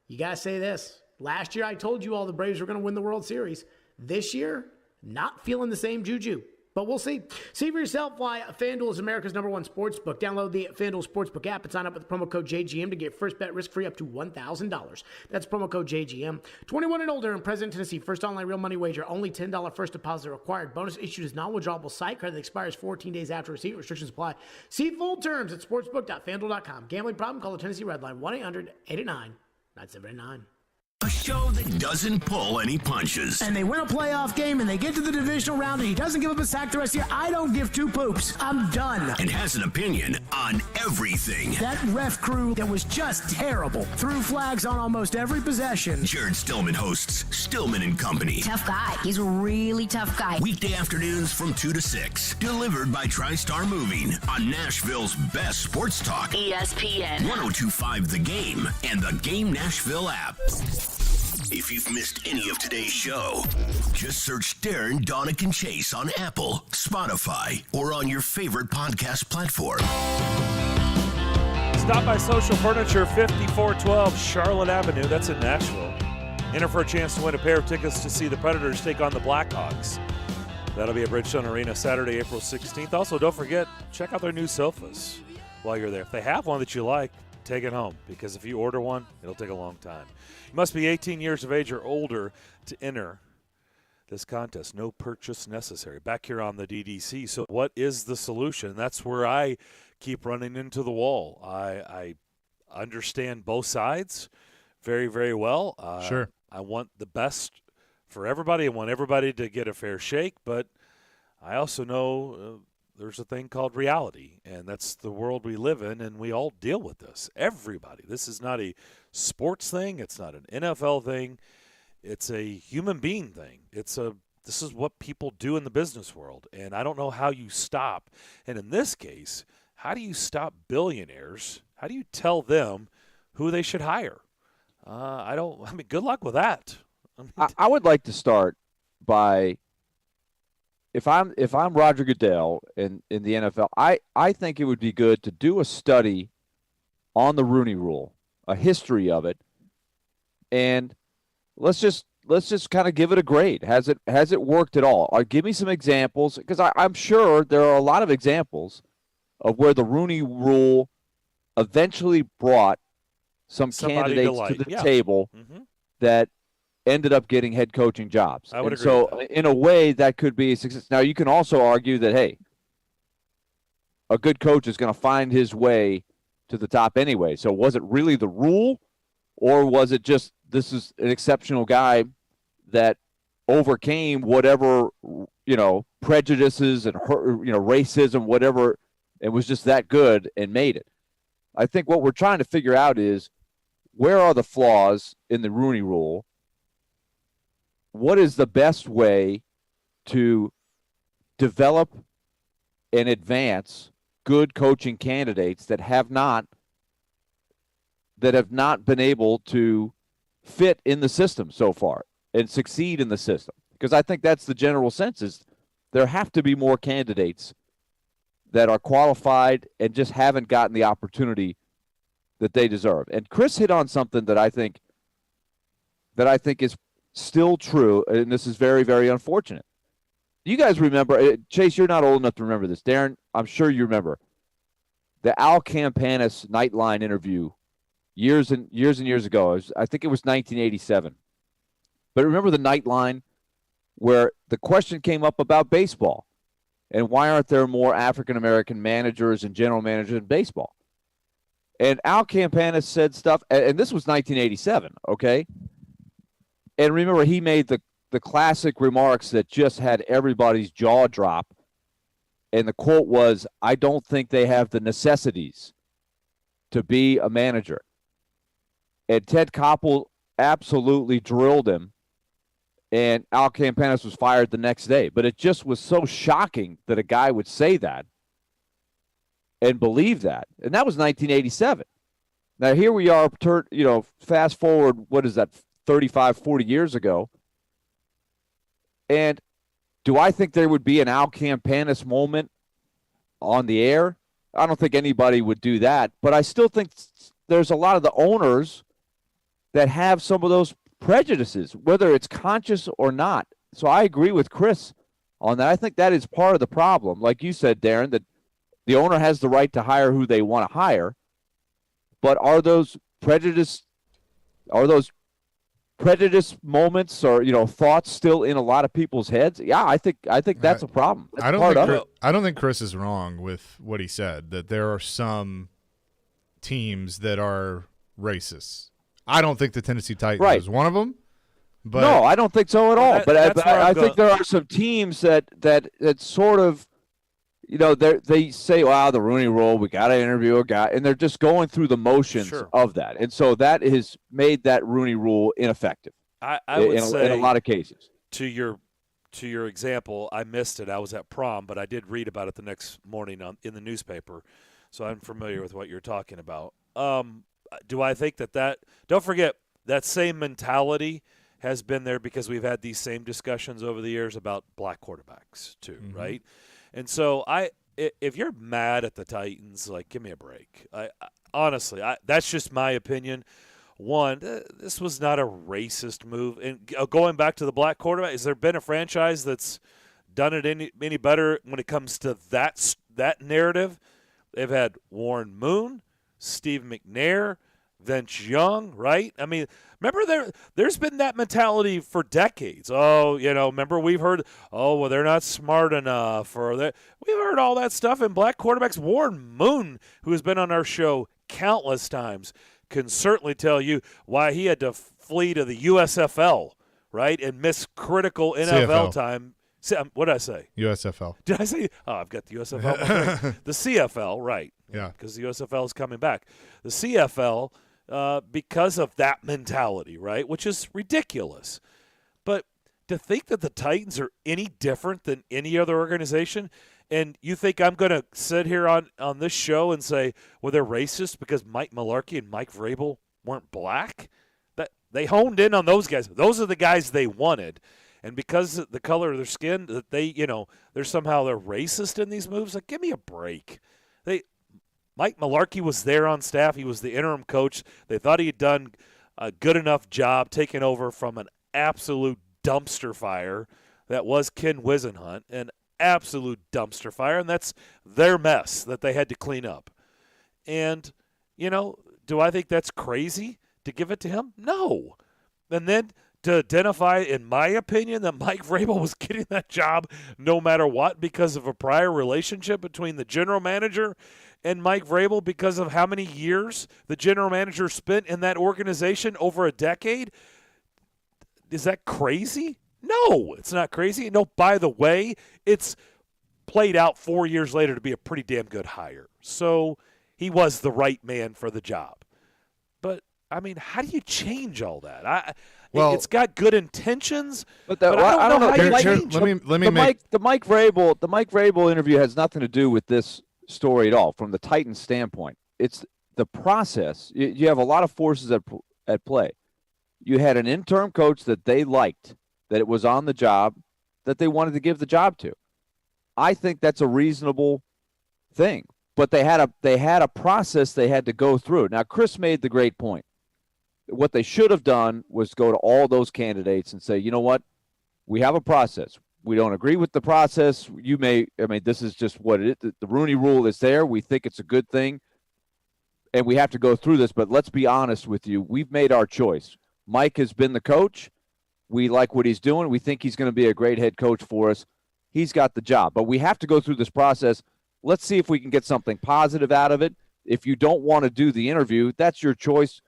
you got to say this. Last year, I told you all the Braves were going to win the World Series. This year, not feeling the same juju. But we'll see. See for yourself why FanDuel is America's #1 sportsbook. Download the FanDuel Sportsbook app and sign up with the promo code JGM to get first bet risk-free up to $1,000. That's promo code JGM. 21 and older in President, Tennessee. First online real money wager. Only $10 first deposit required. Bonus issued is non-withdrawable site credit that expires 14 days after receipt. Restrictions apply. See full terms at sportsbook.fanduel.com. Gambling problem? Call the Tennessee Red Line 1-800-889-9789. A show that doesn't pull any punches. And they win a playoff game and they get to the divisional round and he doesn't give up a sack the rest of the year. I don't give two poops. I'm done. And has an opinion on everything. That ref crew that was just terrible. Threw flags on almost every possession. Jared Stillman hosts Stillman and Company. Tough guy. He's a really tough guy. Weekday afternoons from 2 to 6. Delivered by TriStar Moving on Nashville's best sports talk. ESPN 102.5 The Game and the Game Nashville app. If you've missed any of today's show, just search Darren, Donick, and Chase on Apple, Spotify, or on your favorite podcast platform. Stop by Social Furniture, 5412 Charlotte Avenue. That's in Nashville. Enter for a chance to win a pair of tickets to see the Predators take on the Blackhawks. That'll be at Bridgestone Arena Saturday, April 16th. Also, don't forget, check out their new sofas while you're there. If they have one that you like, take it home, because if you order one, it'll take a long time. You must be 18 years of age or older to enter this contest. No purchase necessary. Back here on the DDC. So what is the solution? That's where I keep running into the wall. I understand both sides very, very well. Sure. I want the best for everybody. I want everybody to get a fair shake, but I also know there's a thing called reality, and that's the world we live in, and we all deal with this. Everybody. This is not a sports thing. It's not an NFL thing. It's a human being thing. This is what people do in the business world, and I don't know how you stop. And in this case, how do you stop billionaires? How do you tell them who they should hire? Good luck with that. I would like to start by, if I'm Roger Goodell in the NFL, I think it would be good to do a study on the Rooney Rule, a history of it, and let's just kind of give it a grade. Has it worked at all? Or give me some examples, because I'm sure there are a lot of examples of where the Rooney Rule eventually brought some candidates to the table that ended up getting head coaching jobs. I would agree so, with that. in a way, that could be a success. Now, you can also argue that, hey, a good coach is going to find his way to the top anyway. So, was it really the rule, or was it just this is an exceptional guy that overcame whatever, prejudices and racism, whatever, and was just that good and made it? I think what we're trying to figure out is, where are the flaws in the Rooney Rule? What is the best way to develop and advance good coaching candidates that have not been able to fit in the system so far and succeed in the system? Because I think that's the general sense, is there have to be more candidates that are qualified and just haven't gotten the opportunity that they deserve. And Chris hit on something that I think is still true, and this is very, very unfortunate. You guys remember, Chase, you're not old enough to remember this. Darren, I'm sure you remember the Al Campanis Nightline interview years and years ago. I think it was 1987. But remember the Nightline where the question came up about baseball and why aren't there more African-American managers and general managers in baseball? And Al Campanis said stuff, and this was 1987, okay? And remember, he made the classic remarks that just had everybody's jaw drop. And the quote was, "I don't think they have the necessities to be a manager." And Ted Koppel absolutely drilled him, and Al Campanis was fired the next day. But it just was so shocking that a guy would say that and believe that. And that was 1987. Now, here we are, fast forward, what is that, 35, 40 years ago. And do I think there would be an Al Campanis moment on the air? I don't think anybody would do that. But I still think there's a lot of the owners that have some of those prejudices, whether it's conscious or not. So I agree with Chris on that. I think that is part of the problem. Like you said, Darren, that the owner has the right to hire who they want to hire. But are those prejudice moments or thoughts still in a lot of people's heads? Yeah, I think that's a problem. That's I don't think Chris is wrong with what he said, that there are some teams that are racist. I don't think the Tennessee Titans is one of them. But no, I don't think so at all. But I think there are some teams that sort of, they say, "Wow, the Rooney Rule, we got to interview a guy," and they're just going through the motions of that, and so that has made that Rooney Rule ineffective. I would say in a lot of cases. To your example, I missed it. I was at prom, but I did read about it the next morning in the newspaper, so I'm familiar with what you're talking about. Do I think that don't forget, that same mentality has been there because we've had these same discussions over the years about black quarterbacks too, right? And so if you're mad at the Titans, like, give me a break. Honestly, that's just my opinion. One, this was not a racist move. And going back to the black quarterback, has there been a franchise that's done it any better when it comes to that narrative? They've had Warren Moon, Steve McNair, Vince Young, right? I mean, remember there's been that mentality for decades. Oh, remember we've heard, well, they're not smart enough, or we've heard all that stuff. And black quarterbacks, Warren Moon, who has been on our show countless times, can certainly tell you why he had to flee to the USFL, right, and miss critical NFL time. What did I say? USFL. Did I say? Oh, I've got the USFL. The CFL, right? Yeah. Because the USFL is coming back. The CFL, because of that mentality, right, which is ridiculous. But to think that the Titans are any different than any other organization, and you think I'm going to sit here on this show and say, well, they're racist because Mike Mularkey and Mike Vrabel weren't black? That they honed in on those guys. Those are the guys they wanted. And because of the color of their skin, that they're racist in these moves. Like, give me a break. Mike Mularkey was there on staff. He was the interim coach. They thought he had done a good enough job taking over from an absolute dumpster fire that was Ken Wisenhunt, an absolute dumpster fire, and that's their mess that they had to clean up. And, do I think that's crazy to give it to him? No. And then to identify, in my opinion, that Mike Vrabel was getting that job no matter what because of a prior relationship between the general manager and Mike Vrabel, because of how many years the general manager spent in that organization, over a decade. Is that crazy? No, it's not crazy. No, by the way, it's played out 4 years later to be a pretty damn good hire. So he was the right man for the job. But, I mean, how do you change all that? It's got good intentions, but I don't know how you change it. The Mike Vrabel interview has nothing to do with this story at all from the Titans standpoint. It's the process. You have a lot of forces at play. You had an interim coach that they liked, that it was on the job, that they wanted to give the job to. I think that's a reasonable thing. But they had a process they had to go through. Now, Chris made the great point. What they should have done was go to all those candidates and say, you know what? We have a process. We don't agree with the process. This is just what it is. The Rooney Rule is there. We think it's a good thing. And we have to go through this. But let's be honest with you. We've made our choice. Mike has been the coach. We like what he's doing. We think he's going to be a great head coach for us. He's got the job. But we have to go through this process. Let's see if we can get something positive out of it. If you don't want to do the interview, that's your choice.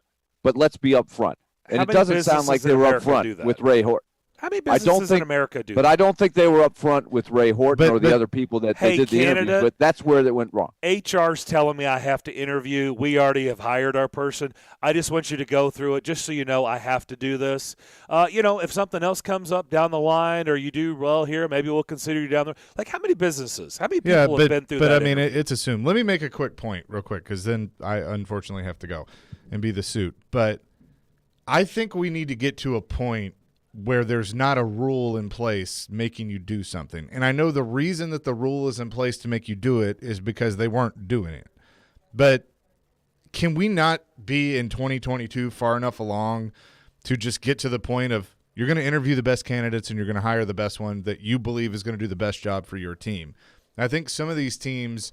But let's be up front. And it doesn't sound like they were up front with Ray Horton. How many businesses in America do that? But I don't think they were up front with Ray Horton or the other people that they did the interview. But that's where they went wrong. HR's telling me I have to interview. We already have hired our person. I just want you to go through it just so you know I have to do this. If something else comes up down the line or you do well here, maybe we'll consider you down there. Like, how many businesses? How many people have been through that? But, I mean, it's assumed. Let me make a quick point real quick because then I unfortunately have to go and be the suit. But I think we need to get to a point where there's not a rule in place making you do something. And I know the reason that the rule is in place to make you do it is because they weren't doing it. But can we not be in 2022 far enough along to just get to the point of you're going to interview the best candidates and you're going to hire the best one that you believe is going to do the best job for your team? I think some of these teams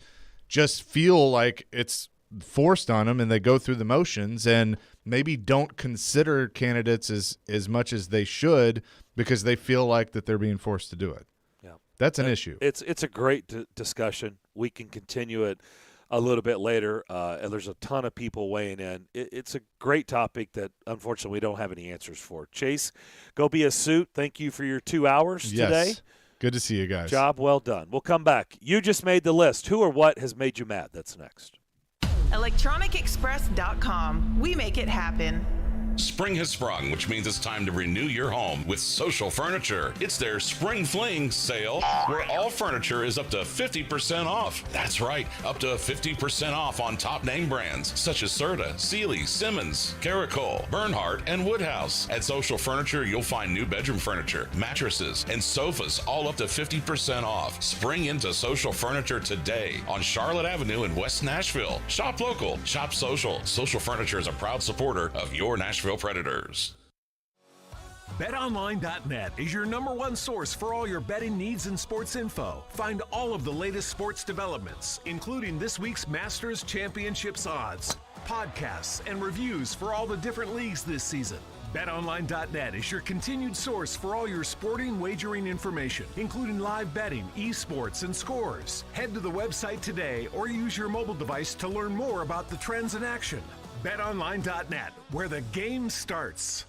just feel like it's forced on them and they go through the motions and maybe don't consider candidates as much as they should because they feel like that they're being forced to do it. Yeah, that's an issue. It's a great discussion. We can continue it a little bit later, and there's a ton of people weighing in. It's a great topic that unfortunately we don't have any answers for. Chase, go be a suit. Thank you for your 2 hours today. Good to see you guys. Job well done. We'll come back. You just made the list. Who or what has made you mad? That's next. ElectronicExpress.com. We make it happen. Spring has sprung, which means it's time to renew your home with Social Furniture. It's their Spring Fling sale, where all furniture is up to 50% off. That's right, up to 50% off on top name brands such as Serta, Sealy, Simmons, Caracol, Bernhardt, and Woodhouse. At Social Furniture, you'll find new bedroom furniture, mattresses, and sofas, all up to 50% off. Spring into Social Furniture today on Charlotte Avenue in West Nashville. Shop local, shop social. Social Furniture is a proud supporter of your Nashville Predators. BetOnline.net is your #1 source for all your betting needs and sports info. Find all of the latest sports developments, including this week's Masters Championships odds, podcasts, and reviews for all the different leagues this season. BetOnline.net is your continued source for all your sporting wagering information, including live betting, esports, and scores. Head to the website today or use your mobile device to learn more about the trends in action. BetOnline.net, where the game starts.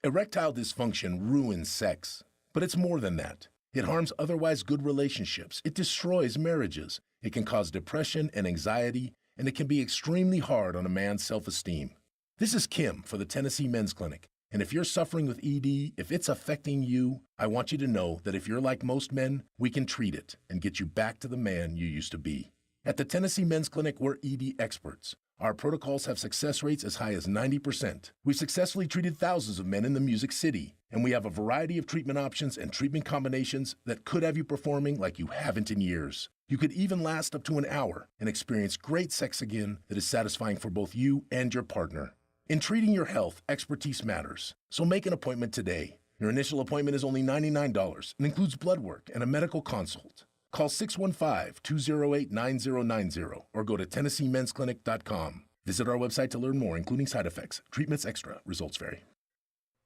Erectile dysfunction ruins sex, But it's more than that. It harms otherwise good relationships. It destroys marriages. It can cause depression and anxiety, and it can be extremely hard on a man's self-esteem. This is Kim for the Tennessee Men's Clinic. And if you're suffering with ED, if it's affecting you, I want you to know that if you're like most men, we can treat it and get you back to the man you used to be. At the Tennessee Men's Clinic, we're ED experts. Our protocols have success rates as high as 90%. We've successfully treated thousands of men in the Music City, and we have a variety of treatment options and treatment combinations that could have you performing like you haven't in years. You could even last up to an hour and experience great sex again that is satisfying for both you and your partner. In treating your health, expertise matters. So make an appointment today. Your initial appointment is only $99 and includes blood work and a medical consult. Call 615-208-9090 or go to TennesseeMen'sClinic.com. Visit our website to learn more, including side effects. Treatments extra. Results vary.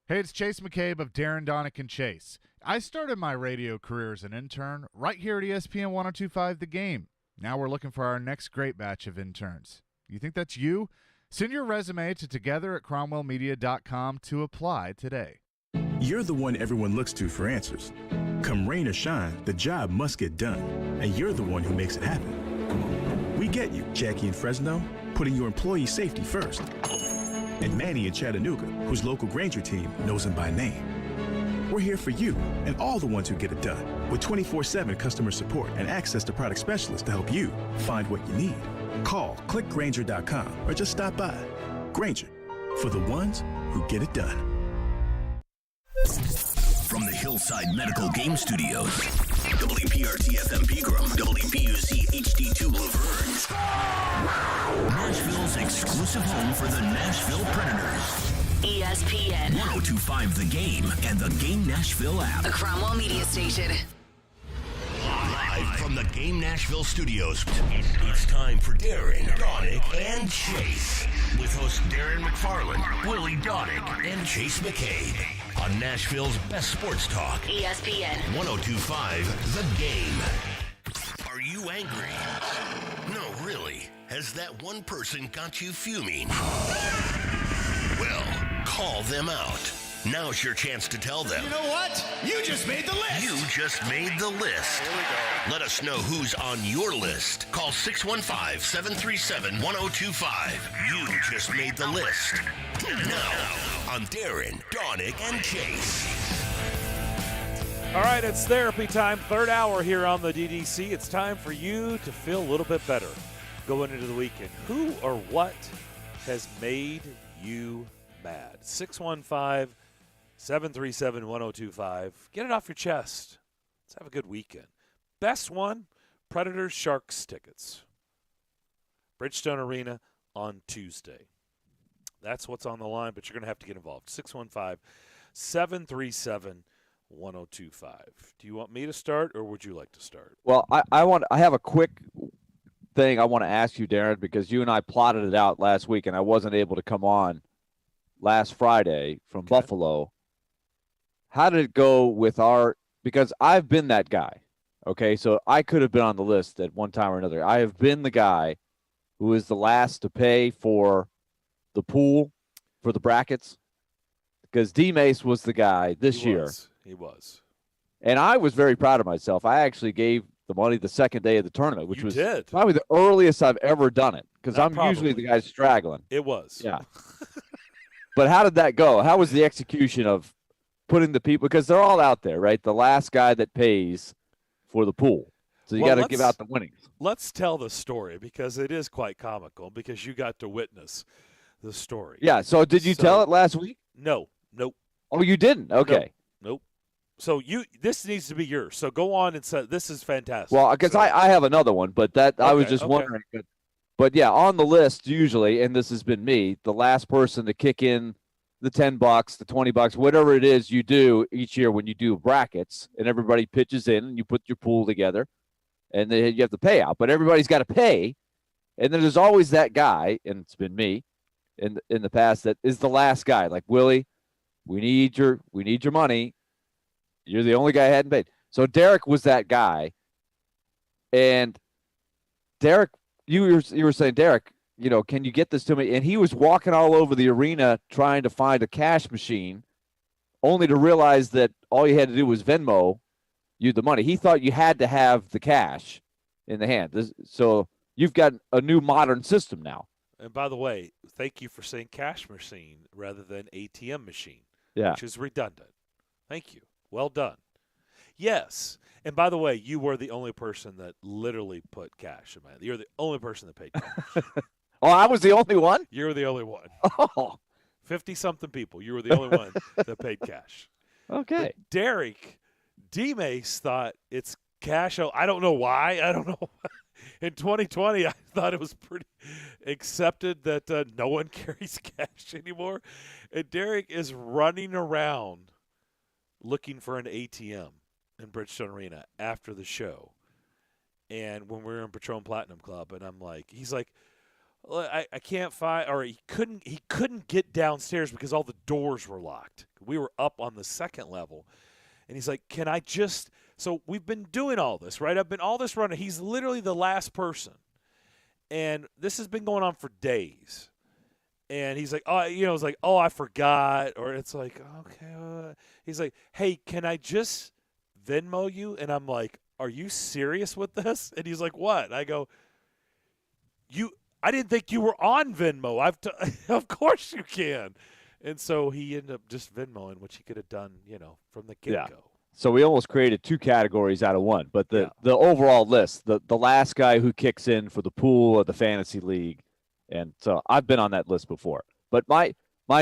Hey, it's Chase McCabe of Darren, Donick, and Chase. I started my radio career as an intern right here at ESPN 1025 The Game. Now we're looking for our next great batch of interns. You think that's you? Send your resume to together@cromwellmedia.com to apply today. You're the one everyone looks to for answers. Come rain or shine, the job must get done, and you're the one who makes it happen. We get you, Jackie in Fresno, putting your employee safety first. And Manny in Chattanooga, whose local Granger team knows him by name. We're here for you and all the ones who get it done, with 24/7 customer support and access to product specialists to help you find what you need. Call, click Granger.com, or just stop by. Granger, for the ones who get it done. From the Hillside Medical Game Studios, WPRT FM Pegram, WPUC HD2 Laverne, Nashville's exclusive home for the Nashville Predators. ESPN 1025 The Game and the Game Nashville app. A Cromwell Media Station. Live from the Game Nashville studios, it's time for Darren, Donick, and Chase. With hosts Darren McFarland, Willie Donick, and Chase McCabe. On Nashville's best sports talk. ESPN 1025 The Game. Are you angry? No, really. Has that one person got you fuming? Well, call them out. Now's your chance to tell them. You know what? You just made the list. You just made the list. Here we go. Let us know who's on your list. Call 615-737-1025. You just made the list. Now, on Darren, Donick, and Chase. All right, it's therapy time. Third hour here on the DDC. It's time for you to feel a little bit better going into the weekend. Who or what has made you mad? 615-737-1025. Get it off your chest. Let's have a good weekend. Best one, Predators Sharks tickets. Bridgestone Arena on Tuesday. That's what's on the line, but you're going to have to get involved. 615-737-1025. Do you want me to start, or would you like to start? Well, I have a quick thing I want to ask you, Darren, because you and I plotted it out last week, and I wasn't able to come on last Friday from Buffalo. How did it go with because I've been that guy, okay? So I could have been on the list at one time or another. I have been the guy who is the last to pay for the pool, for the brackets, because D-Mace was the guy this year. He was. And I was very proud of myself. I actually gave the money the second day of the tournament, which was did. probably the earliest I've ever done it, because I'm probably. usually the guy straggling. It was. Yeah. But how did that go? How was the execution of putting the people, because they're all out there, right? The last guy that pays for the pool. So you got to give out the winnings. Let's tell the story, because it is quite comical, because you got to witness the story. Yeah. So did you tell it last week? No. Nope. Oh, you didn't? Okay. Nope. So this needs to be yours. So go on and say this is fantastic. Well, because I have another one, but I was just wondering. But yeah, on the list usually, and this has been me, the last person to kick in the $10, the $20, whatever it is you do each year when you do brackets, and everybody pitches in, and you put your pool together, and then you have to pay out. But everybody's got to pay, and then there's always that guy, and it's been me in the past, that is the last guy. Like, Willie, we need your money. You're the only guy who hadn't paid. So Derek was that guy, and Derek, you were saying, Derek, can you get this to me? And he was walking all over the arena trying to find a cash machine only to realize that all you had to do was Venmo you the money. He thought you had to have the cash in the hand. So you've got a new modern system now. And by the way, thank you for saying cash machine rather than ATM machine, Yeah. which is redundant. Thank you. Well done. Yes. And by the way, you were the only person that literally put cash in my hand. You're the only person that paid cash. Oh, I was the only one? You were the only one. Oh. 50-something people. You were the only one that paid cash. Okay. But Derek, D-Mace thought it's cash. I don't know why. I don't know. In 2020, I thought it was pretty accepted that no one carries cash anymore. And Derek is running around looking for an ATM in Bridgestone Arena after the show. And when we were in Patron Platinum Club, and I'm like, he's like, I can't find, or he couldn't get downstairs because all the doors were locked. We were up on the second level. And he's like, can I just – so we've been doing all this, right? I've been all this running. He's literally the last person. And this has been going on for days. And he's like, it's like, I forgot. Or it's like, okay. He's like, hey, can I just Venmo you? And I'm like, are you serious with this? And he's like, what? I go, I didn't think you were on Venmo. Of course you can. And so he ended up just Venmoing, which he could have done, from the get-go. Yeah. So we almost created two categories out of one. But the overall list, the last guy who kicks in for the pool or the fantasy league, and so I've been on that list before. But my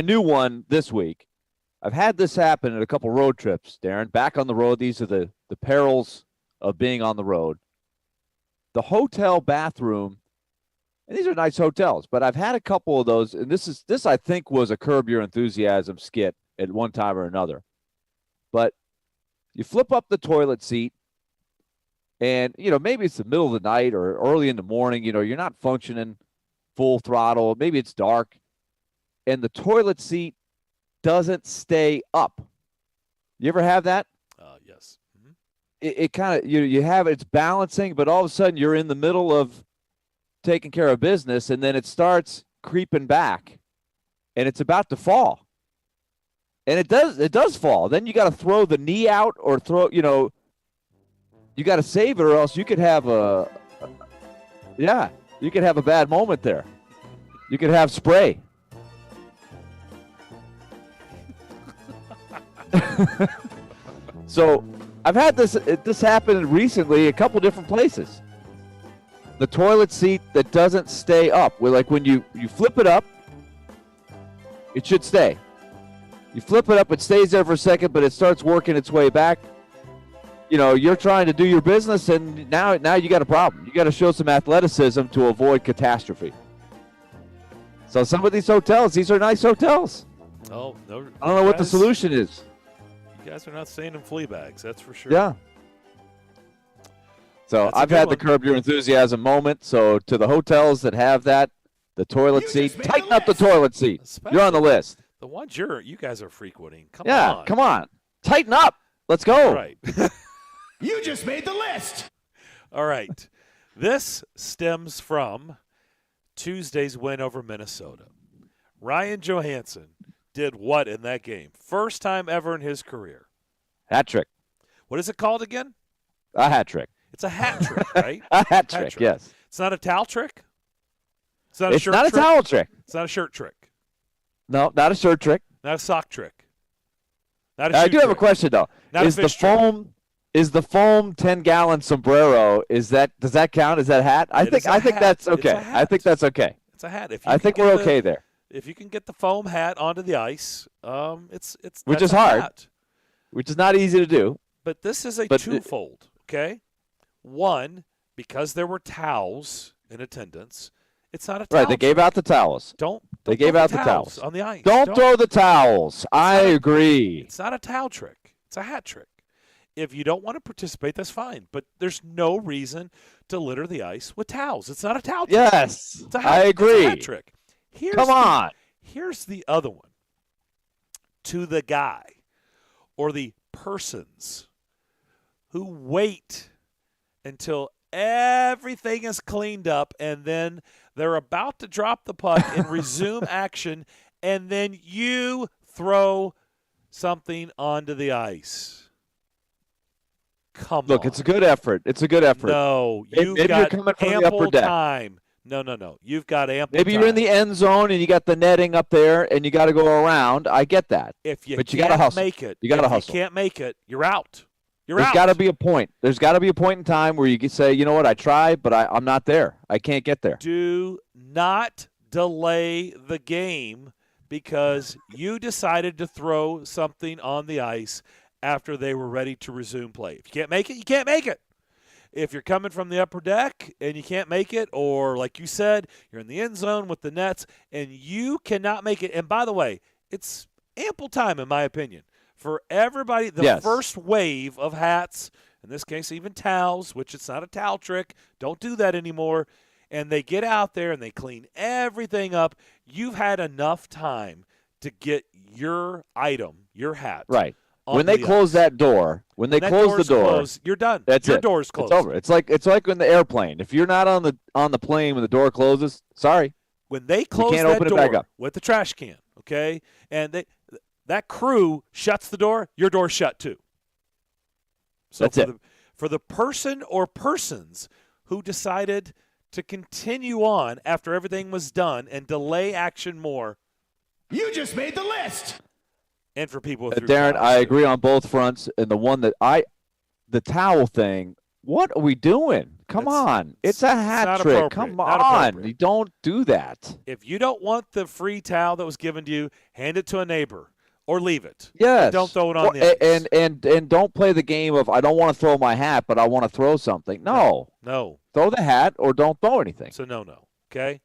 new one this week, I've had this happen at a couple road trips, Darren. Back on the road, these are the perils of being on the road. The hotel bathroom. And these are nice hotels, but I've had a couple of those, and this I think was a Curb Your Enthusiasm skit at one time or another. But you flip up the toilet seat, and maybe it's the middle of the night or early in the morning. You're not functioning full throttle. Maybe it's dark, and the toilet seat doesn't stay up. You ever have that? Yes. Mm-hmm. It kind of you have it's balancing, but all of a sudden you're in the middle of taking care of business, and then it starts creeping back, and it's about to fall. And it does fall. Then you got to throw the knee out or you got to save it, or else you could have you could have a bad moment there. You could have spray. So I've had this happen recently a couple different places. The toilet seat that doesn't stay up. When you flip it up, it should stay. You flip it up, it stays there for a second, but it starts working its way back. You're trying to do your business, and now you got a problem. You got to show some athleticism to avoid catastrophe. So some of these hotels, these are nice hotels. Oh, no. I don't know what the solution is. You guys are not staying in flea bags, that's for sure. Yeah. So I've had the Curb Your Enthusiasm moment. So to the hotels that have that, the toilet seat, tighten up the toilet seat. You're on the list. The ones you guys are frequenting. Come on. Tighten up. Let's go. All right. You just made the list. All right. This stems from Tuesday's win over Minnesota. Ryan Johansson did what in that game? First time ever in his career. Hat trick. What is it called again? A hat trick. It's a hat trick, right? A hat trick, yes. It's not a towel trick? It's not a towel trick. It's not a shirt trick. No, not a shirt trick. Not a sock trick. Not a I shoe do have a trick. question though. Not Is a the fish trick. foam 10-gallon sombrero, does that count? Is that a hat? I think that's okay. I think that's okay. It's a hat. I think we're okay there. If you can get the foam hat onto the ice, it's which is hard. Which is not easy to do. But this is a twofold, okay? One, because there were towels in attendance, it's not a towel. Right, they gave out the towels. They gave out the towels on the ice. Don't throw the towels. I agree. It's not a towel trick. It's a hat trick. If you don't want to participate, that's fine. But there's no reason to litter the ice with towels. It's not a towel trick. Yes, it's a hat, I agree. It's a hat trick. Come on. Here's the other one. To the guy or the persons who wait until everything is cleaned up and then they're about to drop the puck and resume action, and then you throw something onto the ice. Come Look, on. it's a good effort. It's a good effort. No, you've maybe got you're coming from the ample upper deck. time. No. You've got ample Maybe time. you're in the end zone and you got the netting up there and you got to go around. I get that. But you gotta can't hustle. make it. You got to If hustle. you can't make it, you're out. There's got to be a point. There's got to be a point in time where you can say, you know what, I tried, but I'm not there. I can't get there. Do not delay the game because you decided to throw something on the ice after they were ready to resume play. If you can't make it, you can't make it. If you're coming from the upper deck and you can't make it, or like you said, you're in the end zone with the Nets and you cannot make it. And by the way, it's ample time, in my opinion, for everybody. The first wave of hats, in this case even towels, which it's not a towel trick. Don't do that anymore. And they get out there and they clean everything up. You've had enough time to get your item, your hat. Right. When they close that door, when they close the door, you're done. That's your it. door's closed. It's over. It's like in the airplane. If you're not on the plane when the door closes, sorry. When they close can't that open door it back up. with the trash can, okay, and that crew shuts the door, your door's shut too. So That's it. For the person or persons who decided to continue on after everything was done and delay action more, you just made the list. And for people, Darren, I agree on both fronts. And the one that the towel thing, what are we doing? Come on. It's a hat trick. Come on. You don't do that. If you don't want the free towel that was given to you, hand it to a neighbor or leave it. Yes. Don't throw it on the ice. And don't play the game of I don't want to throw my hat, but I want to throw something. No. Throw the hat or don't throw anything. So no. Okay?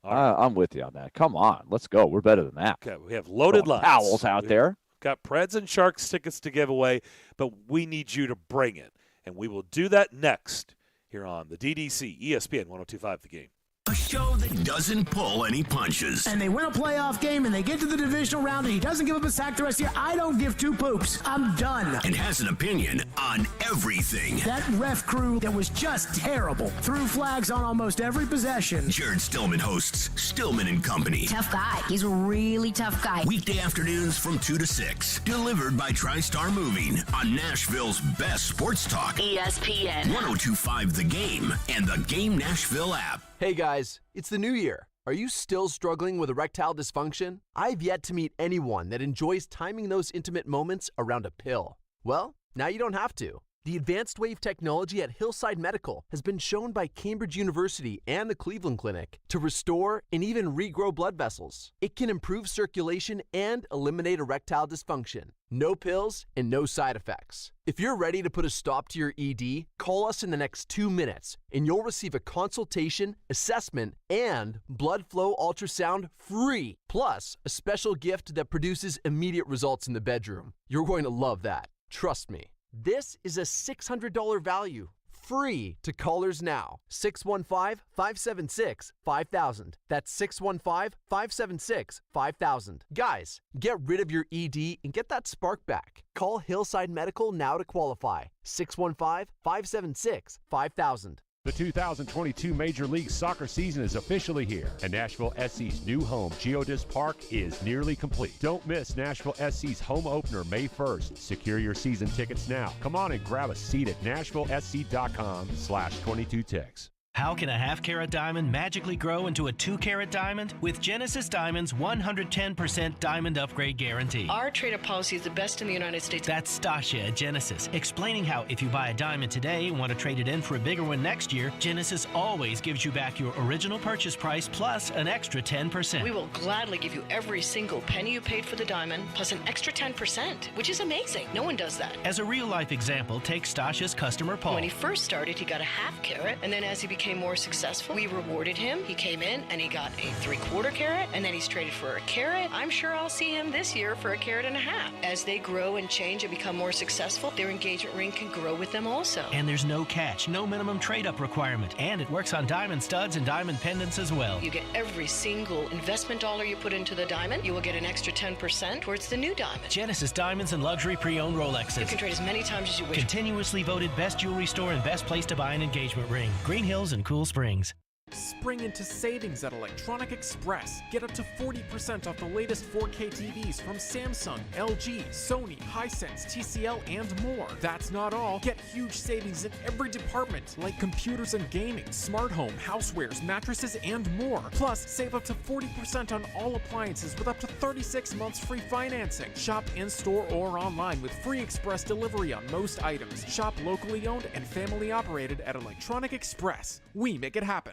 I'm with you on that. Come on. Let's go. We're better than that. Okay, we have loaded lines. Towels out there. Got Preds and Sharks tickets to give away, but we need you to bring it. And we will do that next here on the DDC ESPN 102.5 The Game. A show that doesn't pull any punches. And they win a playoff game and they get to the divisional round and he doesn't give up a sack the rest of the year. I don't give two poops. I'm done. And has an opinion on everything. That ref crew that was just terrible. Threw flags on almost every possession. Jared Stillman hosts Stillman and Company. Tough guy. He's a really tough guy. Weekday afternoons from 2 to 6. Delivered by TriStar Moving on Nashville's best sports talk. ESPN 102.5 The Game and the Game Nashville app. Hey guys, it's the new year. Are you still struggling with erectile dysfunction? I've yet to meet anyone that enjoys timing those intimate moments around a pill. Well, now you don't have to. The advanced wave technology at Hillside Medical has been shown by Cambridge University and the Cleveland Clinic to restore and even regrow blood vessels. It can improve circulation and eliminate erectile dysfunction. No pills and no side effects. If you're ready to put a stop to your ED, call us in the next 2 minutes and you'll receive a consultation, assessment, and blood flow ultrasound free. Plus, a special gift that produces immediate results in the bedroom. You're going to love that. Trust me. This is a $600 value, free to callers now. 615-576-5000. That's 615-576-5000. Guys, get rid of your ED and get that spark back. Call Hillside Medical now to qualify. 615-576-5000. The 2022 Major League Soccer season is officially here, and Nashville SC's new home, Geodis Park, is nearly complete. Don't miss Nashville SC's home opener May 1st. Secure your season tickets now. Come on and grab a seat at NashvilleSC.com/22ticks. How can a half-carat diamond magically grow into a 2-carat diamond? With Genesis Diamond's 110% diamond upgrade guarantee. Our trade-up policy is the best in the United States. That's Stasha at Genesis, explaining how if you buy a diamond today and want to trade it in for a bigger one next year, Genesis always gives you back your original purchase price plus an extra 10%. We will gladly give you every single penny you paid for the diamond plus an extra 10%, which is amazing. No one does that. As a real-life example, take Stasha's customer Paul. When he first started, he got a half-carat, and then as he became more successful, we rewarded him. He came in and he got a 3/4 carat, and then he's traded for a carat. I'm sure I'll see him this year for a carat and a half. As they grow and change and become more successful, their engagement ring can grow with them also. And there's no catch, no minimum trade-up requirement, and it works on diamond studs and diamond pendants as well. You get every single investment dollar you put into the diamond, you will get an extra 10% towards the new diamond. Genesis Diamonds and luxury pre-owned Rolexes. You can trade as many times as you wish. Continuously voted best jewelry store and best place to buy an engagement ring. Green Hills and Cool Springs. Spring into savings at Electronic Express. Get up to 40% off the latest 4K TVs from Samsung, LG, Sony, Hisense, TCL, and more. That's not all. Get huge savings in every department like computers and gaming, smart home, housewares, mattresses, and more. Plus, save up to 40% on all appliances with up to 36 months free financing. Shop in-store or online with free express delivery on most items. Shop locally owned and family operated at Electronic Express. We make it happen.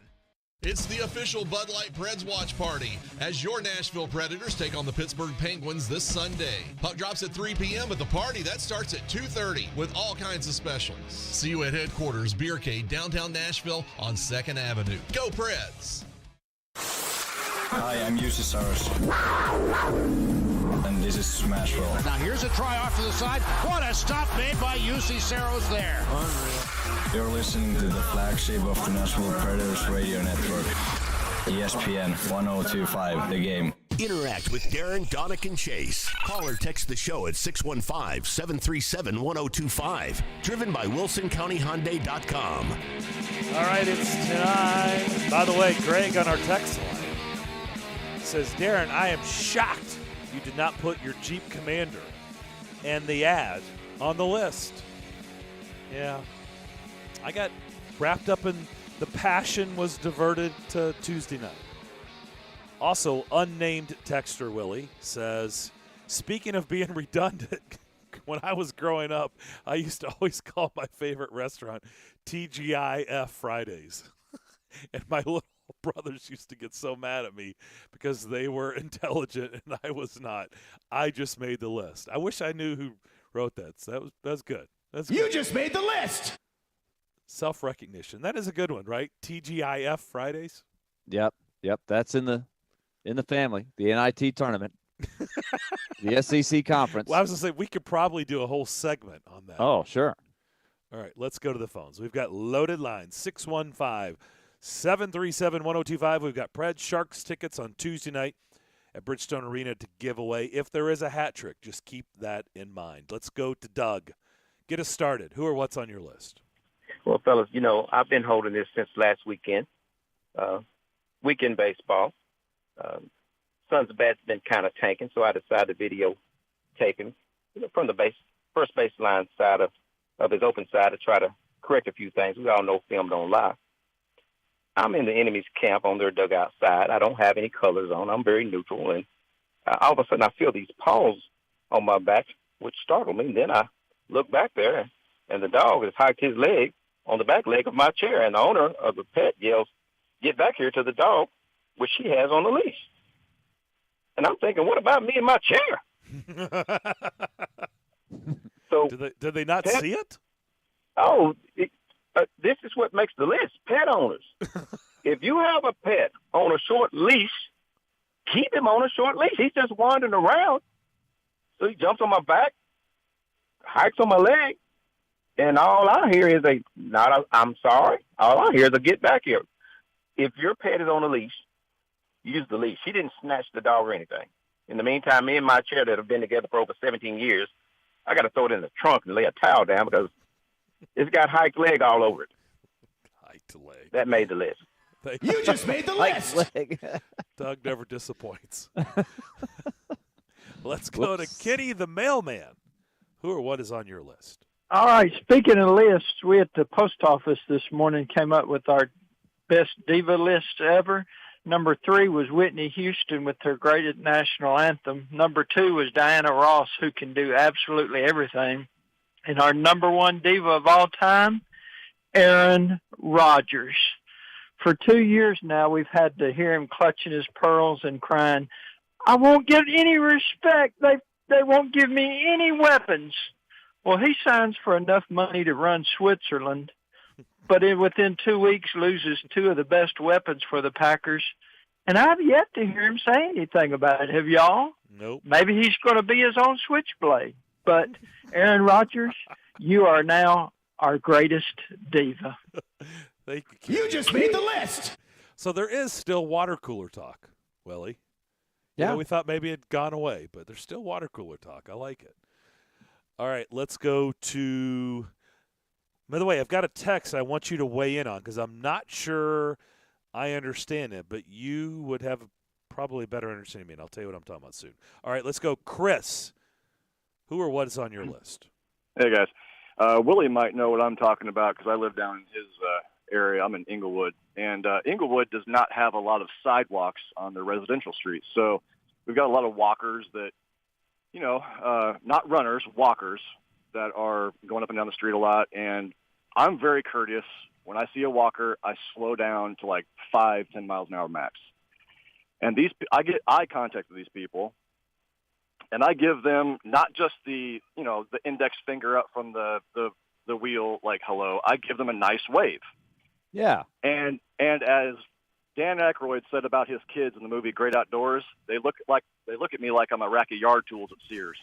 It's the official Bud Light Preds watch party as your Nashville Predators take on the Pittsburgh Penguins this Sunday. Puck drops at 3 p.m., but the party, that starts at 2:30 with all kinds of specials. See you at headquarters, Beercade, downtown Nashville on 2nd Avenue. Go Preds! Hi, I'm Jussi Saros. And this is Smashville. Now here's a try off to the side. What a stop made by Jussi Saros there. Unreal. You're listening to the flagship of the Nashville Predators radio network. ESPN 1025, The Game. Interact with Darren, Donick, and Chase. Call or text the show at 615-737-1025. Driven by WilsonCountyHyundai.com. All right, it's time. By the way, Greg on our text line says, Darren, I am shocked you did not put your Jeep Commander and the ad on the list. Yeah. I got wrapped up in the passion was diverted to Tuesday night. Also, unnamed texter Willie says, speaking of being redundant, when I was growing up, I used to always call my favorite restaurant TGIF Fridays. And my little brothers used to get so mad at me because they were intelligent and I was not. I just made the list. I wish I knew who wrote that. So that's good. That's good. You just made the list. Self-recognition. That is a good one, right? TGIF Fridays. Yep. That's in the family. The NIT tournament. The SEC conference. Well, I was going to say we could probably do a whole segment on that. Oh, sure. All right, let's go to the phones. We've got loaded lines, 615-737-1025. We've got Preds Sharks tickets on Tuesday night at Bridgestone Arena to give away. If there is a hat trick, just keep that in mind. Let's go to Doug. Get us started. Who or what's on your list? Well, fellas, I've been holding this since last weekend. Weekend baseball. Suns' bat's been kind of tanking, so I decided to videotape him from the first baseline side of his open side to try to correct a few things. We all know film don't lie. I'm in the enemy's camp on their dugout side. I don't have any colors on. I'm very neutral, and all of a sudden I feel these paws on my back, which startled me. And then I look back there, and the dog has hiked his leg on the back leg of my chair, and the owner of the pet yells, "Get back here," to the dog, which she has on the leash. And I'm thinking, what about me and my chair? So did they not see it? Oh, this is what makes the list. Pet owners. If you have a pet on a short leash, keep him on a short leash. He's just wandering around. So he jumps on my back, hikes on my leg, and all I hear is I'm sorry. All I hear is a get back here. If your pet is on a leash, use the leash. She didn't snatch the dog or anything. In the meantime, me and my chair that have been together for over 17 years, I got to throw it in the trunk and lay a towel down because it's got hiked leg all over it. Hiked leg. That made the list. You just made the list. Doug never disappoints. Let's go to Kitty the mailman. Who or what is on your list? All right. Speaking of lists, we at the post office this morning came up with our best diva list ever. Number 3 was Whitney Houston with her greatest national anthem. Number 2 was Diana Ross, who can do absolutely everything. And our number 1 diva of all time, Aaron Rodgers. For 2 years now, we've had to hear him clutching his pearls and crying, "I won't get any respect. They won't give me any weapons." Well, he signs for enough money to run Switzerland, but within 2 weeks loses 2 of the best weapons for the Packers. And I've yet to hear him say anything about it. Have y'all? Nope. Maybe he's going to be his own switchblade. But Aaron Rodgers, you are now our greatest diva. Thank you, You just made the list. So there is still water cooler talk, Willie. Yeah. We thought maybe it had gone away, but there's still water cooler talk. I like it. All right, let's go to – by the way, I've got a text I want you to weigh in on because I'm not sure I understand it, but you would have probably a better understanding of me, and I'll tell you what I'm talking about soon. All right, let's go. Chris, who or what is on your list? Hey, guys. Willie might know what I'm talking about because I live down in his area. I'm in Inglewood, and Inglewood does not have a lot of sidewalks on their residential streets. So we've got a lot of walkers that, not runners, walkers that are going up and down the street a lot. And I'm very courteous. When I see a walker, I slow down to like 5-10 miles an hour max. And I get eye contact with these people, and I give them not just the index finger up from the wheel, like hello. I give them a nice wave. Yeah. And as Dan Aykroyd said about his kids in the movie Great Outdoors, they look at me like I'm a rack of yard tools at Sears.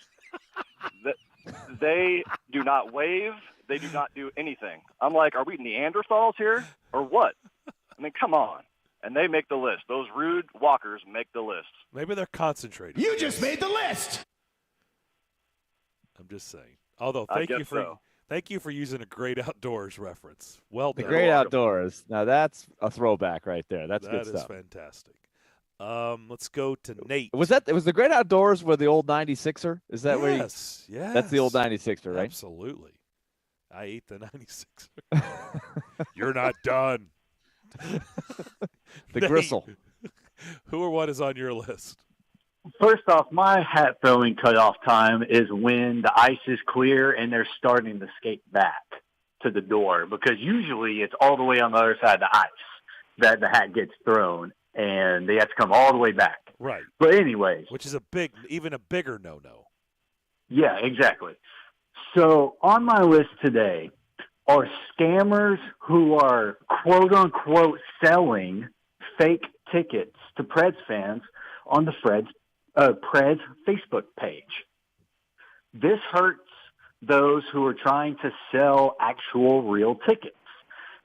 They do not wave. They do not do anything. I'm like, are we Neanderthals here or what? I mean, come on. And they make the list. Those rude walkers make the list. Maybe they're concentrating. You just made the list. I'm just saying. Although, thank you for using a Great Outdoors reference. Well The done. Great Outdoors. Now, that's a throwback right there. That's good stuff. That is fantastic. Let's go to Nate. Was the Great Outdoors where the old 96er? Is that where Yes. That's the old 96er, right? Absolutely. I ate the 96er. You're not done. The gristle. Who or what is on your list? First off, my hat throwing cutoff time is when the ice is clear and they're starting to skate back to the door, because usually it's all the way on the other side of the ice that the hat gets thrown, and they have to come all the way back. Right. But anyways. Which is even a bigger no-no. Yeah, exactly. So on my list today are scammers who are quote-unquote selling fake tickets to Preds fans on the Preds Facebook page. This hurts those who are trying to sell actual real tickets,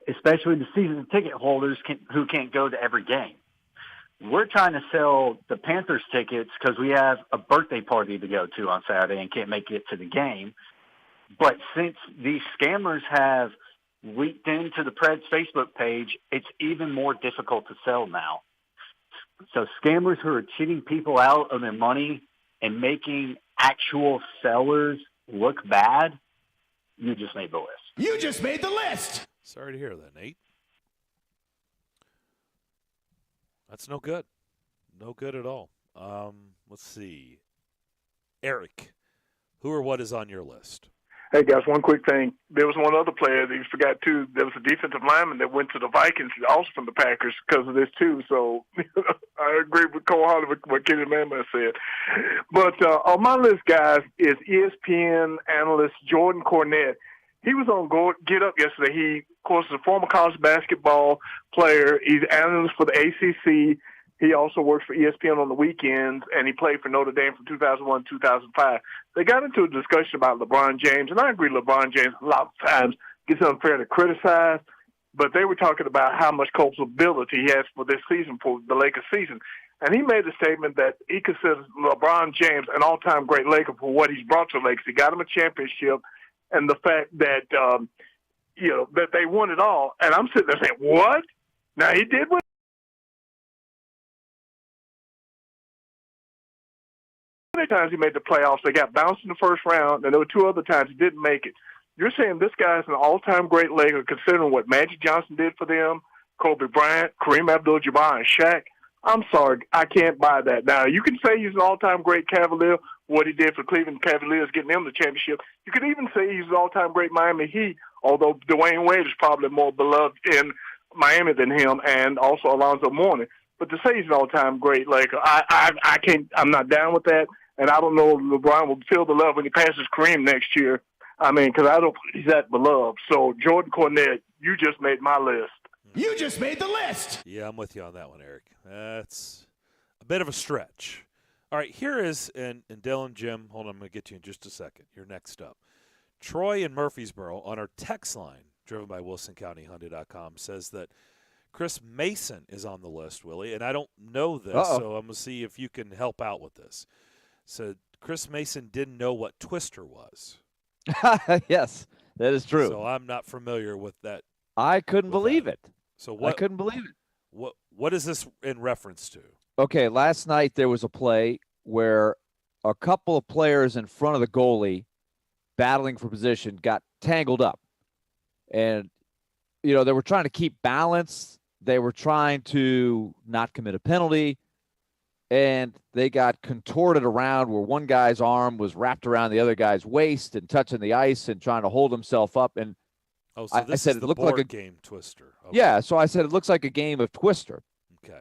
especially the season ticket holders who can't go to every game. We're trying to sell the Panthers tickets because we have a birthday party to go to on Saturday and can't make it to the game. But since these scammers have leaked into the Preds Facebook page, it's even more difficult to sell now. So scammers who are cheating people out of their money and making actual sellers look bad, you just made the list. You just made the list. Sorry to hear that, Nate. That's no good. No good at all. Let's see. Eric, who or what is on your list? Hey, guys, one quick thing. There was one other player that you forgot, too. There was a defensive lineman that went to the Vikings, also from the Packers, because of this, too. So I agree with Cole Holly, what Kenny Manman said. But on my list, guys, is ESPN analyst Jordan Cornette. He was on Get Up yesterday. He, of course, is a former college basketball player. He's analyst for the ACC. He also works for ESPN on the weekends, and he played for Notre Dame from 2001 to 2005. They got into a discussion about LeBron James, and I agree LeBron James a lot of times gets unfairly criticized, but they were talking about how much culpability he has for this season, for the Lakers season. And he made a statement that he considers LeBron James an all-time great Laker for what he's brought to the Lakers. He got him a championship, and the fact that, that they won it all. And I'm sitting there saying, what? Now, he did win. Many times he made the playoffs. They got bounced in the first round, and there were two other times he didn't make it. You're saying this guy's an all-time great Laker considering what Magic Johnson did for them, Kobe Bryant, Kareem Abdul-Jabbar, and Shaq? I'm sorry, I can't buy that. Now, you can say he's an all-time great Cavalier, what he did for Cleveland Cavaliers, getting them the championship. You could even say he's an all-time great Miami Heat, although Dwayne Wade is probably more beloved in Miami than him, and also Alonzo Mourning. But to say he's an all-time great Laker, I can't. I'm not down with that. And I don't know if LeBron will feel the love when he passes Kareem next year. I mean, because I don't he's that beloved. So, Jordan Cornette, you just made my list. You just made the list. Yeah, I'm with you on that one, Eric. That's a bit of a stretch. All right, here is, and Dylan, Jim, hold on, I'm going to get to you in just a second. You're next up. Troy in Murfreesboro on our text line, driven by WilsonCountyHyundai.com, says that Chris Mason is on the list, Willie, and I don't know this, so I'm going to see if you can help out with this. So Chris Mason didn't know what Twister was. Yes, that is true. So I'm not familiar with that. I couldn't believe it. So what? I couldn't believe it. What is this in reference to? Okay, last night there was a play where a couple of players in front of the goalie battling for position got tangled up. And, they were trying to keep balance. They were trying to not commit a penalty. And they got contorted around where one guy's arm was wrapped around the other guy's waist and touching the ice and trying to hold himself up. And so this I said is it the looked board like a game Twister. Okay. Yeah, so I said it looks like a game of Twister. Okay.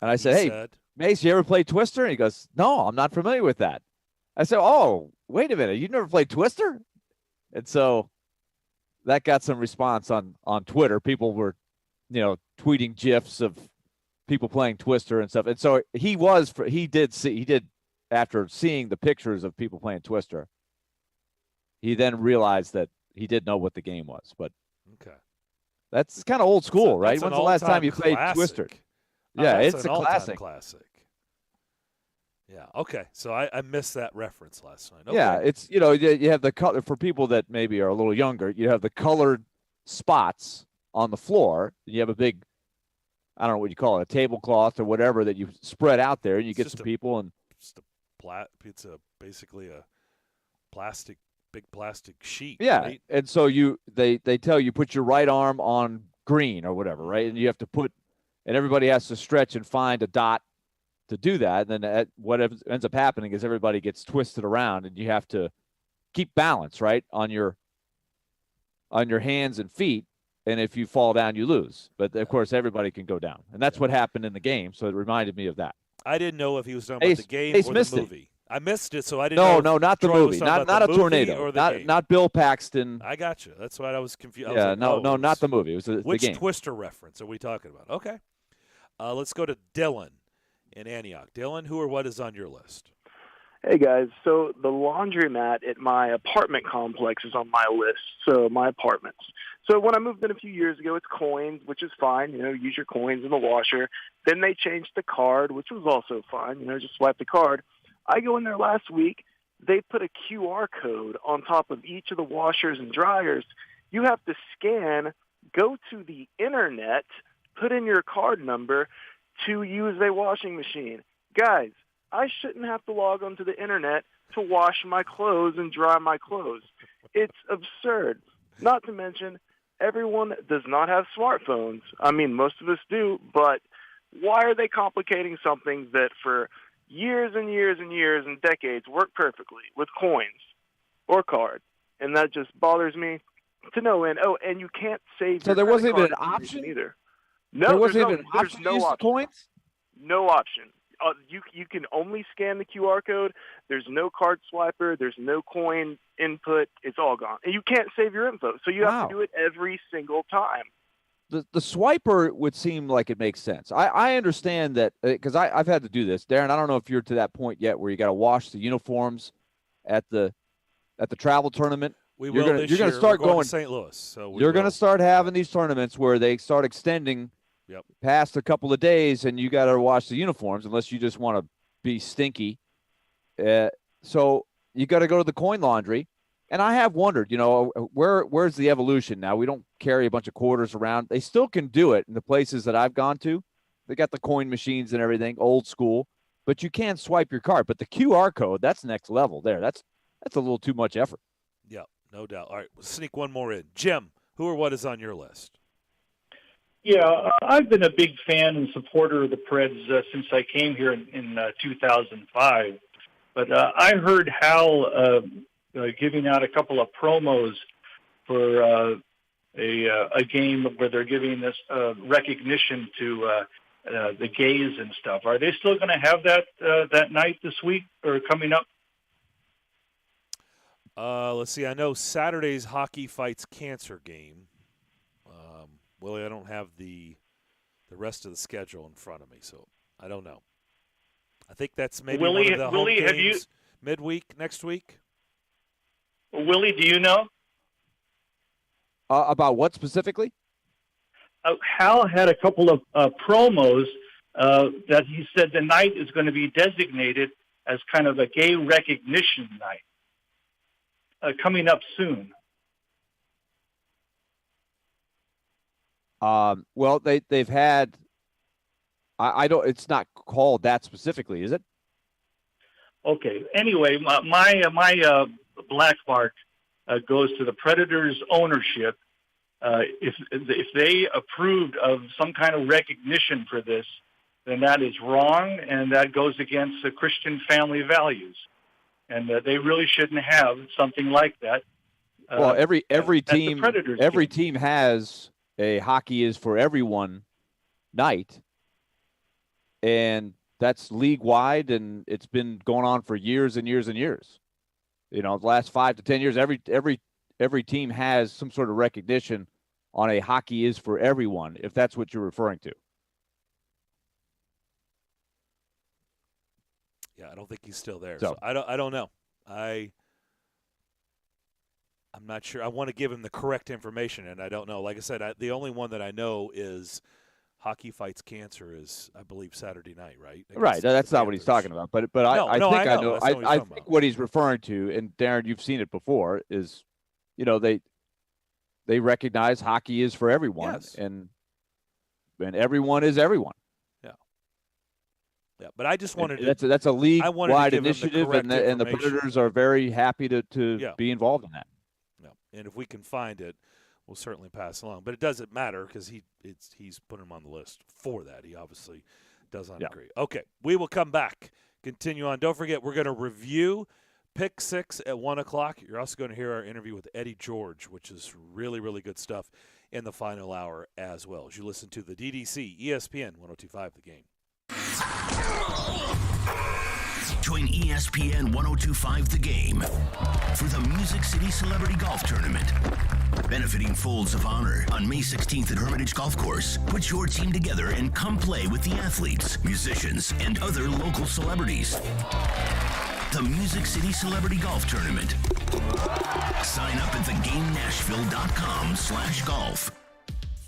And I said, "Hey, Mace, you ever play Twister?" And he goes, "No, I'm not familiar with that." I said, "Oh, wait a minute, you never played Twister?" And so that got some response on Twitter. People were, tweeting GIFs of people playing Twister and stuff. And so he did after seeing the pictures of people playing Twister, he then realized that he did know what the game was. But okay, that's kind of old school, right? When's the last time you played Twister? Yeah, it's a classic. Yeah. Okay. So I missed that reference last night. Okay. Yeah, it's you have the color for people that maybe are a little younger. You have the colored spots on the floor. You have a big, I don't know what you call it, a tablecloth or whatever that you spread out there, and you get some people and it's basically a big plastic sheet. Yeah, right? and so they tell you put your right arm on green or whatever, right? And you have to and everybody has to stretch and find a dot to do that. And then what ends up happening is everybody gets twisted around, and you have to keep balance, right, on your hands and feet. And if you fall down, you lose. But of course, everybody can go down, and that's what happened in the game. So it reminded me of that. I didn't know if he was talking about the game or the movie. I missed it, so I didn't know. No, not the movie. Not a tornado. Not Bill Paxton. I got you. That's why I was confused. Yeah, no, not the movie. It was the game. Which Twister reference are we talking about? Okay. Let's go to Dylan in Antioch. Dylan, who or what is on your list? Hey, guys. So the laundromat at my apartment complex is on my list, so my apartments. So when I moved in a few years ago, it's coins, which is fine. Use your coins in the washer. Then they changed the card, which was also fine. Just swipe the card. I go in there last week. They put a QR code on top of each of the washers and dryers. You have to scan, go to the internet, put in your card number to use a washing machine. Guys, I shouldn't have to log onto the internet to wash my clothes and dry my clothes. It's absurd. Not to mention, everyone does not have smartphones. I mean, most of us do, but why are they complicating something that for years and years and years and decades worked perfectly with coins or card? And that just bothers me to no end. Oh, and you can't save So your there wasn't even credit an card option? either. No, there wasn't there's even an option to use the coins? No option. You can only scan the QR code. There's no card swiper. There's no coin input. It's all gone. And you can't save your info. So you have to do it every single time. The swiper would seem like it makes sense. I understand that because I've had to do this. Darren, I don't know if you're to that point yet where you got to wash the uniforms at the travel tournament. You're going to start going to St. Louis. So you're going to start having these tournaments where they start extending past a couple of days, and you got to wash the uniforms unless you just want to be stinky. So you got to go to the coin laundry. And I have wondered, where's the evolution now? We don't carry a bunch of quarters around. They still can do it in the places that I've gone to. They got the coin machines and everything, old school, but you can't swipe your card. But the QR code, that's next level there. That's a little too much effort. Yeah, no doubt. All right, we'll sneak one more in. Jim, who or what is on your list? Yeah, I've been a big fan and supporter of the Preds since I came here in 2005. But I heard Hal giving out a couple of promos for a game where they're giving this recognition to the gays and stuff. Are they still going to have that night this week or coming up? Let's see. I know Saturday's Hockey Fights Cancer game. Willie, I don't have the rest of the schedule in front of me, so I don't know. I think that's maybe one of the home games midweek next week. Willie, do you know? About what specifically? Hal had a couple of promos that he said the night is going to be designated as kind of a gay recognition night coming up soon. Well, they've had. I don't. It's not called that specifically, is it? Okay. Anyway, my black mark goes to the Predators ownership. If they approved of some kind of recognition for this, then that is wrong, and that goes against the Christian family values, and they really shouldn't have something like that. Well, every team has a hockey is for everyone night, and that's league wide, and it's been going on for years and years and years. The last 5 to 10 years, every team has some sort of recognition on a hockey is for everyone, if that's what you're referring to. Yeah, I don't think he's still there. So I don't know. I'm not sure. I want to give him the correct information, and I don't know. Like I said, the only one that I know is Hockey Fights Cancer is, I believe, Saturday night, right? Right. That's not what he's talking about. But I think I know. I think what he's referring to, and Darren, you've seen it before, is, they recognize hockey is for everyone, yes. and everyone is everyone. Yeah, but I just wanted to. That's a league-wide initiative, and the Predators are very happy to be involved in that. Yeah, and if we can find it, we'll certainly pass along. But it doesn't matter because he's put him on the list for that. He obviously does not agree. Okay, we will come back. Continue on. Don't forget, we're going to review Pick 6 at 1 o'clock. You're also going to hear our interview with Eddie George, which is really, really good stuff in the final hour as well. As you listen to the DDC, ESPN 102.5 The Game. Join ESPN 102.5 The Game for the Music City Celebrity Golf Tournament. Benefiting Folds of Honor on May 16th at Hermitage Golf Course. Put your team together and come play with the athletes, musicians, and other local celebrities. The Music City Celebrity Golf Tournament. Sign up at theGameNashville.com/golf.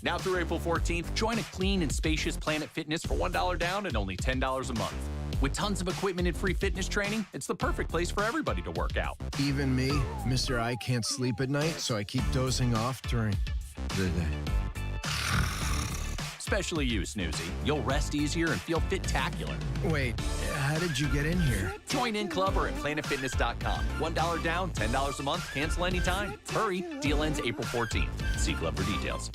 Now through April 14th, join a clean and spacious Planet Fitness for $1 down and only $10 a month. With tons of equipment and free fitness training, it's the perfect place for everybody to work out. Even me, Mr. I can't sleep at night, so I keep dozing off during the day. Especially you, Snoozy. You'll rest easier and feel fit-tacular. Wait, how did you get in here? Join in club or at planetfitness.com. $1 down, $10 a month, cancel anytime. Hurry, deal ends April 14th. See club for details.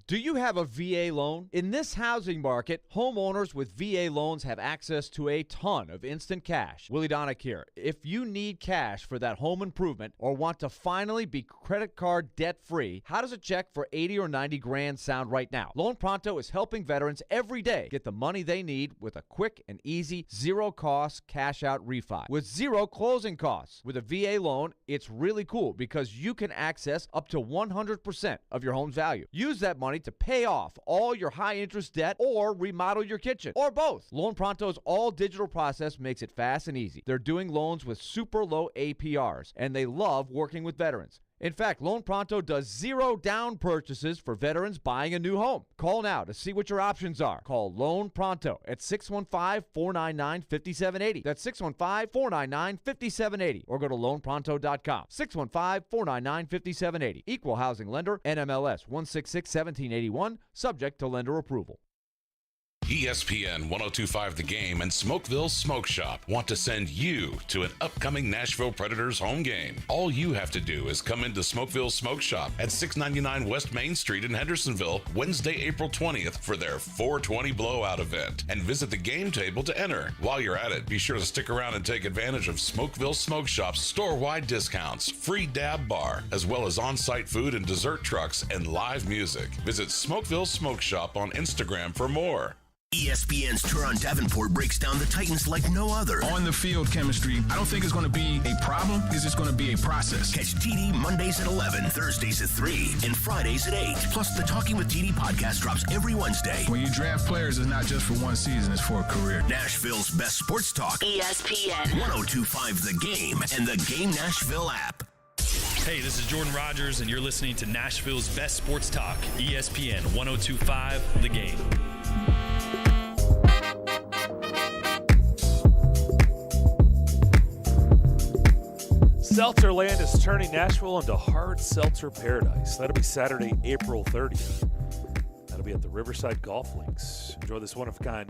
Do you have a VA loan? In this housing market, homeowners with VA loans have access to a ton of instant cash. Willie Donick here. If you need cash for that home improvement or want to finally be credit card debt-free, how does a check for 80 or 90 grand sound right now? Loan Pronto is helping veterans every day get the money they need with a quick and easy, zero-cost cash-out refi with zero closing costs. With a VA loan, it's really cool because you can access up to 100% of your home's value. Use that money to pay off all your high-interest debt or remodel your kitchen, or both. Loan Pronto's all-digital process makes it fast and easy. They're doing loans with super low APRs, and they love working with veterans. In fact, Loan Pronto does zero down purchases for veterans buying a new home. Call now to see what your options are. Call Loan Pronto at 615-499-5780. That's 615-499-5780. Or go to loanpronto.com. 615-499-5780. Equal housing lender, NMLS 166-1781, subject to lender approval. ESPN 102.5 The Game and Smokeville Smoke Shop want to send you to an upcoming Nashville Predators home game. All you have to do is come into Smokeville Smoke Shop at 699 West Main Street in Hendersonville Wednesday, April 20th for their 420 blowout event and visit the game table to enter. While you're at it, be sure to stick around and take advantage of Smokeville Smoke Shop's store-wide discounts, free dab bar, as well as on-site food and dessert trucks and live music. Visit Smokeville Smoke Shop on Instagram for more. ESPN's Turon Davenport breaks down the Titans like no other. On the field chemistry, I don't think it's going to be a problem. It's just going to be a process. Catch TD Mondays at 11, Thursdays at 3, and Fridays at 8. Plus, the Talking with TD podcast drops every Wednesday. When you draft players, it's not just for one season, it's for a career. Nashville's best sports talk. ESPN 102.5 The Game and the Game Nashville app. Hey, this is Jordan Rogers, and you're listening to Nashville's best sports talk, ESPN 102.5 The Game. Seltzerland is turning Nashville into hard seltzer paradise. That'll be Saturday, April 30th. That'll be be at the Riverside Golf Links. Enjoy this one-of-a-kind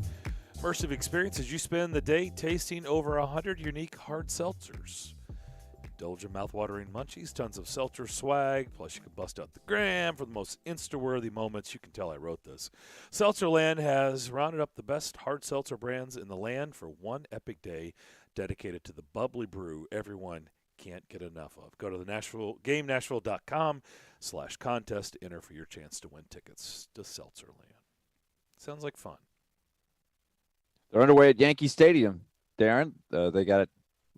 immersive experience as you spend the day tasting over 100 unique hard seltzers. Indulge in mouth-watering munchies, tons of seltzer swag, plus you can bust out the gram for the most Insta-worthy moments. You can tell I wrote this. Seltzerland has rounded up the best hard seltzer brands in the land for one epic day dedicated to the bubbly brew everyone can't get enough of. Go to the GameNashville.com/contest to enter for your chance to win tickets to Seltzerland. Sounds like fun. They're underway at Yankee Stadium, Darren. They got it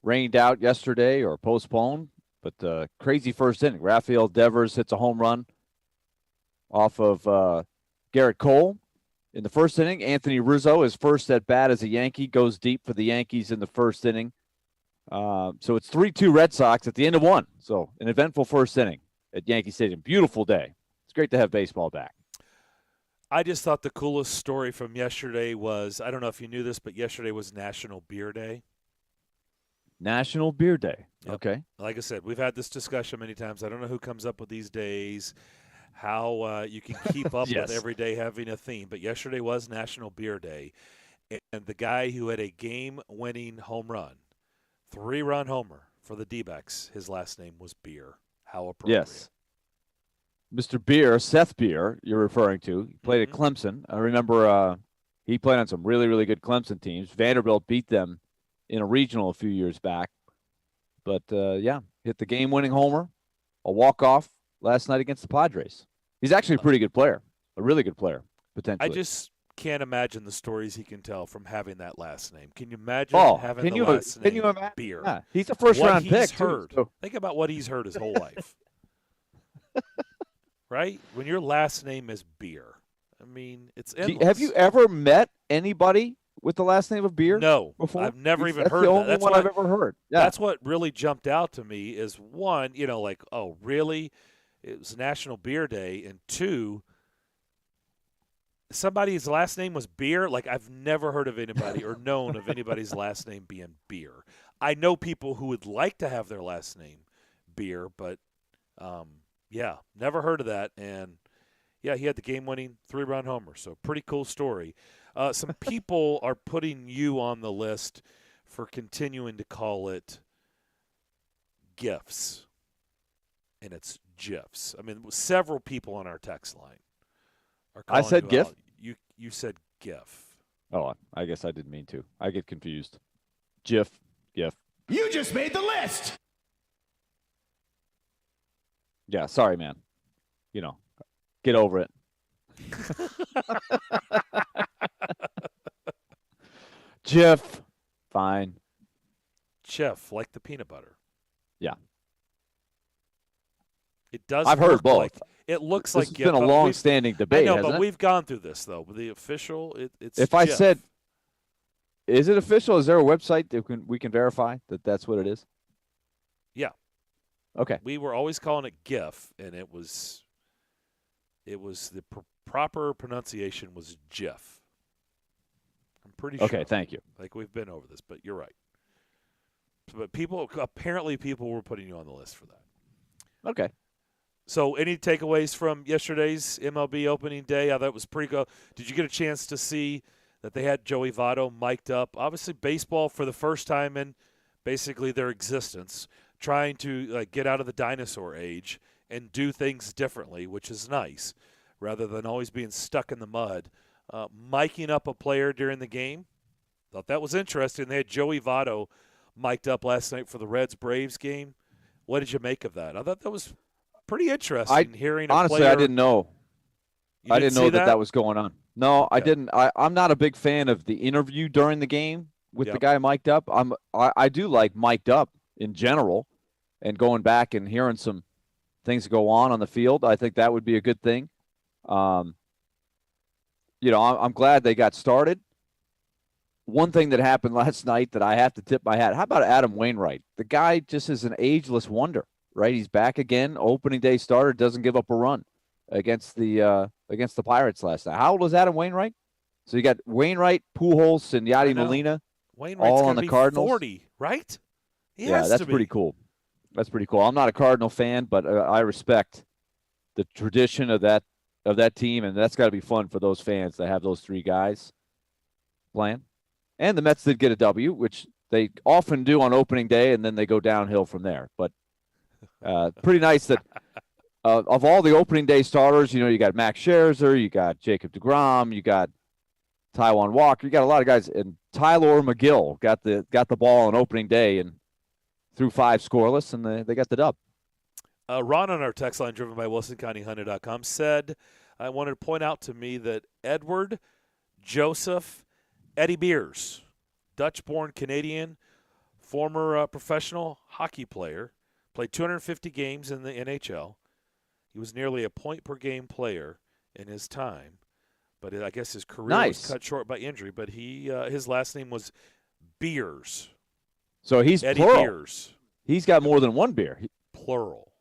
rained out yesterday or postponed, but crazy first inning. Rafael Devers hits a home run off of Garrett Cole in the first inning. Anthony Rizzo, his first at bat as a Yankee, goes deep for the Yankees in the first inning. So it's 3-2 Red Sox at the end of one. So an eventful first inning at Yankee Stadium. Beautiful day. It's great to have baseball back. I just thought the coolest story from yesterday was, I don't know if you knew this, but yesterday was National Beer Day. National Beer Day. Yep. Okay. Like I said, we've had this discussion many times. I don't know who comes up with these days, how you can keep up Yes. with every day having a theme. But yesterday was National Beer Day, and the guy who had a game-winning home run, 3-run homer for the D-backs, his last name was Beer. How appropriate. Yes. Mr. Beer, Seth Beer, you're referring to. He played at Clemson. I remember he played on some really, really good Clemson teams. Vanderbilt beat them in a regional a few years back. But, hit the game-winning homer, a walk-off last night against the Padres. He's actually a pretty good player, a really good player, potentially. I just can't imagine the stories he can tell from having that last name. Can you imagine having the last name Beer? Yeah, he's a first-round pick, heard. too. So. Think about what he's heard his whole life. Right? When your last name is Beer. I mean, it's endless. Have you ever met anybody with the last name of Beer? No. Before? I've never even That's heard the of only that. That's one what I've ever heard. Yeah. That's what really jumped out to me is, one, like, oh, really? It was National Beer Day. And two, somebody's last name was Beer. Like, I've never heard of anybody or known of anybody's last name being Beer. I know people who would like to have their last name Beer, but never heard of that. And yeah, he had the game-winning 3-run homer. So pretty cool story. Some people are putting you on the list for continuing to call it GIFs, and it's GIFs. I mean, several people on our text line are calling I said you GIF? out. You said GIF. Oh, I guess I didn't mean to. I get confused. GIF. You just made the list. Yeah, sorry, man. Get over it. GIF. Fine. Chef, like the peanut butter. Yeah. It does. I've heard look both. Like, it looks This like has GIF, been a but long-standing debate, I know, hasn't but it? we've gone through this, though. The official, it's If I GIF. said, is it official? Is there a website that we can verify that that's what it is? Yeah. Okay. We were always calling it GIF, and it was the proper pronunciation was GIF. I'm pretty sure. Okay, thank you. Like, we've been over this, but you're right. But apparently people were putting you on the list for that. Okay. So any takeaways from yesterday's MLB opening day? I thought it was pretty good. Did you get a chance to see that they had Joey Votto mic'd up? Obviously, baseball for the first time in basically their existence, trying to get out of the dinosaur age and do things differently, which is nice, rather than always being stuck in the mud. Miking up a player during the game, thought that was interesting. They had Joey Votto mic'd up last night for the Reds-Braves game. What did you make of that? I thought that was pretty interesting hearing a honestly, player. I didn't know. You I didn't didn't know see that was going on. No, I Okay. didn't. I'm not a big fan of the interview during the game with the Yep. guy mic'd up. I do like mic'd up in general, and going back and hearing some things go on the field. I think that would be a good thing. I'm glad they got started. One thing that happened last night that I have to tip my hat. How about Adam Wainwright? The guy just is an ageless wonder, right? He's back again. Opening day starter, doesn't give up a run against the Pirates last night. How old is Adam Wainwright? So you got Wainwright, Pujols, and Yadi Molina Wainwright's all gonna on the be Cardinals. 40, right? He Yeah, has that's to be. pretty cool. That's pretty cool. I'm not a Cardinal fan, but I respect the tradition of that of that team, and that's got to be fun for those fans to have those three guys playing. And the Mets did get a W, which they often do on opening day, and then they go downhill from there. But pretty nice that of all the opening day starters, you got Max Scherzer, you got Jacob deGrom, you got Taijuan Walker, you got a lot of guys, and Tyler McGill got the ball on opening day and threw 5 scoreless, and they got the dub. Ron on our text line, driven by WilsonCountyHunter.com, said, I wanted to point out to me that Edward Joseph Eddie Beers, Dutch-born Canadian, former professional hockey player, played 250 games in the NHL. He was nearly a point-per-game player in his time, but I guess his career was cut short by injury. But his last name was Beers. So he's Eddie plural. Beers. He's got more than one beer. Plural.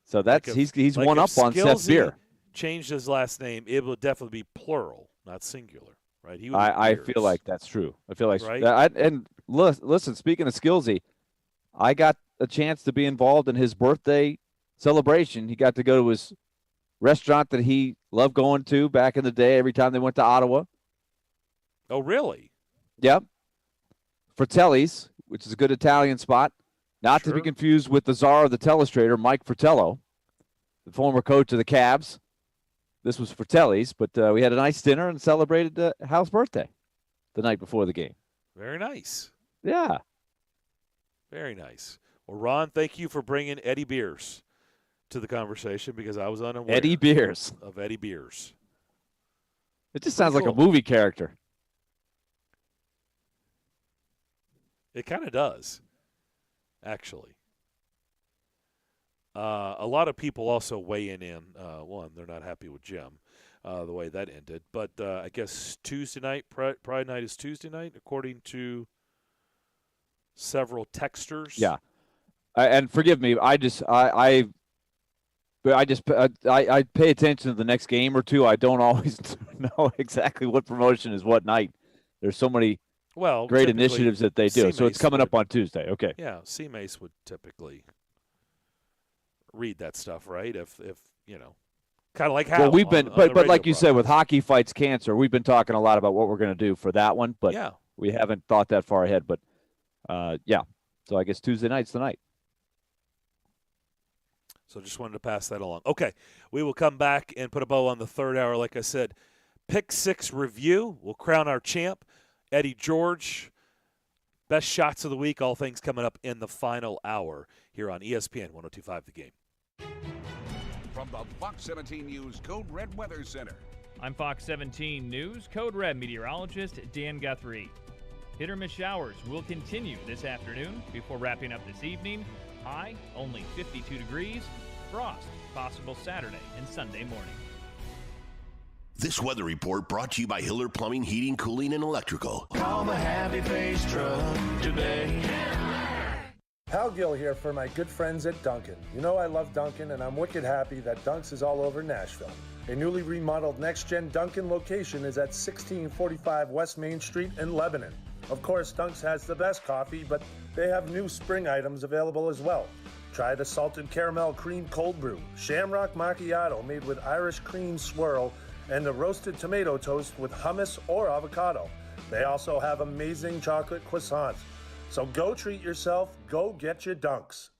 So that's Like he's one up on Seth Beer. Changed his last name, it would definitely be plural, not singular, right? He would I feel like that's true. I feel like right? and listen, speaking of Skillsy, I got a chance to be involved in his birthday celebration. He got to go to his restaurant that he loved going to back in the day every time they went to Ottawa. Oh, really? Yep. Fratelli's, which is a good Italian spot. Not to be confused with the czar of the telestrator, Mike Fratello, the former coach of the Cavs. This was Fratelli's, but we had a nice dinner and celebrated Hal's birthday the night before the game. Very nice. Yeah. Very nice. Well, Ron, thank you for bringing Eddie Beers to the conversation because I was unaware Eddie Beers. of Eddie Beers. It just sounds like a cool. movie character. It kind of does, actually. A lot of people also weighing in. One, they're not happy with Jim, the way that ended. But I guess Tuesday night, Pride Night is Tuesday night, according to several texters. Yeah. And forgive me, I pay attention to the next game or two. I don't always know exactly what promotion is what night. There's so many great initiatives that they do. So it's coming up on Tuesday. Okay. Yeah, C-Mace would typically read that stuff, right? If kind of like how. Well, we've been, but like you said, with broadcast. Hockey Fights Cancer, we've been talking a lot about what we're going to do for that one, but Yeah. we haven't thought that far ahead. But yeah, so I guess Tuesday night's the night. So just wanted to pass that along. Okay, we will come back and put a bow on the third hour. Like I said, Pick 6 review. We'll crown our champ, Eddie George. Best shots of the week, all things coming up in the final hour here on ESPN 102.5 The Game. From the Fox 17 News Code Red Weather Center. I'm Fox 17 News Code Red meteorologist Dan Guthrie. Hit or miss showers will continue this afternoon before wrapping up this evening. High, only 52 degrees. Frost, possible Saturday and Sunday morning. This weather report brought to you by Hiller Plumbing, Heating, Cooling, and Electrical. Call the Happy Face Truck today. Hal Gill here for my good friends at Dunkin'. You know I love Dunkin', and I'm wicked happy that Dunks is all over Nashville. A newly remodeled next-gen Dunkin' location is at 1645 West Main Street in Lebanon. Of course, Dunks has the best coffee, but they have new spring items available as well. Try the salted caramel cream cold brew, shamrock macchiato made with Irish cream swirl, and the roasted tomato toast with hummus or avocado. They also have amazing chocolate croissants. So go treat yourself, go get your Dunks.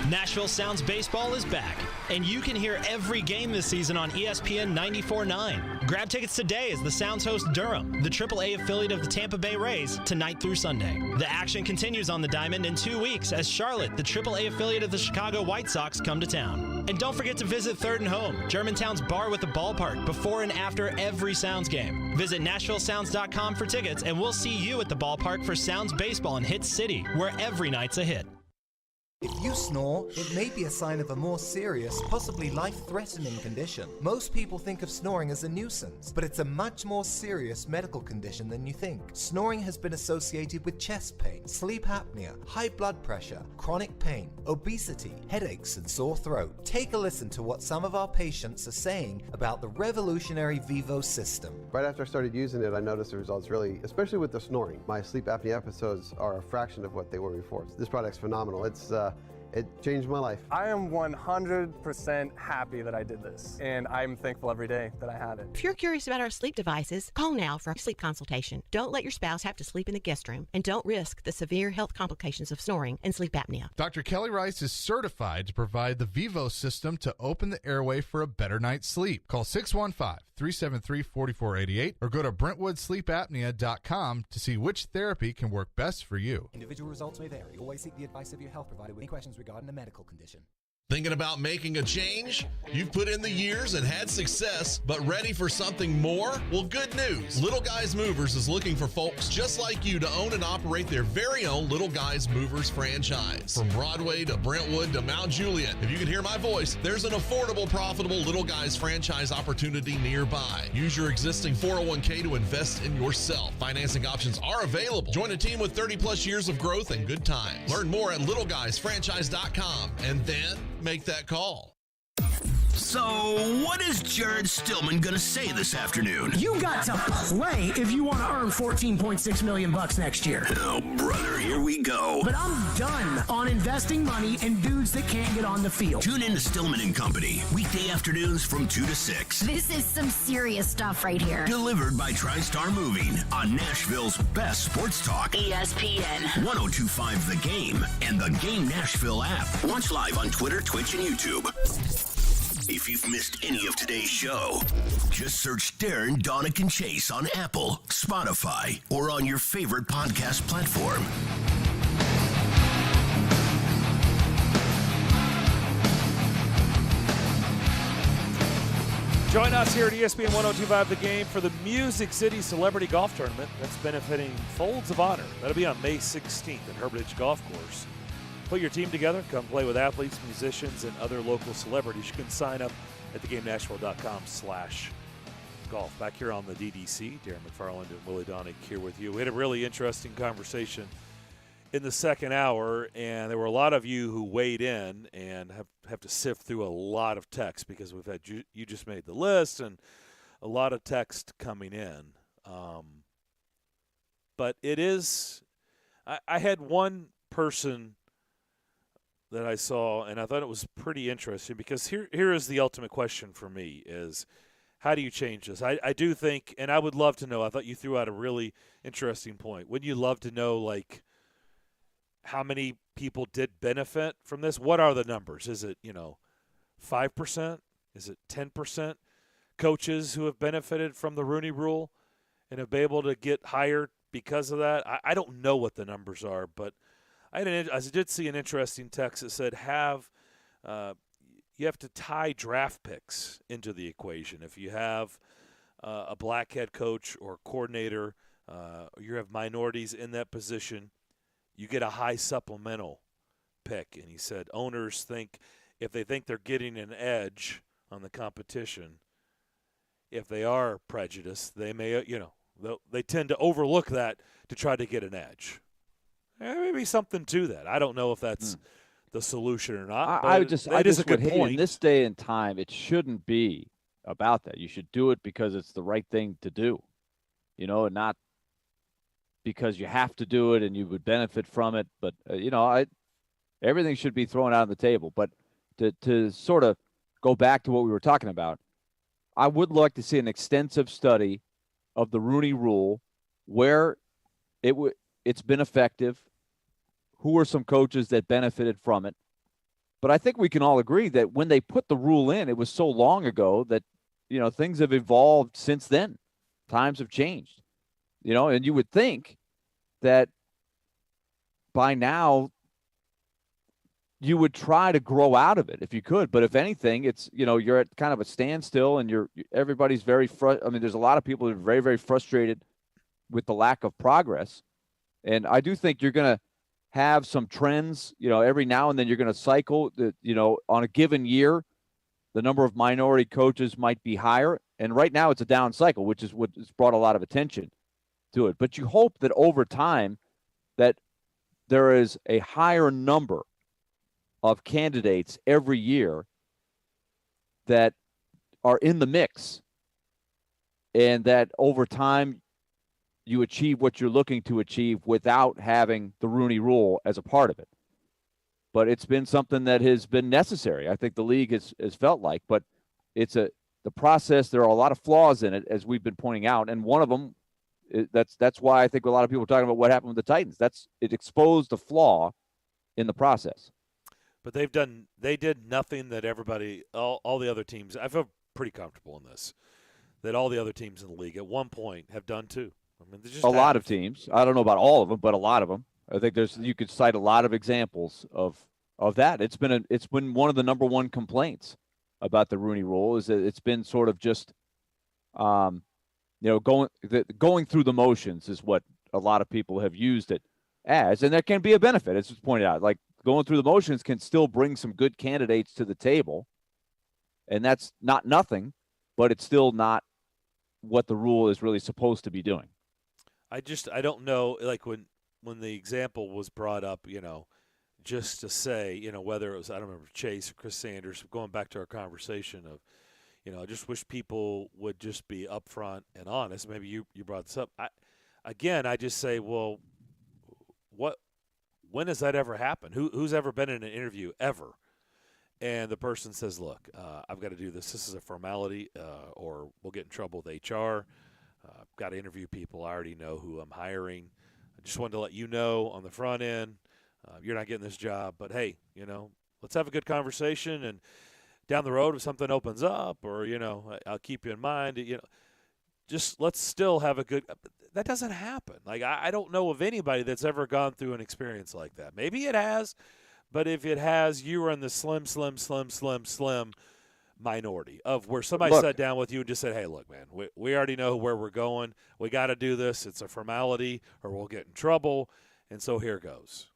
Nashville Sounds Baseball is back, and you can hear every game this season on ESPN 94.9. Grab tickets today as the Sounds host Durham, the AAA affiliate of the Tampa Bay Rays, tonight through Sunday. The action continues on the diamond in 2 weeks as Charlotte, the AAA affiliate of the Chicago White Sox, come to town. And don't forget to visit Third and Home, Germantown's bar with the ballpark, before and after every Sounds game. Visit NashvilleSounds.com for tickets, and we'll see you at the ballpark for Sounds Baseball in Hit City, where every night's a hit. If you snore, it may be a sign of a more serious, possibly life-threatening condition. Most people think of snoring as a nuisance, but it's a much more serious medical condition than you think. Snoring has been associated with chest pain, sleep apnea, high blood pressure, chronic pain, obesity, headaches, and sore throat. Take a listen to what some of our patients are saying about the revolutionary Vivo system. Right after I started using it, I noticed the results really, especially with the snoring. My sleep apnea episodes are a fraction of what they were before. This product's phenomenal. It changed my life. I am 100% happy that I did this, and I'm thankful every day that I have it. If you're curious about our sleep devices, call now for a sleep consultation. Don't let your spouse have to sleep in the guest room, and don't risk the severe health complications of snoring and sleep apnea. Dr. Kelly Rice is certified to provide the Vivo system to open the airway for a better night's sleep. Call 615-373-4488 or go to BrentwoodSleepApnea.com to see which therapy can work best for you. Individual results may vary. Always seek the advice of your health provider with any questions regarding a medical condition. Thinking about making a change? You've put in the years and had success, but ready for something more? Well, good news. Little Guys Movers is looking for folks just like you to own and operate their very own Little Guys Movers franchise. From Broadway to Brentwood to Mount Juliet, if you can hear my voice, there's an affordable, profitable Little Guys franchise opportunity nearby. Use your existing 401k to invest in yourself. Financing options are available. Join a team with 30 plus years of growth and good times. Learn more at littleguysfranchise.com and then make that call. So, what is Jared Stillman going to say this afternoon? You got to play if you want to earn $14.6 million next year. Oh, brother, here we go. But I'm done on investing money in dudes that can't get on the field. Tune in to Stillman and Company, weekday afternoons from 2 to 6. This is some serious stuff right here. Delivered by TriStar Moving on Nashville's best sports talk. ESPN 102.5 The Game and the Game Nashville app. Watch live on Twitter, Twitch, and YouTube. If you've missed any of today's show, just search Darren, Donick, and Chase on Apple, Spotify, or on your favorite podcast platform. Join us here at ESPN 102.5 The Game for the Music City Celebrity Golf Tournament that's benefiting Folds of Honor. That'll be on May 16th at Hermitage Golf Course. Put your team together, come play with athletes, musicians, and other local celebrities. You can sign up at thegamenashville.com/golf. Back here on the DDC, Darren McFarland and Willie Donick here with you. We had a really interesting conversation in the second hour, and there were a lot of you who weighed in and have to sift through a lot of text because we've had you just made the list and a lot of text coming in. But it is – I had one person – that I saw, and I thought it was pretty interesting because here is the ultimate question for me is how do you change this? I do think, and I would love to know, I thought you threw out a really interesting point. Wouldn't you love to know, like, how many people did benefit from this? What are the numbers? Is it, 5%? Is it 10%? Coaches who have benefited from the Rooney Rule and have been able to get hired because of that? I don't know what the numbers are, but I did see an interesting text that said you have to tie draft picks into the equation. If you have a black head coach or coordinator, or you have minorities in that position, you get a high supplemental pick. And he said owners think if they think they're getting an edge on the competition, if they are prejudiced, they may, they tend to overlook that to try to get an edge. Maybe something to that. I don't know if that's the solution or not. I just would hate in this day and time, it shouldn't be about that. You should do it because it's the right thing to do, and not because you have to do it and you would benefit from it. But, everything should be thrown out on the table. But to sort of go back to what we were talking about, I would like to see an extensive study of the Rooney Rule where it's been effective. Who are some coaches that benefited from it? But I think we can all agree that when they put the rule in, it was so long ago that, things have evolved since then. Times have changed, and you would think that by now you would try to grow out of it if you could. But if anything, it's, you're at kind of a standstill and everybody's very there's a lot of people that are very, very frustrated with the lack of progress. And I do think you're going to have some trends, every now and then you're going to cycle that, on a given year, the number of minority coaches might be higher. And right now it's a down cycle, which is what has brought a lot of attention to it. But you hope that over time that there is a higher number of candidates every year that are in the mix and that over time you achieve what you're looking to achieve without having the Rooney Rule as a part of it. but it's been something that has been necessary. I think the league has felt like, but the process. There are a lot of flaws in it, as we've been pointing out, and one of them. That's why I think a lot of people are talking about what happened with the Titans. It exposed a flaw in the process. But they did nothing that all the other teams. I feel pretty comfortable in this. That all the other teams in the league at one point have done too. I mean, just a lot of teams. I don't know about all of them, but a lot of them. I think you could cite a lot of examples of that. It's been one of the number one complaints about the Rooney Rule is that it's been sort of just, going through the motions is what a lot of people have used it as, and there can be a benefit, as was pointed out. Like going through the motions can still bring some good candidates to the table, and that's not nothing, but it's still not what the rule is really supposed to be doing. I don't know, like when the example was brought up, just to say, whether it was, I don't remember, Chase or Chris Sanders, going back to our conversation of, I just wish people would just be upfront and honest. Maybe you brought this up. I just say, well, when has that ever happened? Who's ever been in an interview ever? And the person says, look, I've got to do this. This is a formality, or we'll get in trouble with HR. I've got to interview people. I already know who I'm hiring. I just wanted to let you know on the front end, you're not getting this job. But, hey, let's have a good conversation. And down the road, if something opens up or, I'll keep you in mind, just let's still have a good – that doesn't happen. Like, I don't know of anybody that's ever gone through an experience like that. Maybe it has, but if it has, you are in the slim minority of where somebody sat down with you and just said, hey, look, man, we already know where we're going. We got to do this. It's a formality or we'll get in trouble, and so here goes.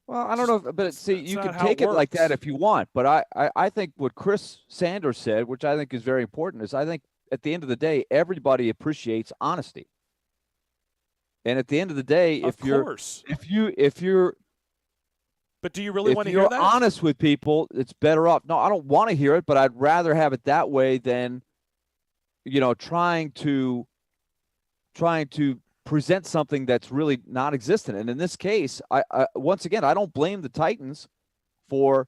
Well, I don't know, but see, you can take it like that if you want. But I think what Chris Sanders said, which I think is very important, is I think at the end of the day, everybody appreciates honesty. And at the end of the day, if you're but do you really want to hear that? If you're honest with people, it's better off. No, I don't want to hear it, but I'd rather have it that way than, trying to present something that's really non-existent. And in this case, I once again, I don't blame the Titans for,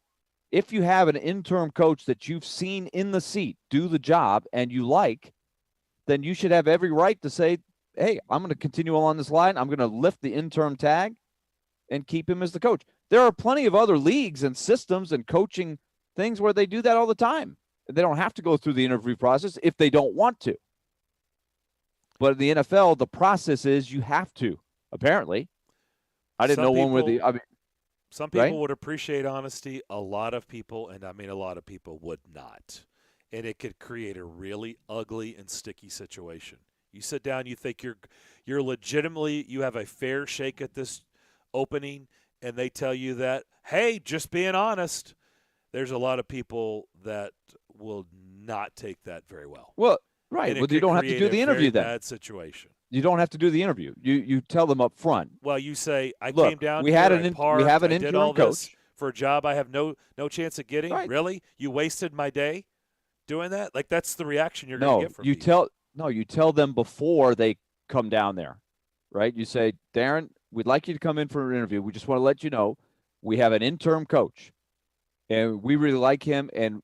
if you have an interim coach that you've seen in the seat do the job and you like, then you should have every right to say, hey, I'm going to continue along this line. I'm going to lift the interim tag and keep him as the coach. There are plenty of other leagues and systems and coaching things where they do that all the time. They don't have to go through the interview process if they don't want to. But in the NFL, the process is you have to, apparently. I didn't know one where some people would appreciate honesty. A lot of people, and I mean a lot of people, would not. And it could create a really ugly and sticky situation. You sit down, you think you're legitimately, you have a fair shake at this opening, and they tell you that, hey, just being honest. There's a lot of people that will not take that very well. Well, right. Well, you don't have to do the interview then. Bad situation. You don't have to do the interview. You tell them up front. Well, you say, I Look, came down we here, have an I did interim all coach this for a job I have no chance of getting. Right. Really? You wasted my day doing that? Like, that's the reaction you're going to get from me. You tell them before they come down there, right? You say, Darren, we'd like you to come in for an interview. We just want to let you know we have an interim coach, and we really like him, and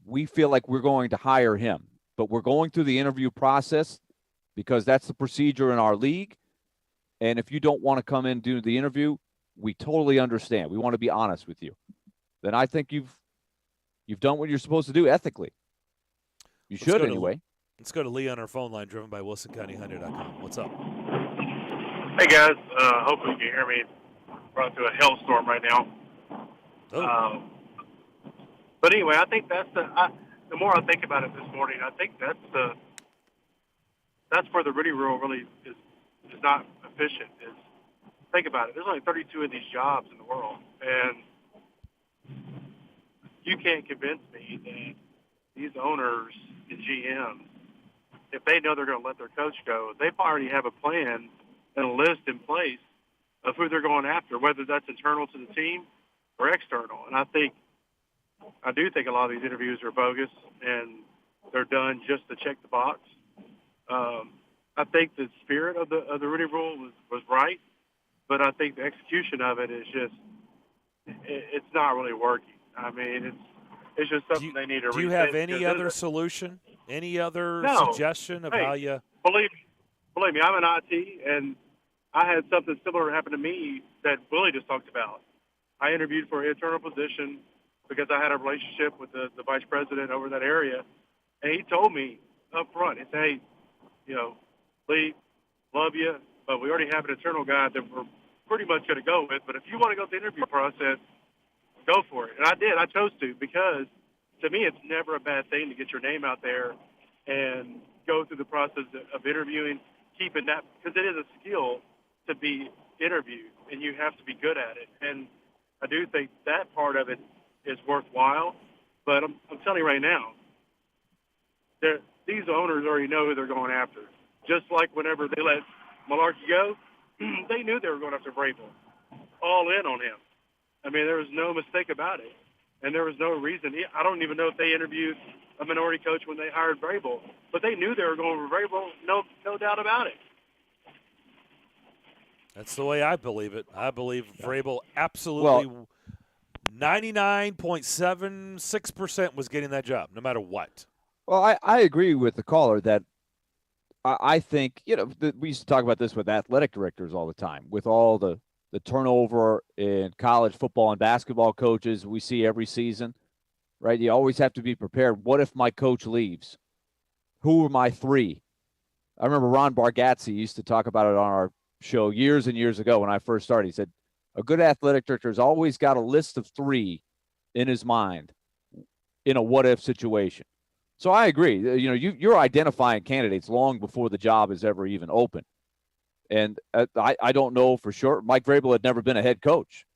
we feel like we're going to hire him. But we're going through the interview process because that's the procedure in our league. And if you don't want to come in and do the interview, we totally understand. We want to be honest with you. Then I think you've done what you're supposed to do ethically. You should anyway. Let's go to Lee on our phone line, driven by WilsonCountyHunter.com. What's up? Hey, guys. Hopefully you can hear me. Running through a hailstorm right now. Oh. But anyway, I think that's the more I think about it this morning, I think that's where the Rooney Rule really is not efficient. Think about it. There's only 32 of these jobs in the world, and you can't convince me that these owners and GMs, if they know they're going to let their coach go, they already have a plan and a list in place of who they're going after, whether that's internal to the team or external. And I do think a lot of these interviews are bogus, and they're done just to check the box. I think the spirit of the Rooney Rule was right, but I think the execution of it is just, it's not really working. I mean, it's just something they need to. Do you have any other solution? Any other suggestion of how you? Believe me, I'm in IT, and I had something similar happen to me that Willie just talked about. I interviewed for an internal position because I had a relationship with the vice president over that area, and he told me up front, he said, "Hey, Lee, love you, but we already have an internal guy that we're pretty much going to go with. But if you want to go through the interview process, go for it." And I did. I chose to because, to me, it's never a bad thing to get your name out there and go through the process of interviewing, keeping that, because it is a skill to be interviewed, and you have to be good at it. And I do think that part of it is worthwhile. But I'm telling you right now, these owners already know who they're going after. Just like whenever they let Malarkey go, they knew they were going after Vrabel, all in on him. I mean, there was no mistake about it, and there was no reason. I don't even know if they interviewed a minority coach when they hired Vrabel, but they knew they were going for Vrabel, no doubt about it. That's the way I believe it. I believe Vrabel absolutely 99.76% was getting that job, no matter what. Well, I agree with the caller that I think, we used to talk about this with athletic directors all the time, with all the turnover in college football and basketball coaches we see every season, right? You always have to be prepared. What if my coach leaves? Who are my three? I remember Ron Bargatze used to talk about it on our show years and years ago when I first started. He said, a good athletic director has always got a list of three in his mind in a what-if situation. So I agree. You're identifying candidates long before the job is ever even open. And I don't know for sure. Mike Vrabel had never been a head coach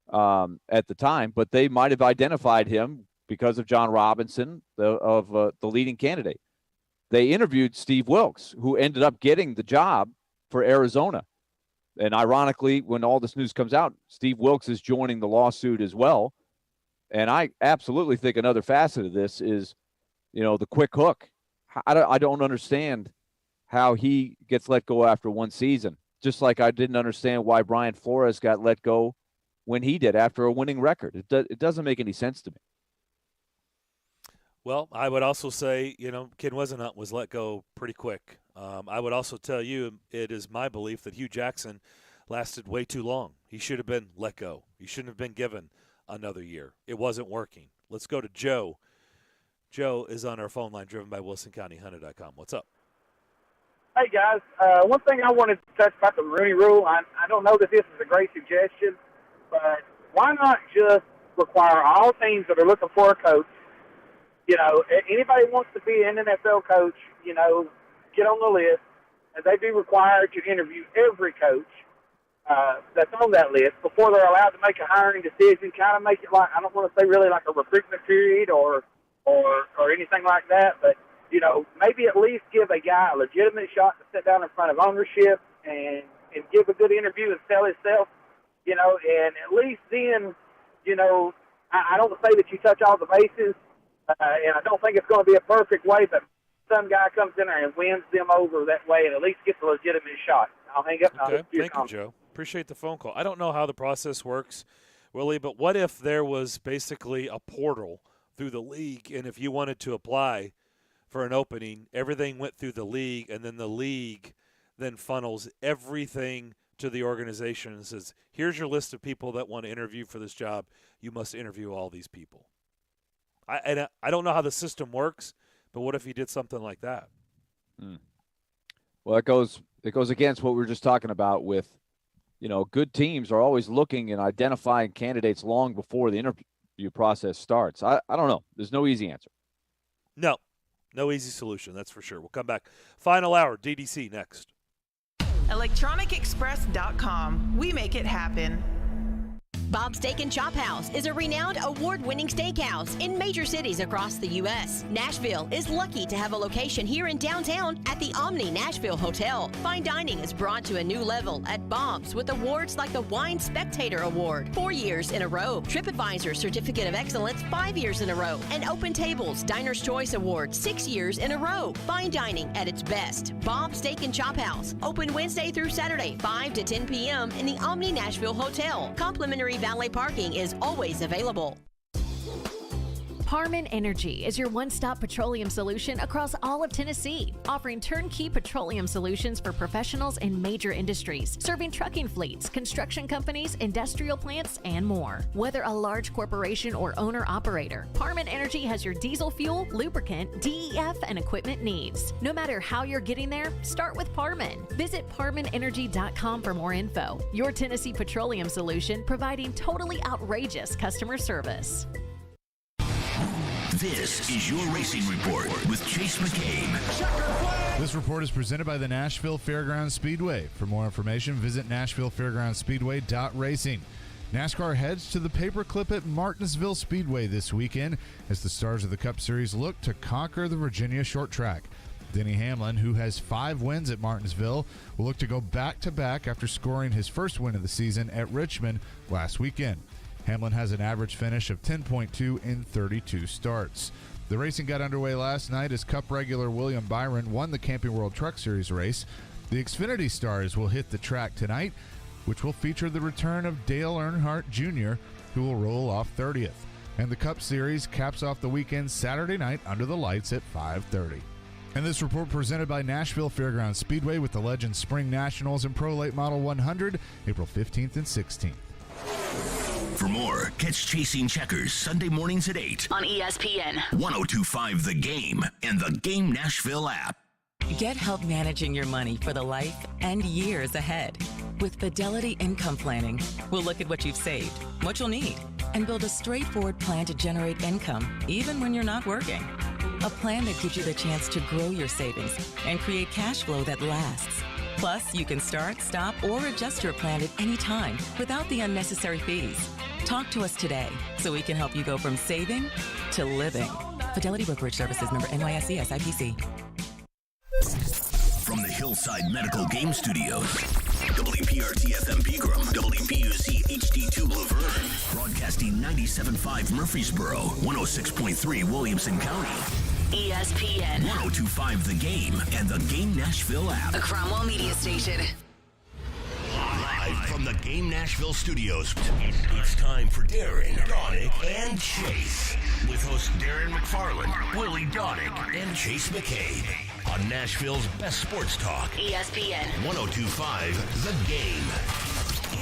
at the time, but they might have identified him because of John Robinson, the leading candidate. They interviewed Steve Wilkes, who ended up getting the job for Arizona. And ironically, when all this news comes out, Steve Wilkes is joining the lawsuit as well. And I absolutely think another facet of this is, the quick hook. I don't understand how he gets let go after one season, just like I didn't understand why Brian Flores got let go when he did after a winning record. It doesn't make any sense to me. Well, I would also say, Ken Wisenhunt was let go pretty quick. I would also tell you it is my belief that Hugh Jackson lasted way too long. He should have been let go. He shouldn't have been given another year. It wasn't working. Let's go to Joe. Joe is on our phone line, driven by WilsonCountyHunter.com. What's up? Hey, guys. One thing I wanted to touch about the Rooney Rule, I don't know that this is a great suggestion, but why not just require all teams that are looking for a coach, anybody who wants to be an NFL coach, get on the list, and they be required to interview every coach that's on that list before they're allowed to make a hiring decision, kind of make it like, I don't want to say really like a recruitment period or anything like that, but, maybe at least give a guy a legitimate shot to sit down in front of ownership and give a good interview and sell himself, and at least then, I don't say that you touch all the bases, and I don't think it's going to be a perfect way, but some guy comes in there and wins them over that way and at least gets a legitimate shot. I'll hang up. Okay. Thank you, Joe. Appreciate the phone call. I don't know how the process works, Willie, but what if there was basically a portal through the league, and if you wanted to apply for an opening, everything went through the league, and then the league then funnels everything to the organization and says, here's your list of people that want to interview for this job. You must interview all these people. I don't know how the system works, but what if you did something like that? Well, it goes against what we were just talking about with, good teams are always looking and identifying candidates long before the interview process starts. I don't know. There's no easy answer. No easy solution, that's for sure. We'll come back. Final hour, DDC next. ElectronicExpress.com. We make it happen. Bob's Steak and Chop House is a renowned award-winning steakhouse in major cities across the U.S. Nashville is lucky to have a location here in downtown at the Omni Nashville Hotel. Fine dining is brought to a new level at Bob's with awards like the Wine Spectator Award 4 years in a row, TripAdvisor Certificate of Excellence 5 years in a row, and Open Tables Diner's Choice Award 6 years in a row. Fine dining at its best. Bob's Steak and Chop House, open Wednesday through Saturday, 5 to 10 p.m. in the Omni Nashville Hotel. Complimentary valet parking is always available. Harmon Energy is your one-stop petroleum solution across all of Tennessee, offering turnkey petroleum solutions for professionals in major industries, serving trucking fleets, construction companies, industrial plants, and more. Whether a large corporation or owner-operator, Harmon Energy has your diesel fuel, lubricant, DEF, and equipment needs. No matter how you're getting there, start with Parman. Visit ParmanEnergy.com for more info. Your Tennessee petroleum solution, providing totally outrageous customer service. This is your Racing Report with Chase McCabe. This report is presented by the Nashville Fairgrounds Speedway. For more information, visit NashvilleFairgroundsSpeedway.racing. NASCAR heads to the paperclip at Martinsville Speedway this weekend as the stars of the Cup Series look to conquer the Virginia short track. Denny Hamlin, who has 5 wins at Martinsville, will look to go back-to-back after scoring his first win of the season at Richmond last weekend. Hamlin has an average finish of 10.2 in 32 starts. The racing got underway last night as Cup regular William Byron won the Camping World Truck Series race. The Xfinity Stars will hit the track tonight, which will feature the return of Dale Earnhardt Jr., who will roll off 30th. And the Cup Series caps off the weekend Saturday night under the lights at 5:30. And this report presented by Nashville Fairgrounds Speedway with the Legends Spring Nationals and Pro Late Model 100, April 15th and 16th. For more, catch Chasing Checkers Sunday mornings at 8 on ESPN 102.5 The Game and the Game Nashville app. Get help managing your money for the life and years ahead. With Fidelity Income Planning, we'll look at what you've saved, what you'll need, and build a straightforward plan to generate income even when you're not working. A plan that gives you the chance to grow your savings and create cash flow that lasts. Plus, you can start, stop, or adjust your plan at any time without the unnecessary fees. Talk to us today so we can help you go from saving to living. Fidelity Brokerage Services, member NYSE SIPC. From the Hillside Medical Game Studios, WPRT-FM Pegram, WPUC HD2 Laverne, broadcasting 97.5 Murfreesboro, 106.3 Williamson County. ESPN 102.5 The Game and the Game Nashville app. a Cromwell media station. Live from the Game Nashville studios, it's time for Darren, Donick, and Chase. With hosts Darren McFarland, Willie Donick, and Chase McCabe. On Nashville's best sports talk. ESPN 102.5 The Game.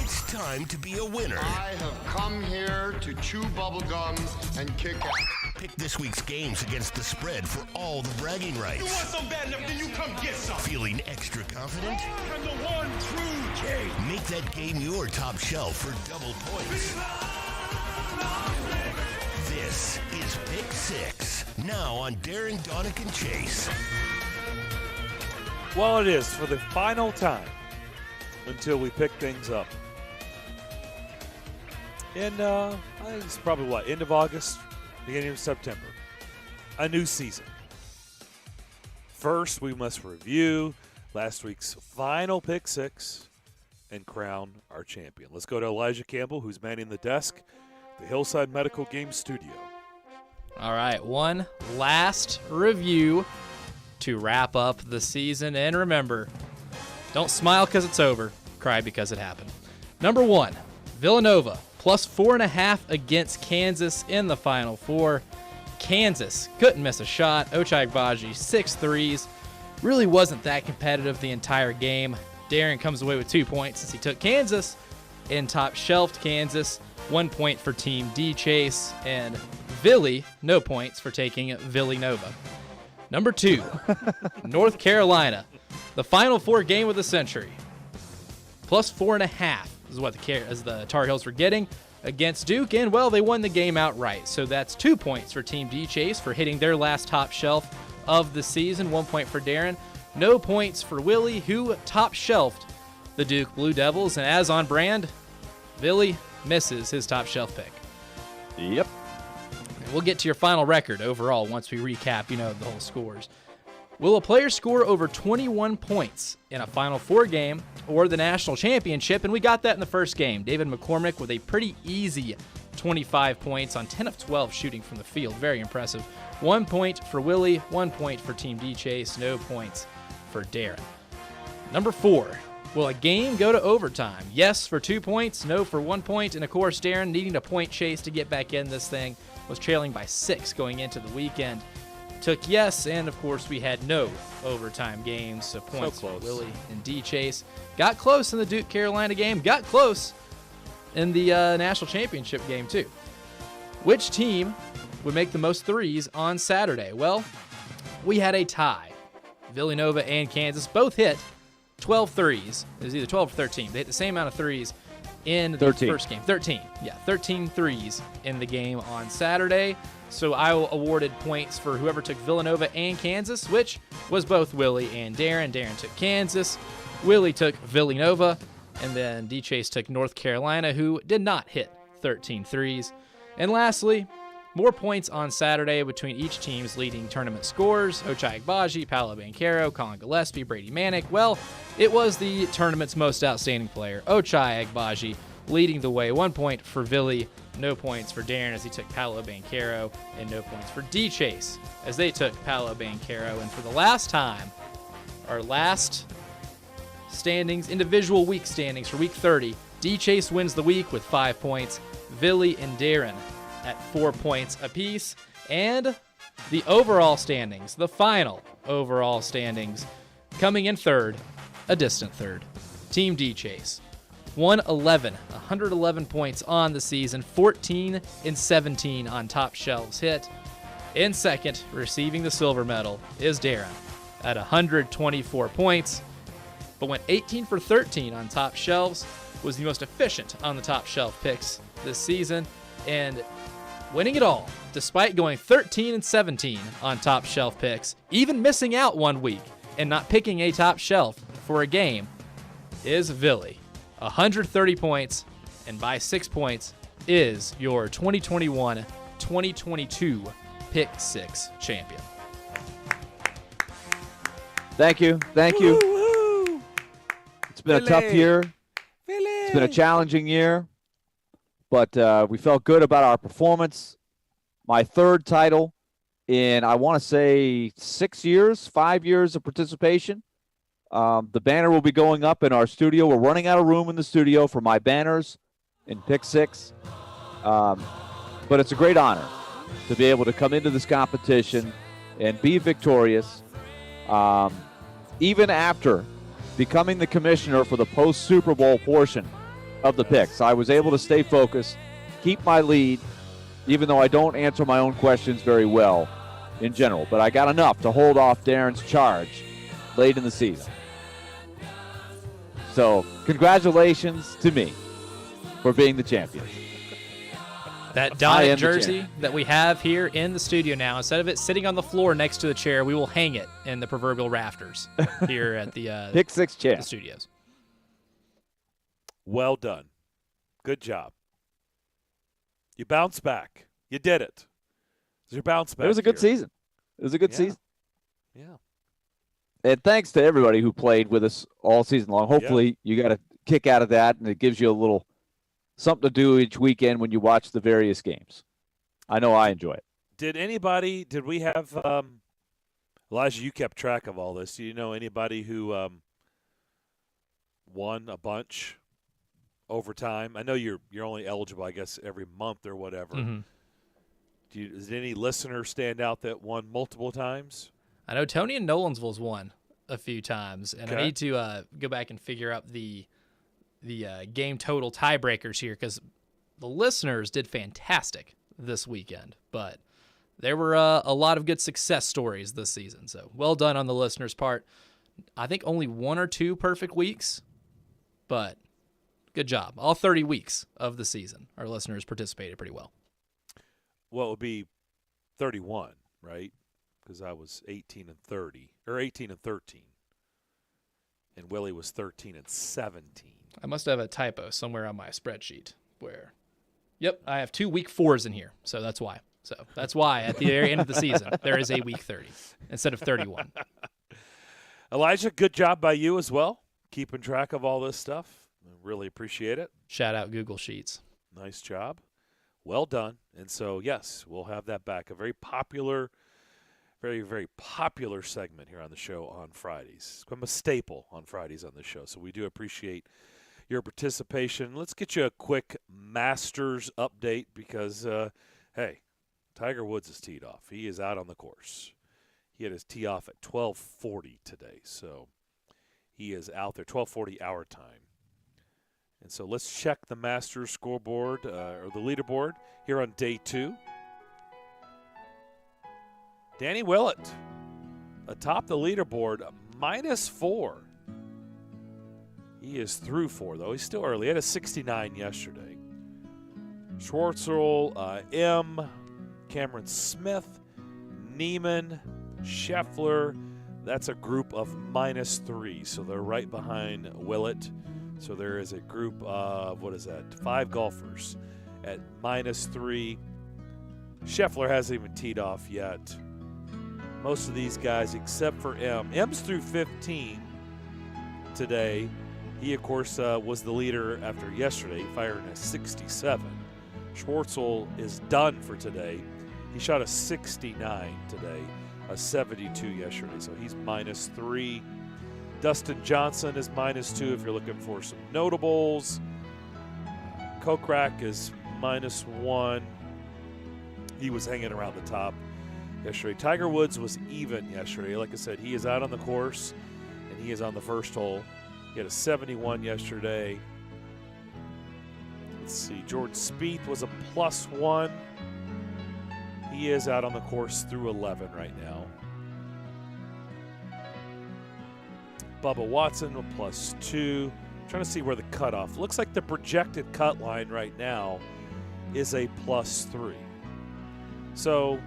It's time to be a winner. I have come here to chew bubblegum and kick ass. Pick this week's games against the spread for all the bragging rights. You want some bad enough, then you come get some. Feeling extra confident? I'm the one true king. Make that game your top shelf for double points. This is Pick 6. Now on Darren, Donick, and Chase. Well, it is for the final time until we pick things up. And I think it's probably, end of August, beginning of September. A new season. First, we must review last week's final Pick 6 and crown our champion. Let's go to Elijah Campbell, who's manning the desk, the Hillside Medical Game Studio. All right, one last review to wrap up the season. And remember, don't smile because it's over, cry because it happened. Number 1, Villanova, plus 4.5 against Kansas in the Final Four. Kansas couldn't miss a shot. Ochai Agbaji, 6 threes. Really wasn't that competitive the entire game. Darren comes away with 2 points since he took Kansas and top-shelved Kansas. 1 point for Team D Chase, and Villy, no points for taking Villanova. Number 2, North Carolina, the Final Four game of the century. Plus 4.5 is what the Tar Heels were getting against Duke, and, well, they won the game outright. So that's 2 points for Team D Chase for hitting their last top shelf of the season. 1 point for Darren. No points for Willie, who top shelved the Duke Blue Devils, and as on brand, Villy misses his top shelf pick. Yep. We'll get to your final record overall once we recap, the whole scores. Will a player score over 21 points in a Final Four game or the national championship? And we got that in the first game. David McCormick with a pretty easy 25 points on 10 of 12 shooting from the field. Very impressive. 1 point for Willie, 1 point for Team D Chase, no points for Darren. Number 4, Will a game go to overtime? Yes for 2 points, no for 1 point, and of course, Darren, needing a point chase to get back in this thing, was trailing by 6 going into the weekend. Took yes, and of course, we had no overtime games, so points for Willie and D Chase. Got close in the Duke-Carolina game, got close in the national championship game, too. Which team would make the most threes on Saturday? Well, we had a tie. Villanova and Kansas both hit 12 threes. It was either 12 or 13. They hit the same amount of threes in the first game. 13. Yeah, 13 threes in the game on Saturday. So I awarded points for whoever took Villanova and Kansas, which was both Willie and Darren. Darren took Kansas. Willie took Villanova. And then D. Chase took North Carolina, who did not hit 13 threes. And lastly, more points on Saturday between each team's leading tournament scorers: Ochai Agbaji, Paolo Banchero, Colin Gillespie, Brady Manick. Well, it was the tournament's most outstanding player, Ochai Agbaji, leading the way. 1 point for Villy, no points for Darren as he took Paolo Banchero, and no points for D. Chase as they took Paolo Banchero. And for the last time, our last standings, individual week standings for week 30, D. Chase wins the week with 5 points, Villy and Darren at 4 points apiece. And the overall standings, the final overall standings, coming in third, a distant third, Team D. Chase. 111 points on the season, 14 and 17 on top shelves hit. In second, receiving the silver medal, is Darren at 124 points, but went 18 for 13 on top shelves, was the most efficient on the top shelf picks this season, and winning it all, despite going 13 and 17 on top shelf picks, even missing out 1 week and not picking a top shelf for a game, is Villy. 130 points, and by 6 points is your 2021-2022 Pick 6 champion. Thank you. Woo-hoo. It's been a tough year. It's been a challenging year, but we felt good about our performance. My third title in, I want to say, 5 years of participation. The banner will be going up in our studio. We're running out of room in the studio for my banners in Pick 6. But it's a great honor to be able to come into this competition and be victorious. Even after becoming the commissioner for the post-Super Bowl portion of the picks, I was able to stay focused, keep my lead, even though I don't answer my own questions very well in general. But I got enough to hold off Darren's charge late in the season. So, congratulations to me for being the champion. That Donnet jersey that we have here in the studio now, instead of it sitting on the floor next to the chair, we will hang it in the proverbial rafters here at the Pick 6 chair. The studios. Well done. Good job. You bounced back. You did it. It was your bounce back. It was a good season. It was a good season. Yeah. And thanks to everybody who played with us all season long. Hopefully you got a kick out of that, and it gives you a little something to do each weekend when you watch the various games. I know I enjoy it. Did we have, Elijah, you kept track of all this. Do you know anybody who won a bunch over time? I know you're only eligible, I guess, every month or whatever. Mm-hmm. Does any listener stand out that won multiple times? I know Tony in Nolensville's won a few times, and I need to go back and figure out the game total tiebreakers here, because the listeners did fantastic this weekend, but there were a lot of good success stories this season. So well done on the listeners' part. I think only 1 or 2 perfect weeks, but good job. All 30 weeks of the season, our listeners participated pretty well. Well, it would be 31, right? Because I was 18 and 30, or 18 and 13, and Willie was 13 and 17. I must have a typo somewhere on my spreadsheet where, yep, I have 2 week 4s in here, so that's why. So that's why at the very end of the season there is a week 30 instead of 31. Elijah, good job by you as well, keeping track of all this stuff. I really appreciate it. Shout out Google Sheets. Nice job. Well done. And so, yes, we'll have that back. A very popular very, very popular segment here on the show on Fridays. It's become a staple on Fridays on the show, so we do appreciate your participation. Let's get you a quick Masters update because, hey, Tiger Woods is teed off. He is out on the course. He had his tee off at 12:40 today, so he is out there, 12:40 our time. And so let's check the Masters scoreboard, or the leaderboard, here on day 2. Danny Willett atop the leaderboard, -4. He is through 4, though. He's still early. He had a 69 yesterday. Schwartzel, M, Cameron Smith, Neiman, Scheffler. That's a group of -3, so they're right behind Willett. So there is a group of, 5 golfers at -3. Scheffler hasn't even teed off yet. Most of these guys, except for M. M's through 15 today. He, of course, was the leader after yesterday, firing a 67. Schwartzel is done for today. He shot a 69 today, a 72 yesterday, so he's -3. Dustin Johnson is -2 if you're looking for some notables. Kokrak is -1. He was hanging around the top yesterday. Tiger Woods was even yesterday. Like I said, he is out on the course, and he is on the first hole. He had a 71 yesterday. Let's see. Jordan Spieth was a +1. He is out on the course through 11 right now. Bubba Watson a +2. Trying to see where the cutoff. Looks like the projected cut line right now is a +3. So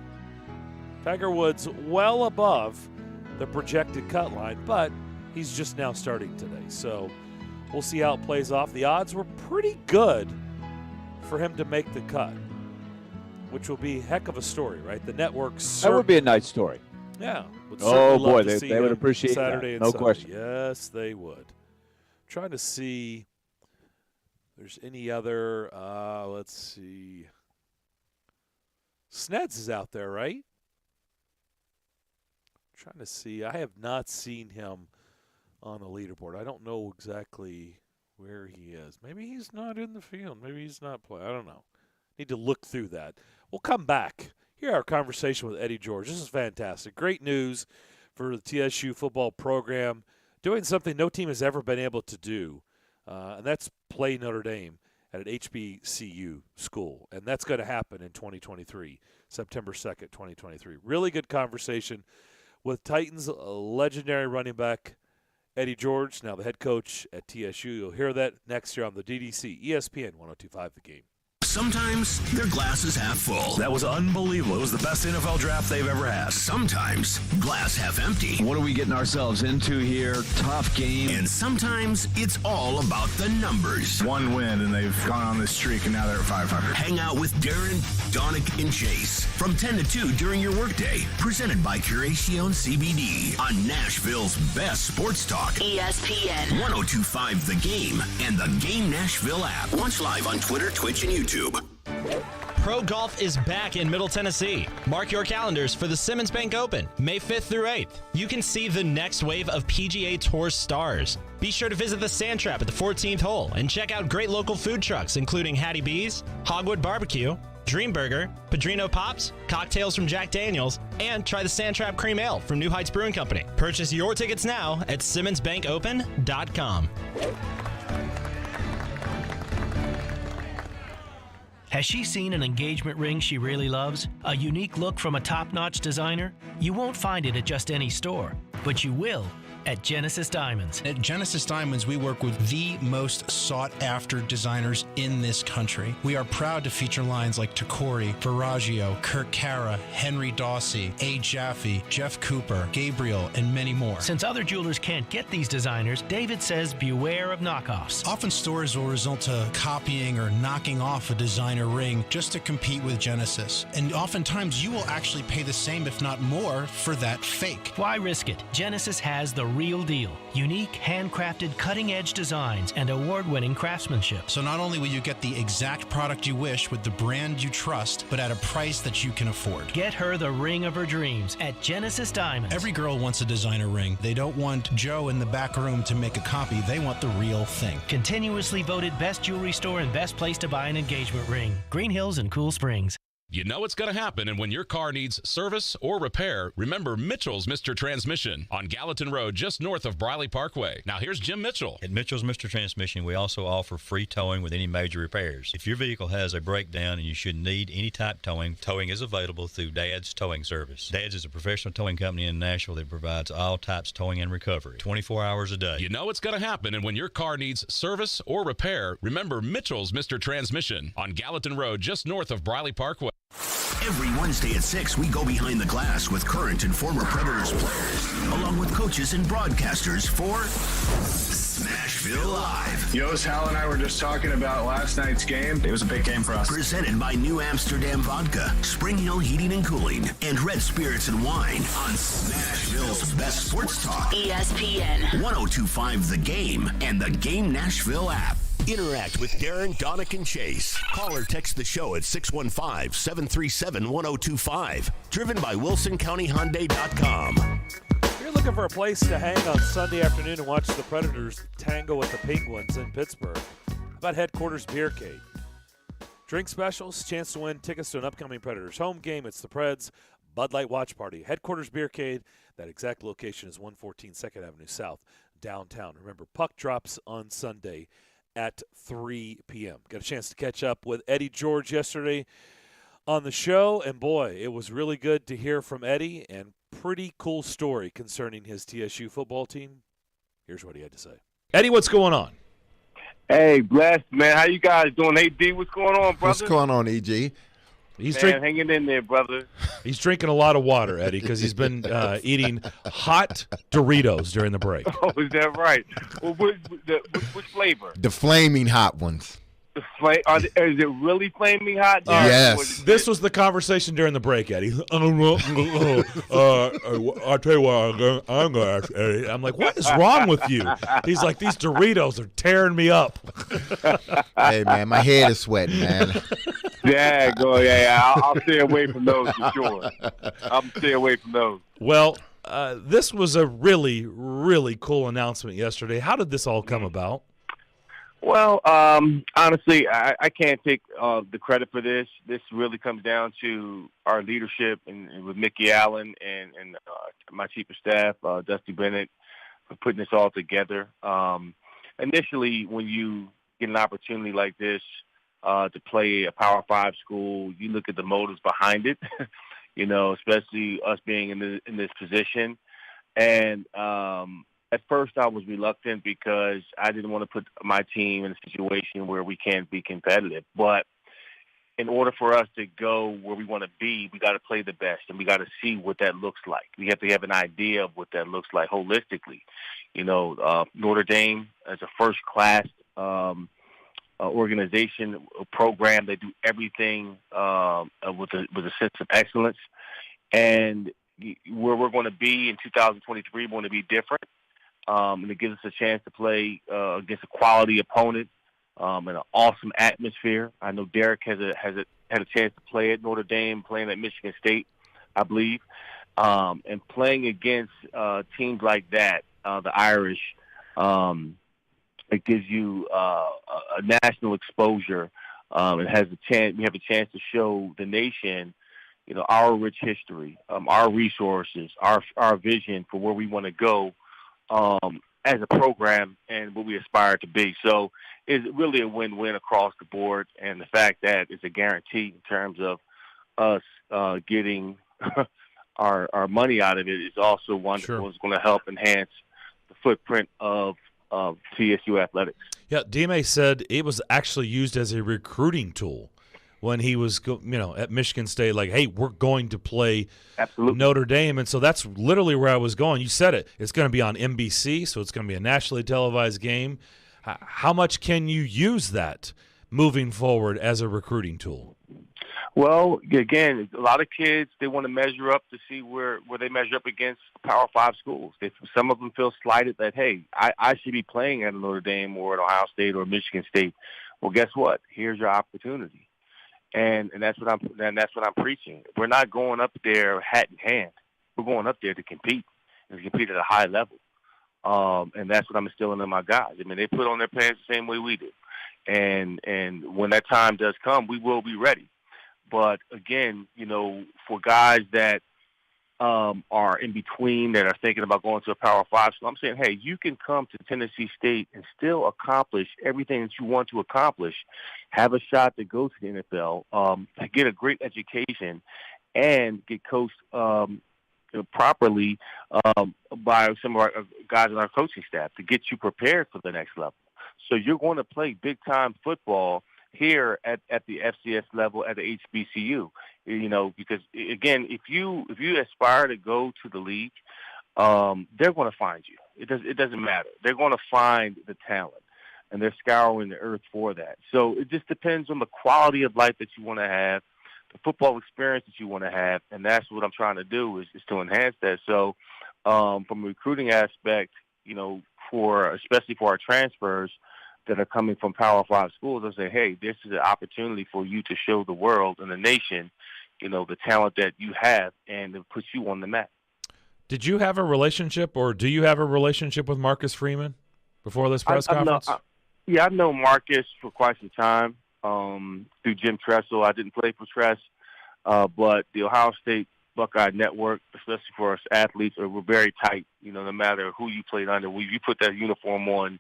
Tiger Woods well above the projected cut line, but he's just now starting today. So we'll see how it plays off. The odds were pretty good for him to make the cut, which will be a heck of a story, right? The network's That would be a nice story. Yeah. Oh, boy, they would appreciate Saturday that. and No Sunday. question. Yes, they would. Trying to see if there's any other, let's see. Sneds is out there, right? Trying to see. I have not seen him on the leaderboard. I don't know exactly where he is. Maybe he's not in the field. Maybe he's not playing. I don't know. Need to look through that. We'll come back. Hear our conversation with Eddie George. This is fantastic. Great news for the TSU football program. Doing something no team has ever been able to do, and that's play Notre Dame at an HBCU school. And that's going to happen in 2023, September 2nd, 2023. Really good conversation with Titans legendary running back Eddie George, now the head coach at TSU. You'll hear that next year on the DDC, ESPN 102.5 The Game. Sometimes their glass is half full. That was unbelievable. It was the best NFL draft they've ever had. Sometimes glass half empty. What are we getting ourselves into here? Tough game. And sometimes it's all about the numbers. One win, and they've gone on this streak, and now they're at 500. Hang out with Darren, Donick, and Chase from 10 to 2 during your workday. Presented by Curacion CBD on Nashville's best sports talk. ESPN 102.5 The Game and the Game Nashville app. Watch live on Twitter, Twitch, and YouTube. Pro Golf is back in Middle Tennessee. Mark your calendars for the Simmons Bank Open, May 5th through 8th. You can see the next wave of PGA Tour stars. Be sure to visit the Sand Trap at the 14th hole and check out great local food trucks, including Hattie B's, Hogwood Barbecue, Dream Burger, Padrino Pops, cocktails from Jack Daniels, and try the Sand Trap Cream Ale from New Heights Brewing Company. Purchase your tickets now at SimmonsBankOpen.com. Has she seen an engagement ring she really loves? A unique look from a top-notch designer? You won't find it at just any store, but you will at Genesis Diamonds. At Genesis Diamonds, we work with the most sought-after designers in this country. We are proud to feature lines like Tacori, Verragio, Kirk Cara, Henry Dawsey, A. Jaffe, Jeff Cooper, Gabriel, and many more. Since other jewelers can't get these designers, David says beware of knockoffs. Often stores will result to copying or knocking off a designer ring just to compete with Genesis. And oftentimes, you will actually pay the same, if not more, for that fake. Why risk it? Genesis has the real deal. Unique, handcrafted, cutting-edge designs and award-winning craftsmanship. So not only will you get the exact product you wish with the brand you trust, but at a price that you can afford. Get her the ring of her dreams at Genesis Diamonds. Every girl wants a designer ring. They don't want Joe in the back room to make a copy. They want the real thing. Continuously voted best jewelry store and best place to buy an engagement ring. Green Hills and Cool Springs. You know it's going to happen, and when your car needs service or repair, remember Mitchell's Mr. Transmission on Gallatin Road, just north of Briley Parkway. Now here's Jim Mitchell. At Mitchell's Mr. Transmission, we also offer free towing with any major repairs. If your vehicle has a breakdown and you should need any type towing, towing is available through Dad's Towing Service. Dad's is a professional towing company in Nashville that provides all types of towing and recovery, 24 hours a day. You know it's going to happen, and when your car needs service or repair, remember Mitchell's Mr. Transmission on Gallatin Road, just north of Briley Parkway. Every Wednesday at 6, we go behind the glass with current and former Predators players, along with coaches and broadcasters for Nashville Live. Yost, Hal, and I were just talking about last night's game. It was a big game for us. Presented by New Amsterdam Vodka, Spring Hill Heating and Cooling, and Red Spirits and Wine on Nashville's best sports talk. ESPN 1025 The Game and the Game Nashville app. Interact with Darren, Donick, and Chase. Call or text the show at 615-737-1025. Driven by WilsonCountyHyundai.com. If you're looking for a place to hang on Sunday afternoon and watch the Predators tango with the Penguins in Pittsburgh, how about Headquarters Beercade? Drink specials, chance to win tickets to an upcoming Predators home game. It's the Preds Bud Light Watch Party. Headquarters Beercade, that exact location is 114 2nd Avenue South, downtown. Remember, puck drops on Sunday at 3 p.m. Got a chance to catch up with Eddie George yesterday on the show, and boy, it was really good to hear from Eddie, and pretty cool story concerning his TSU football team. Here's what he had to say. Eddie, what's going on? Hey, blessed, man. How you guys doing? Hey, D, what's going on, brother? What's going on, EG? He's hanging in there, brother. He's drinking a lot of water, Eddie, because he's been eating hot Doritos during the break. Oh, is that right? Well, which flavor? The flaming hot ones. Is it really flaming hot? Yes. This was the conversation during the break, Eddie. I'll tell you what, I'm going to ask Eddie. I'm like, what is wrong with you? He's like, these Doritos are tearing me up. Hey, man, my head is sweating, man. Yeah. I'll stay away from those for sure. I'll stay away from those. Well, this was a really, really cool announcement yesterday. How did this all come about? Well, honestly, I can't take the credit for this. This really comes down to our leadership and with Mickey Allen and my chief of staff, Dusty Bennett, for putting this all together. Initially, when you get an opportunity like this to play a Power 5 school, you look at the motives behind it, especially us being in this position. And at first, I was reluctant because I didn't want to put my team in a situation where we can't be competitive. But in order for us to go where we want to be, we got to play the best, and we got to see what that looks like. We have to have an idea of what that looks like holistically. Notre Dame is a first-class organization, a program. They do everything with a sense of excellence. And where we're going to be in 2023, we're going to be different. And it gives us a chance to play against a quality opponent in an awesome atmosphere. I know Derek had a chance to play at Notre Dame, playing at Michigan State, I believe, and playing against teams like that, the Irish. It gives you a national exposure. It has a chance. We have a chance to show the nation, our rich history, our resources, our vision for where we want to go. As a program and what we aspire to be. So it's really a win-win across the board, and the fact that it's a guarantee in terms of us getting our money out of it is also wonderful. Sure. It's going to help enhance the footprint of TSU athletics. Yeah, Dime said it was actually used as a recruiting tool when he was, at Michigan State, like, hey, we're going to play Notre Dame. And so that's literally where I was going. You said it. It's going to be on NBC, so it's going to be a nationally televised game. How much can you use that moving forward as a recruiting tool? Well, again, a lot of kids, they want to measure up to see where they measure up against Power 5 schools. Some of them feel slighted that, hey, I should be playing at Notre Dame or at Ohio State or Michigan State. Well, guess what? Here's your opportunity. And that's what I'm preaching. We're not going up there hat in hand. We're going up there to compete and to compete at a high level. And that's what I'm instilling in my guys. I mean, they put on their pants the same way we do. And when that time does come, we will be ready. But again, for guys that are in between, that are thinking about going to a Power 5 school, I'm saying, hey, you can come to Tennessee State and still accomplish everything that you want to accomplish, have a shot to go to the NFL, get a great education, and get coached properly by some of our guys on our coaching staff to get you prepared for the next level. So you're going to play big-time football here at the FCS level at the HBCU, because again, if you aspire to go to the league, they're going to find you. It doesn't matter. They're going to find the talent, and they're scouring the earth for that. So it just depends on the quality of life that you want to have, the football experience that you want to have, and that's what I'm trying to do is to enhance that. So from a recruiting aspect, especially for our transfers that are coming from Power 5 schools, I say, hey, this is an opportunity for you to show the world and the nation, the talent that you have and to put you on the map. Did you have a relationship or do you have a relationship with Marcus Freeman before this press conference? I've known Marcus for quite some time through Jim Tressel. I didn't play for Tress, but the Ohio State Buckeye Network, especially for us athletes, we're very tight. No matter who you played under, when you put that uniform on,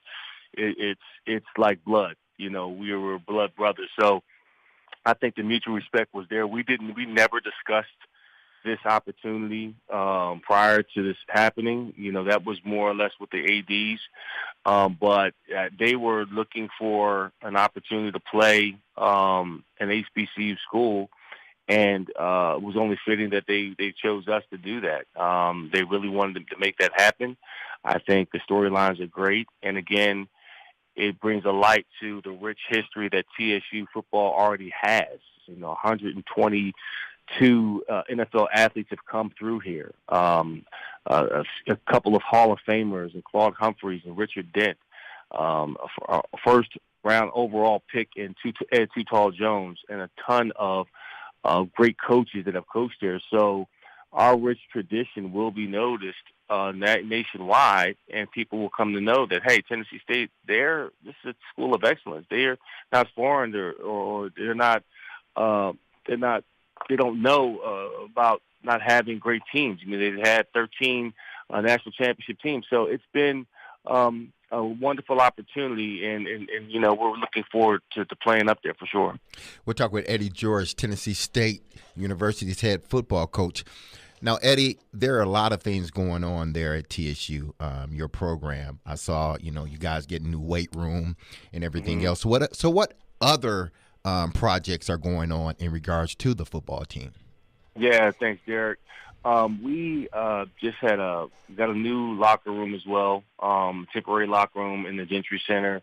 it's like blood. We were blood brothers. So I think the mutual respect was there. We never discussed this opportunity prior to this happening. That was more or less with the ADs. But they were looking for an opportunity to play an HBCU school, and it was only fitting that they chose us to do that. They really wanted to make that happen. I think the storylines are great. And again, it brings a light to the rich history that TSU football already has. 122 NFL athletes have come through here. A couple of Hall of Famers, and Claude Humphreys and Richard Dent. A first-round overall pick in Ed Too Tall Jones, and a ton of great coaches that have coached there. So our rich tradition will be noticed nationwide, and people will come to know that, hey, Tennessee State, this is a school of excellence. They're not foreign, or they don't know about not having great teams. I mean, they've had 13 national championship teams, so it's been a wonderful opportunity, and we're looking forward to playing up there for sure. We'll talk with Eddie George, Tennessee State University's head football coach. Now, Eddie, there are a lot of things going on there at TSU, your program. I saw, you guys get a new weight room and everything else. So what other projects are going on in regards to the football team? Yeah, thanks, Derek. We just got a new locker room as well, temporary locker room in the Gentry Center.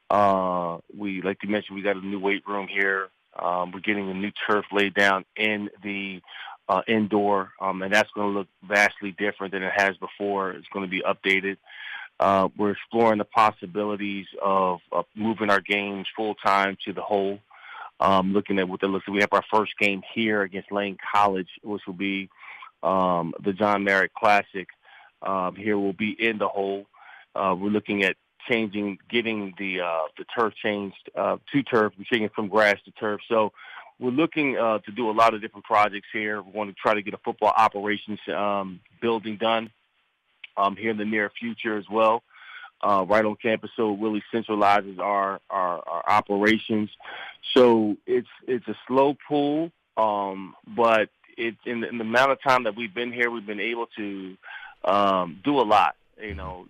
Like you mentioned, we got a new weight room here. We're getting a new turf laid down in the indoor, and that's going to look vastly different than it has before. It's going to be updated. We're exploring the possibilities of moving our games full-time to the whole, looking at what that looks like. We have our first game here against Lane College, which will be the John Merritt Classic. Here we'll be in the whole. We're looking at getting the turf changed to turf. We're changing from grass to turf. So we're looking to do a lot of different projects here. We want to try to get a football operations building done here in the near future as well, right on campus. So it really centralizes our operations. So it's a slow pull, but it's in the amount of time that we've been here, we've been able to do a lot. The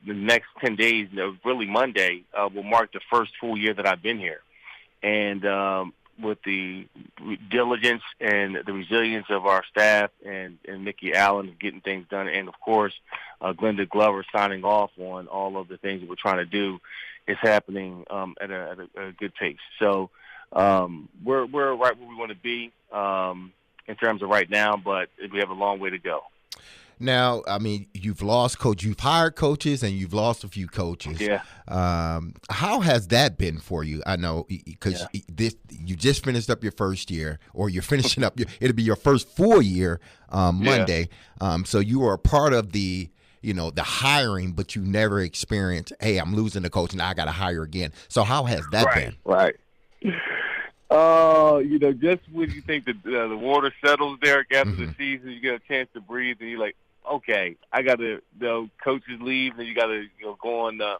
next 10 days, really Monday, will mark the first full year that I've been here. And with the diligence and the resilience of our staff and Mickey Allen getting things done, and, of course, Glenda Glover signing off on all of the things that we're trying to do, is happening at a good pace. So we're right where we want to be in terms of right now, but we have a long way to go. Now, I mean, you've lost coach, you've hired coaches, and you've lost a few coaches. Yeah. How has that been for you? I know because you just finished up your first year, or you're finishing up. It'll be your first full year Monday. So you are a part of the hiring, but you never experienced, hey, I'm losing the coach and I got to hire again. So how has that been? Right. Just when you think that the water settles there after the season, you get a chance to breathe, and you're like, okay, I got to, coaches leave, and you got to go on the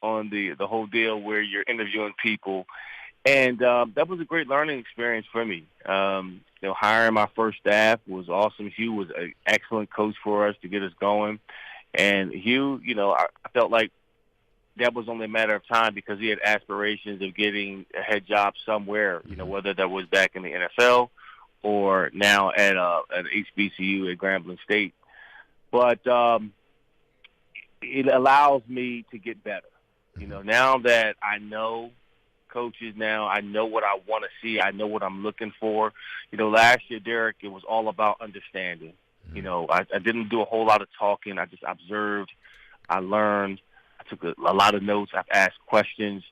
whole deal where you're interviewing people. And that was a great learning experience for me. Hiring my first staff was awesome. Hugh was an excellent coach for us to get us going. And Hugh, I felt like that was only a matter of time because he had aspirations of getting a head job somewhere, whether that was back in the NFL or now at HBCU at Grambling State. But it allows me to get better. Now that I know coaches now, I know what I want to see. I know what I'm looking for. Last year, Derek, it was all about understanding. I didn't do a whole lot of talking. I just observed. I learned. I took a lot of notes. I've asked questions.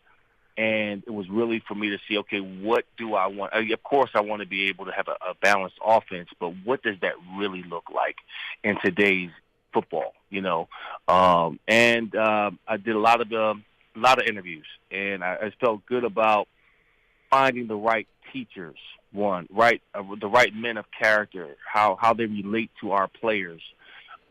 And it was really for me to see, okay, what do I want? Of course, I want to be able to have a balanced offense, but what does that really look like in today's football? I did a lot of interviews, and I felt good about finding the right teachers. The right men of character, how they relate to our players.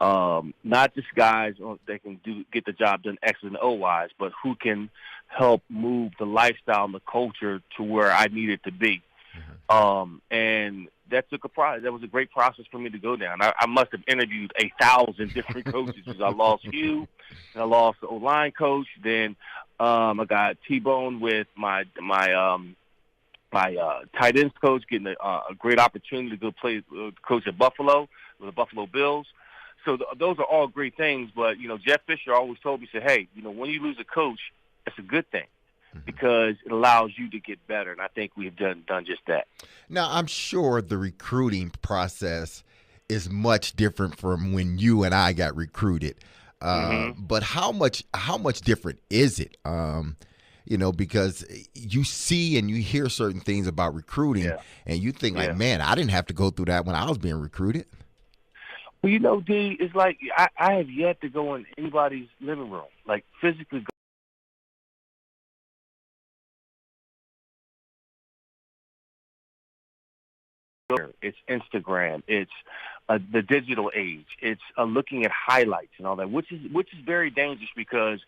Not just guys that can get the job done X and O-wise, but who can help move the lifestyle and the culture to where I need it to be. And that that was a great process for me to go down. I must have interviewed 1,000 different coaches because I lost Hugh, and I lost the O-line coach. Then I got T-Bone with my tight ends coach, getting a great opportunity to go play coach at Buffalo with the Buffalo Bills. So those are all great things, but, Jeff Fisher always told me, said, hey, when you lose a coach, that's a good thing because it allows you to get better, and I think we've done just that. Now, I'm sure the recruiting process is much different from when you and I got recruited, but how much different is it? Because you see and you hear certain things about recruiting, and you think, like, man, I didn't have to go through that when I was being recruited. Well, D, it's like I have yet to go in anybody's living room, like physically go. It's Instagram. It's the digital age. It's looking at highlights and all that, which is very dangerous because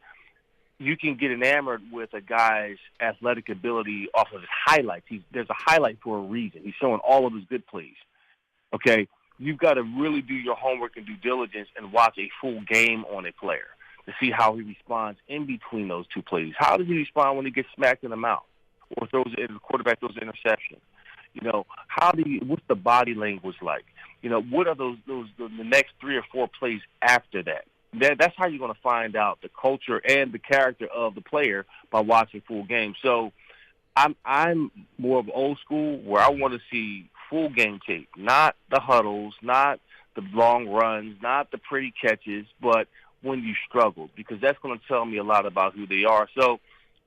you can get enamored with a guy's athletic ability off of his highlights. There's a highlight for a reason. He's showing all of his good plays. Okay. You've got to really do your homework and due diligence and watch a full game on a player to see how he responds in between those two plays. How does he respond when he gets smacked in the mouth or the quarterback throws an interception? What's the body language like? What are the next 3 or 4 plays after that? That's how you're going to find out the culture and the character of the player by watching full games. So I'm more of old school where I want to see full game tape, not the huddles, not the long runs, not the pretty catches, but when you struggled, because that's going to tell me a lot about who they are. So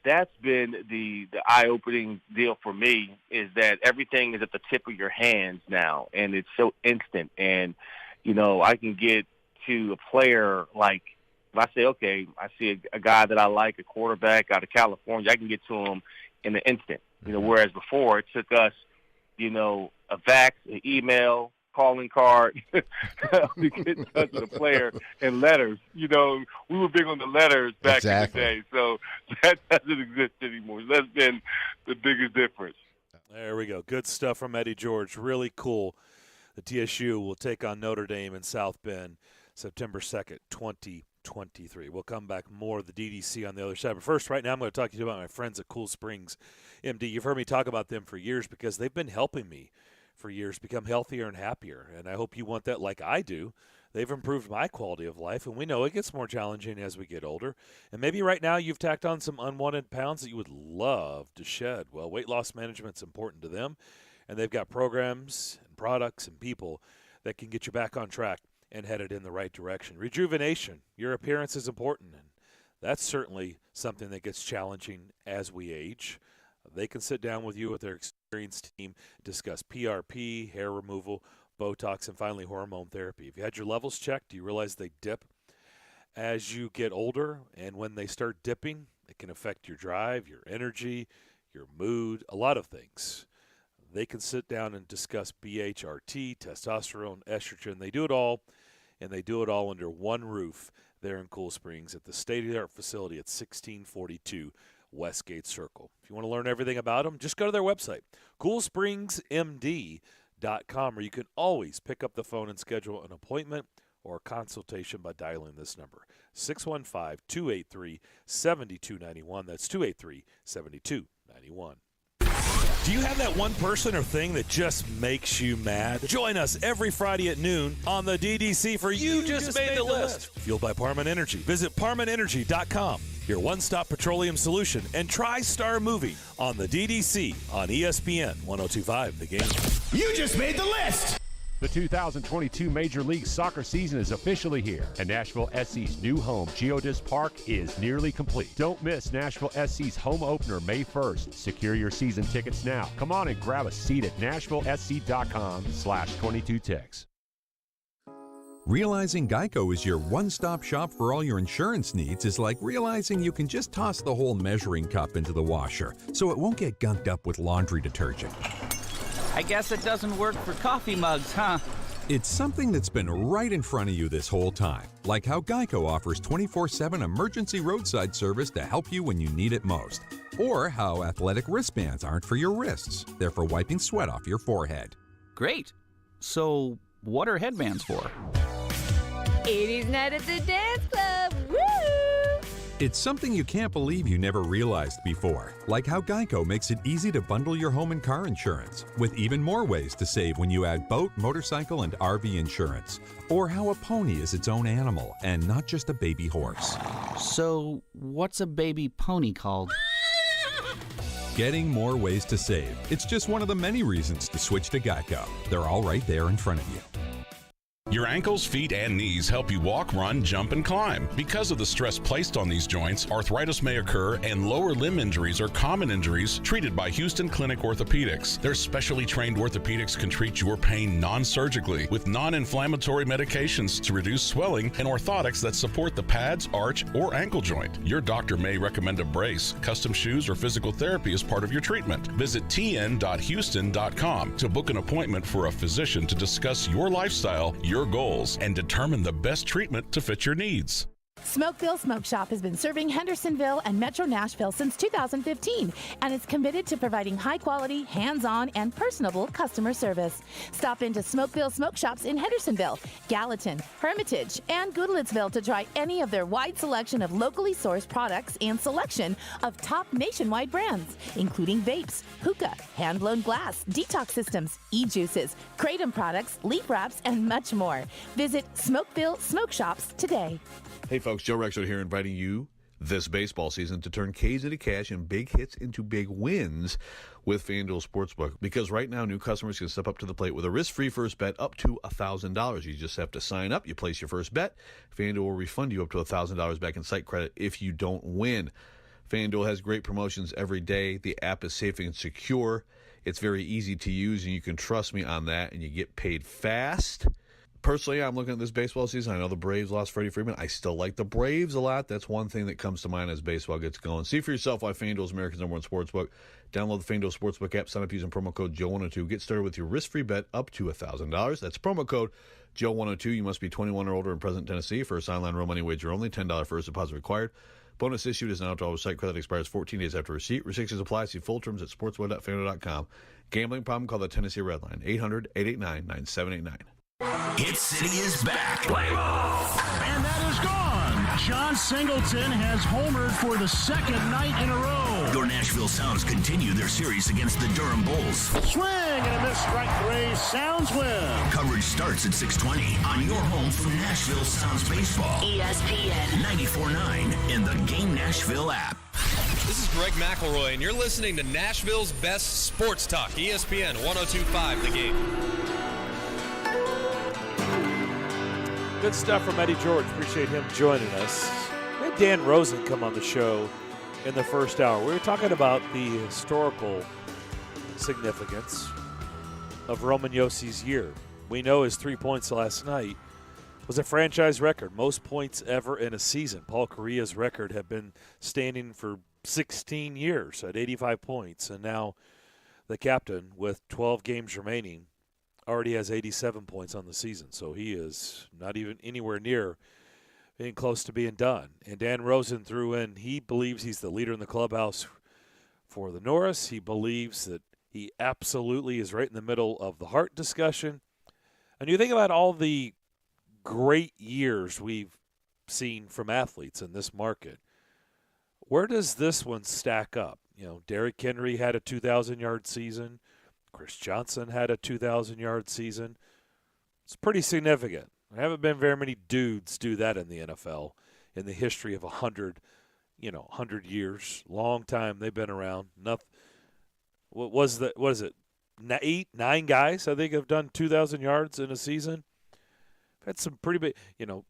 that's been the eye-opening deal for me, is that everything is at the tip of your hands now, and it's so instant. And, I can get to a player like, if I say, okay, I see a guy that I like, a quarterback out of California, I can get to him in an instant. Whereas before it took us, a fax, an email, calling card to get in touch with a player, and letters. We were big on the letters back in the day, so that doesn't exist anymore. That's been the biggest difference. There we go. Good stuff from Eddie George. Really cool. The TSU will take on Notre Dame in South Bend September 2nd, 2023. We'll come back more of the DDC on the other side. But first, right now, I'm going to talk to you about my friends at Cool Springs MD. You've heard me talk about them for years because they've been helping me for years become healthier and happier. And I hope you want that like I do. They've improved my quality of life, and we know it gets more challenging as we get older. And maybe right now you've tacked on some unwanted pounds that you would love to shed. Well, weight loss management's important to them, and they've got programs and products and people that can get you back on track and headed in the right direction. Rejuvenation, your appearance is important, and that's certainly something that gets challenging as we age. They can sit down with you with their experienced team, discuss PRP, hair removal, Botox, and finally hormone therapy. If you had your levels checked, do you realize they dip as you get older? And when they start dipping, it can affect your drive, your energy, your mood, a lot of things. They can sit down and discuss BHRT, testosterone, estrogen. They do it all, and they do it all under one roof there in Cool Springs at the state-of-the-art facility at 1642 Westgate Circle. If you want to learn everything about them, just go to their website, coolspringsmd.com, or you can always pick up the phone and schedule an appointment or a consultation by dialing this number, 615-283-7291. That's 283-7291. Do you have that one person or thing that just makes you mad? Join us every Friday at noon on the DDC for You Just Made the List. Fueled by Parman Energy. Visit ParmanEnergy.com, your one-stop petroleum solution, and try Star Movie on the DDC on ESPN 102.5 The Game. You just made the list! The 2022 Major League Soccer season is officially here, and Nashville SC's new home, Geodis Park, is nearly complete. Don't miss Nashville SC's home opener May 1st. Secure your season tickets now. Come on and grab a seat at NashvilleSC.com/22ticks. Realizing Geico is your one-stop shop for all your insurance needs is like realizing you can just toss the whole measuring cup into the washer, so it won't get gunked up with laundry detergent. I guess it doesn't work for coffee mugs, huh? It's something that's been right in front of you this whole time, like how Geico offers 24/7 emergency roadside service to help you when you need it most. Or how athletic wristbands aren't for your wrists, they're for wiping sweat off your forehead. Great. So, what are headbands for? 80s night at the dance club, woo! It's something you can't believe you never realized before, like how Geico makes it easy to bundle your home and car insurance, with even more ways to save when you add boat, motorcycle, and RV insurance. Or how a pony is its own animal and not just a baby horse. So, what's a baby pony called? Getting more ways to save. It's just one of the many reasons to switch to Geico. They're all right there in front of you. Your ankles, feet, and knees help you walk, run, jump, and climb. Because of the stress placed on these joints, arthritis may occur, and lower limb injuries are common injuries treated by Houston Clinic Orthopedics. Their specially trained orthopedics can treat your pain non-surgically with non-inflammatory medications to reduce swelling and orthotics that support the pads, arch, or ankle joint. Your doctor may recommend a brace, custom shoes, or physical therapy as part of your treatment. Visit tn.houston.com to book an appointment for a physician to discuss your lifestyle, your goals, and determine the best treatment to fit your needs. Smokeville Smoke Shop has been serving Hendersonville and Metro Nashville since 2015 and is committed to providing high-quality, hands-on, and personable customer service. Stop into Smokeville Smoke Shops in Hendersonville, Gallatin, Hermitage, and Goodlettsville to try any of their wide selection of locally sourced products and selection of top nationwide brands, including vapes, hookah, hand-blown glass, detox systems, e-juices, kratom products, leaf wraps, and much more. Visit Smokeville Smoke Shops today. Hey folks, Joe Rexford here, inviting you this baseball season to turn K's into cash and big hits into big wins with FanDuel Sportsbook. Because right now, new customers can step up to the plate with a risk-free first bet up to $1,000. You just have to sign up, you place your first bet. FanDuel will refund you up to $1,000 back in site credit if you don't win. FanDuel has great promotions every day. The app is safe and secure. It's very easy to use, and you can trust me on that, and you get paid fast. Personally, I'm looking at this baseball season. I know the Braves lost Freddie Freeman. I still like the Braves a lot. That's one thing that comes to mind as baseball gets going. See for yourself why FanDuel is America's #1 sportsbook. Download the FanDuel Sportsbook app. Sign up using promo code Joe102. Get started with your risk-free bet up to $1,000. That's promo code Joe102. You must be 21 or older in present Tennessee. For a sideline real money wager only, $10 first deposit required. Bonus issued is not all site credit expires 14 days after receipt. Restrictions apply. See full terms at sportsbook.fanduel.com. Gambling problem? Call the Tennessee Red Line. 800-889-9789. Hit City is back. Play ball. And that is gone. John Singleton has homered for the second night in a row. Your Nashville Sounds continue their series against the Durham Bulls. Swing and a miss, strike three. Sounds win. Coverage starts at 6:20 on your home for Nashville Sounds Baseball. ESPN 94.9 in the Game Nashville app. This is Greg McElroy, and you're listening to Nashville's best sports talk, ESPN 102.5 The Game. Good stuff from Eddie George. Appreciate him joining us. We had Dan Rosen come on the show in the first hour. We were talking about the historical significance of Roman Yossi's year. We know his 3 points last night was a franchise record, most points ever in a season. Paul Correa's record had been standing for 16 years at 85 points, and now the captain, with 12 games remaining, already has 87 points on the season. So he is not even anywhere near being close to being done. And Dan Rosen threw in, he believes he's the leader in the clubhouse for the Norris. He believes that he absolutely is right in the middle of the Hart discussion. And you think about all the great years we've seen from athletes in this market. Where does this one stack up? You know, Derrick Henry had a 2,000-yard season. Chris Johnson had a 2,000-yard season. It's pretty significant. There haven't been very many dudes do that in the NFL in the history of 100 years. Long time they've been around. Nothing. What is it? 9 guys, I think, have done 2,000 yards in a season. Had some pretty big,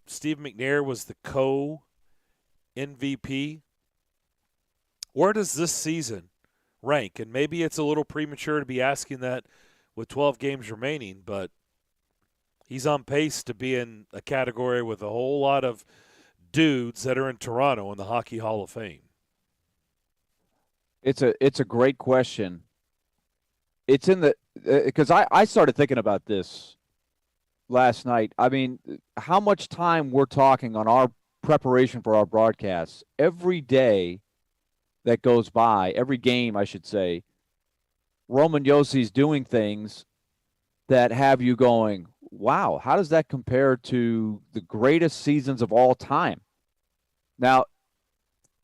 Steve McNair was the co-MVP. Where does this season rank? And maybe it's a little premature to be asking that with 12 games remaining, but he's on pace to be in a category with a whole lot of dudes that are in Toronto in the Hockey Hall of Fame. It's a great question. It's in the because I started thinking about this last night. I mean, how much time we're talking on our preparation for our broadcasts every day that goes by, every game, I should say, Roman Yossi's doing things that have you going, wow, how does that compare to the greatest seasons of all time? Now,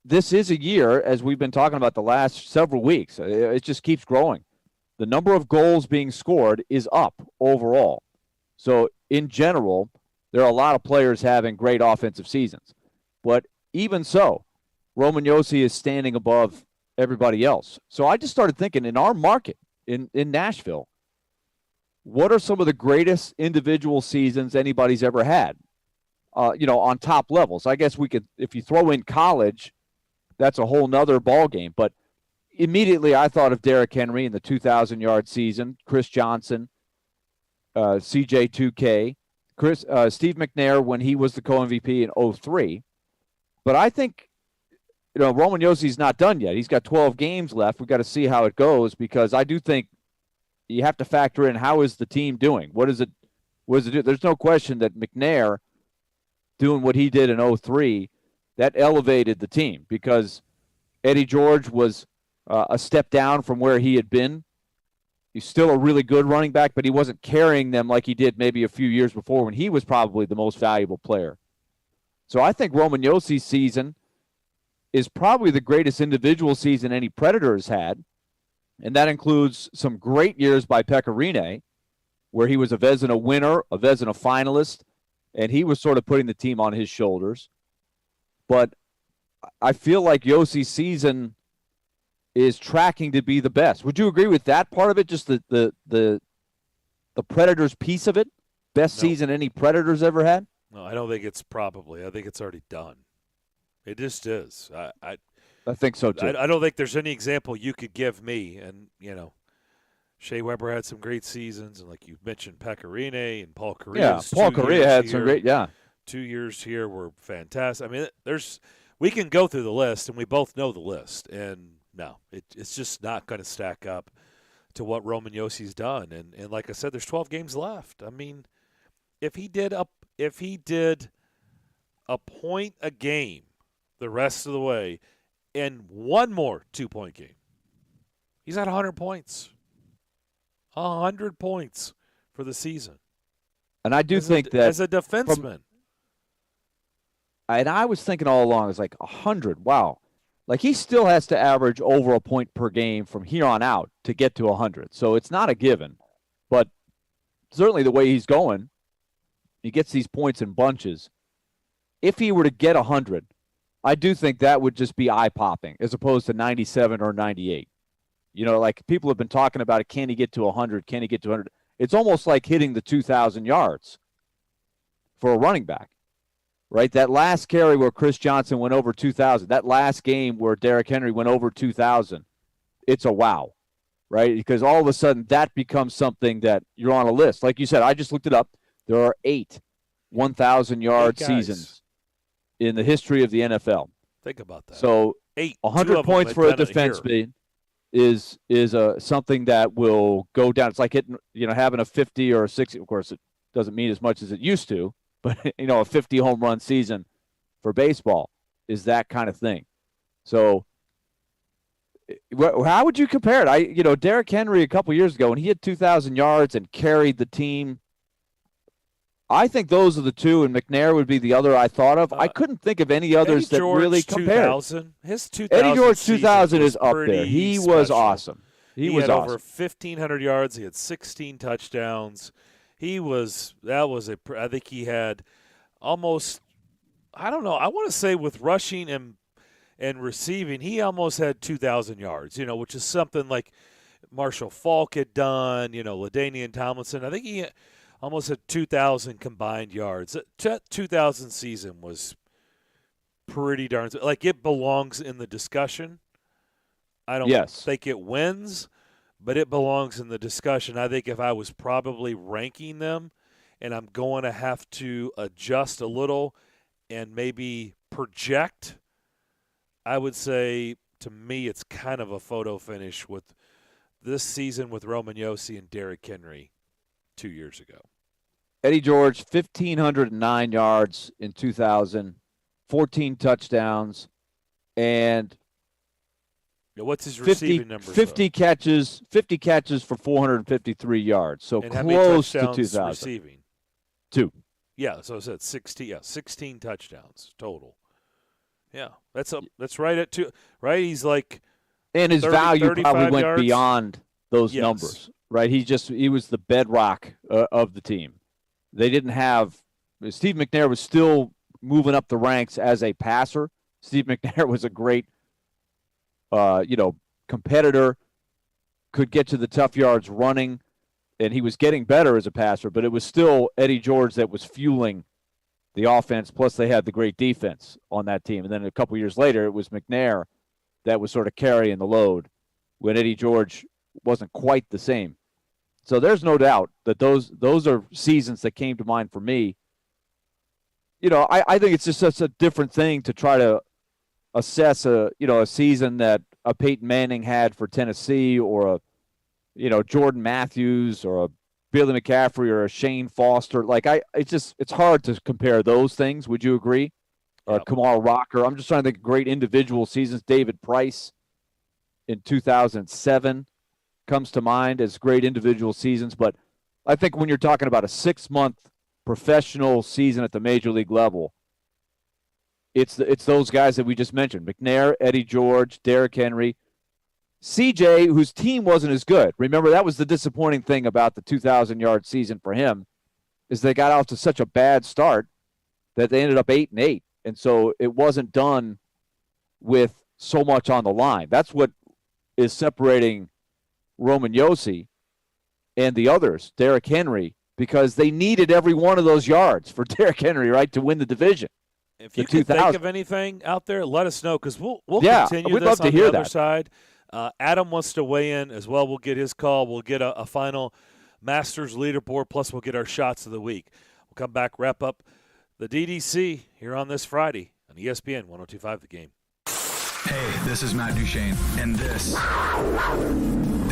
this is a year, as we've been talking about the last several weeks, it just keeps growing. The number of goals being scored is up overall. So, in general, there are a lot of players having great offensive seasons. But even so, Roman Josi is standing above everybody else. So I just started thinking, in our market, in Nashville, what are some of the greatest individual seasons anybody's ever had, on top levels? I guess we could, if you throw in college, that's a whole nother ballgame. But immediately I thought of Derrick Henry in the 2,000-yard season, Chris Johnson, CJ2K, Steve McNair when he was the co-MVP in 2003. But I think, Roman Yosi's not done yet. He's got 12 games left. We've got to see how it goes, because I do think you have to factor in, how is the team doing? What does it do? There's no question that McNair doing what he did in 2003, that elevated the team, because Eddie George was a step down from where he had been. He's still a really good running back, but he wasn't carrying them like he did maybe a few years before when he was probably the most valuable player. So I think Roman Yosi's season is probably the greatest individual season any Predator has had, and that includes some great years by Pekka Rinne, where he was a Vezina winner, a Vezina finalist, and he was sort of putting the team on his shoulders. But I feel like Yosi's season is tracking to be the best. Would you agree with that part of it, just the Predators piece of it? Best season any Predators ever had? No, I don't think it's probably. I think it's already done. It just is. I think so, too. I don't think there's any example you could give me. And, Shea Weber had some great seasons. And like you mentioned, Pekka Rinne and Paul Correa. Yeah, Paul Correa had some great, 2 years here were fantastic. I mean, we can go through the list, and we both know the list. And, no, it's just not going to stack up to what Roman Yosi's done. And like I said, there's 12 games left. I mean, if he did a point a game the rest of the way and one more 2-point game, he's at 100 points. 100 points for the season. And I do think that as a defenseman. And I was thinking all along, it's like 100. Wow. Like he still has to average over a point per game from here on out to get to 100. So it's not a given. But certainly the way he's going, he gets these points in bunches. If he were to get 100, I do think that would just be eye-popping as opposed to 97 or 98. You know, like people have been talking about it. Can he get to 100? Can he get to 100? It's almost like hitting the 2,000 yards for a running back, right? That last carry where Chris Johnson went over 2,000, that last game where Derrick Henry went over 2,000, it's a wow, right? Because all of a sudden that becomes something that you're on a list. Like you said, I just looked it up. There are 8 1,000-yard seasons in the history of the NFL. Think about that. So 8, 100 points for a defenseman is something that will go down. It's like hitting, having a 50 or a 60. Of course, it doesn't mean as much as it used to, but a 50 home run season for baseball is that kind of thing. So how would you compare it? Derrick Henry a couple years ago when he hit 2,000 yards and carried the team, I think those are the two, and McNair would be the other I thought of. I couldn't think of any others that really compared. His 2000 Eddie George 2000 is up pretty there. He special. was awesome. He was had awesome. over 1,500 yards. He had 16 touchdowns. I think he had almost, I don't know, I want to say with rushing and receiving, he almost had 2,000 yards, which is something like Marshall Faulk had done, LaDainian Tomlinson. I think he almost had 2,000 combined yards. That 2000 season was pretty darn – like it belongs in the discussion. I don't think it wins, but it belongs in the discussion. I think if I was probably ranking them and I'm going to have to adjust a little and maybe project, I would say to me it's kind of a photo finish with this season with Roman Josi and Derrick Henry 2 years ago. Eddie George, 1,509 yards in 2000, 14 touchdowns, and what's his receiving numbers? 50 catches for 453 yards. So and close to touchdowns 2,000. Receiving? 2. Yeah, so I said 16. Yeah, 16 touchdowns total. Yeah, that's right at 2. Right, he's like, and his 30, value probably went yards. beyond those numbers. Right, he was the bedrock of the team. They didn't have Steve McNair was still moving up the ranks as a passer. Steve McNair was a great, competitor, could get to the tough yards running, and he was getting better as a passer, but it was still Eddie George that was fueling the offense, plus they had the great defense on that team. And then a couple years later, it was McNair that was sort of carrying the load when Eddie George wasn't quite the same. So there's no doubt that those are seasons that came to mind for me. I think it's just such a different thing to try to assess a season that a Peyton Manning had for Tennessee or a Jordan Matthews or a Billy McCaffrey or a Shane Foster. It's hard to compare those things. Would you agree? Yep. Kamar Rocker. I'm just trying to think of great individual seasons. David Price in 2007 comes to mind as great individual seasons. But I think when you're talking about a 6-month professional season at the major league level, it's those guys that we just mentioned: McNair, Eddie George, Derrick Henry, CJ, whose team wasn't as good. Remember, that was the disappointing thing about the 2,000-yard season for him, is they got off to such a bad start that they ended up 8-8, and so it wasn't done with so much on the line. That's what is separating Roman Josi and the others, Derrick Henry, because they needed every one of those yards for Derrick Henry, right, to win the division. If you can think of anything out there, let us know, because we'll continue we'd this love to on hear the other that. side. Adam wants to weigh in as well. We'll get his call. We'll get a final Masters leaderboard, plus we'll get our shots of the week. We'll come back, wrap up the DDC here on this Friday on ESPN 102.5 The Game. Hey, this is Matt Duchene, and this is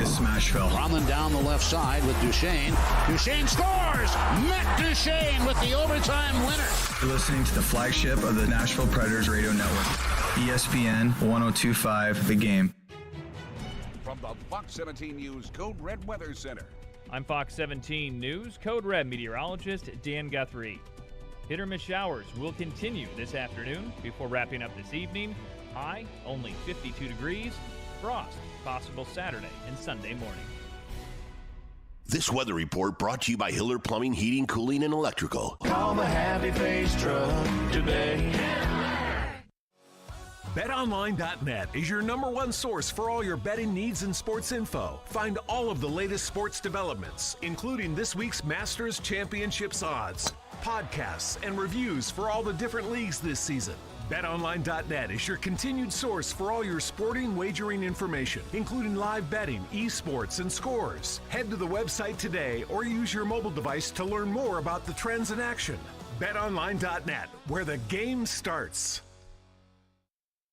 Smashville. Drummond down the left side with Duchene. Duchene scores! Matt Duchene with the overtime winner. You're listening to the flagship of the Nashville Predators radio network, ESPN 102.5 The Game. From the Fox 17 News Code Red Weather Center. I'm Fox 17 News Code Red meteorologist Dan Guthrie. Hit-or-miss showers will continue this afternoon before wrapping up this evening. High, only 52 degrees. Frost, possible Saturday and Sunday morning. This weather report brought to you by Hiller Plumbing, Heating, Cooling, and Electrical. Call the Happy Face Truck today. BetOnline.net is your #1 source for all your betting needs and sports info. Find all of the latest sports developments, including this week's Masters Championships odds, podcasts, and reviews for all the different leagues this season. BetOnline.net is your continued source for all your sporting wagering information, including live betting, esports, and scores. Head to the website today or use your mobile device to learn more about the trends in action. BetOnline.net, where the game starts.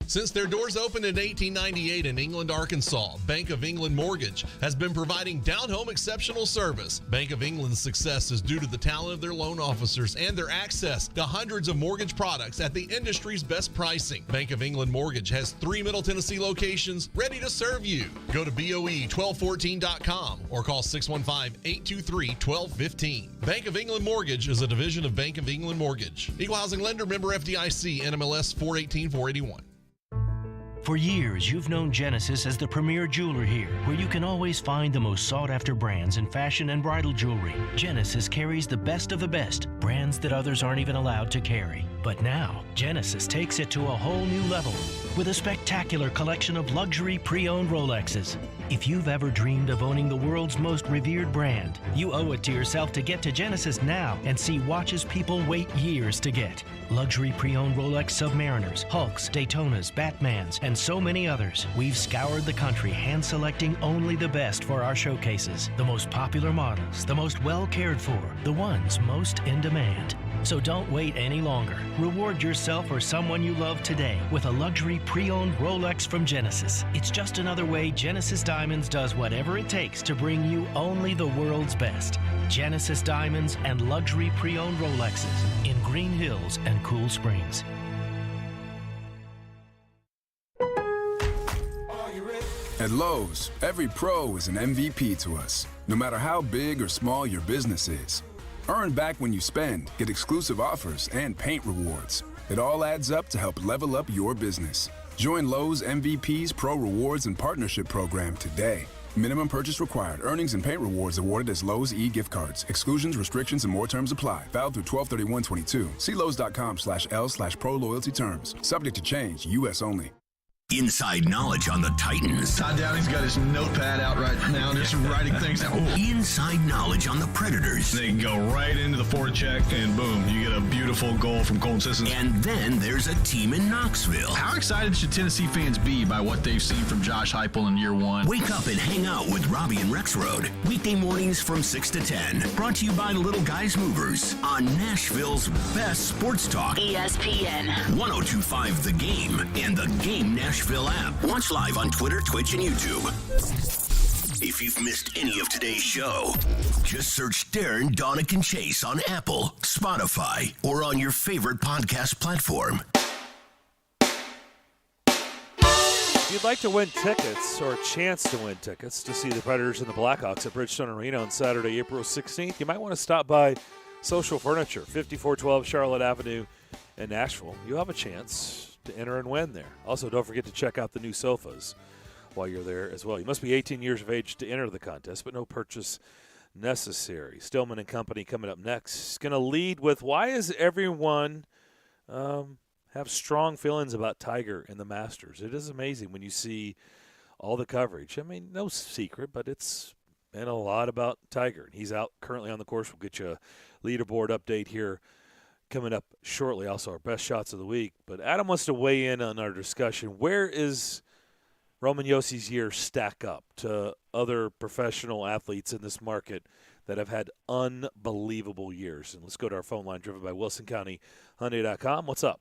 Since their doors opened in 1898 in England, Arkansas, Bank of England Mortgage has been providing down-home exceptional service. Bank of England's success is due to the talent of their loan officers and their access to hundreds of mortgage products at the industry's best pricing. Bank of England Mortgage has 3 Middle Tennessee locations ready to serve you. Go to BOE1214.com or call 615-823-1215. Bank of England Mortgage is a division of Bank of England Mortgage. Equal housing lender, member FDIC, NMLS 418-481. For years, you've known Genesis as the premier jeweler here, where you can always find the most sought-after brands in fashion and bridal jewelry. Genesis carries the best of the best, brands that others aren't even allowed to carry. But now, Genesis takes it to a whole new level with a spectacular collection of luxury pre-owned Rolexes. If you've ever dreamed of owning the world's most revered brand, you owe it to yourself to get to Genesis now and see watches people wait years to get. Luxury pre-owned Rolex Submariners, Hulks, Daytonas, Batmans, and so many others. We've scoured the country hand-selecting only the best for our showcases. The most popular models, the most well-cared for, the ones most in demand. So don't wait any longer. Reward yourself or someone you love today with a luxury pre-owned Rolex from Genesis. It's just another way Genesis Diamonds does whatever it takes to bring you only the world's best. Genesis Diamonds and luxury pre-owned Rolexes in Green Hills and Cool Springs. At Lowe's, every pro is an MVP to us, no matter how big or small your business is. Earn back when you spend, get exclusive offers, and paint rewards. It all adds up to help level up your business. Join Lowe's MVP's Pro Rewards and Partnership Program today. Minimum purchase required. Earnings and paint rewards awarded as Lowe's e-gift cards. Exclusions, restrictions, and more terms apply. Valid through 12/31/22. See Lowe's.com/L/Pro Loyalty Terms. Subject to change. U.S. only. Inside knowledge on the Titans. Todd Downey's got his notepad out right now, just writing things down. Inside knowledge on the Predators. They can go right into the forecheck, and boom, you get a beautiful goal from Colton Sissons. And then there's a team in Knoxville. How excited should Tennessee fans be by what they've seen from Josh Heupel in year one? Wake up and hang out with Robbie and Rexroad. Weekday mornings from 6 to 10. Brought to you by the Little Guys Movers on Nashville's best sports talk. ESPN 102.5 The Game and The Game Nashville app. Watch live on Twitter, Twitch, and YouTube. If you've missed any of today's show, just search Darren, Donick, and Chase on Apple, Spotify, or on your favorite podcast platform. If you'd like to win tickets or a chance to win tickets to see the Predators and the Blackhawks at Bridgestone Arena on Saturday, April 16th, you might want to stop by Social Furniture, 5412 Charlotte Avenue in Nashville. You'll have a chance to enter and win there. Also, don't forget to check out the new sofas while you're there as well. You must be 18 years of age to enter the contest, but no purchase necessary. Stillman and Company coming up next. It's going to lead with why is everyone have strong feelings about Tiger and the Masters. It is amazing when you see all the coverage. I mean, no secret, but it's been a lot about Tiger. He's out currently on the course. We'll get you a leaderboard update here coming up shortly. Also, our best shots of the week. But Adam wants to weigh in on our discussion. Where is Roman Yossi's year stack up to other professional athletes in this market that have had unbelievable years? And let's go to our phone line driven by WilsonCountyHyundai.com. What's up?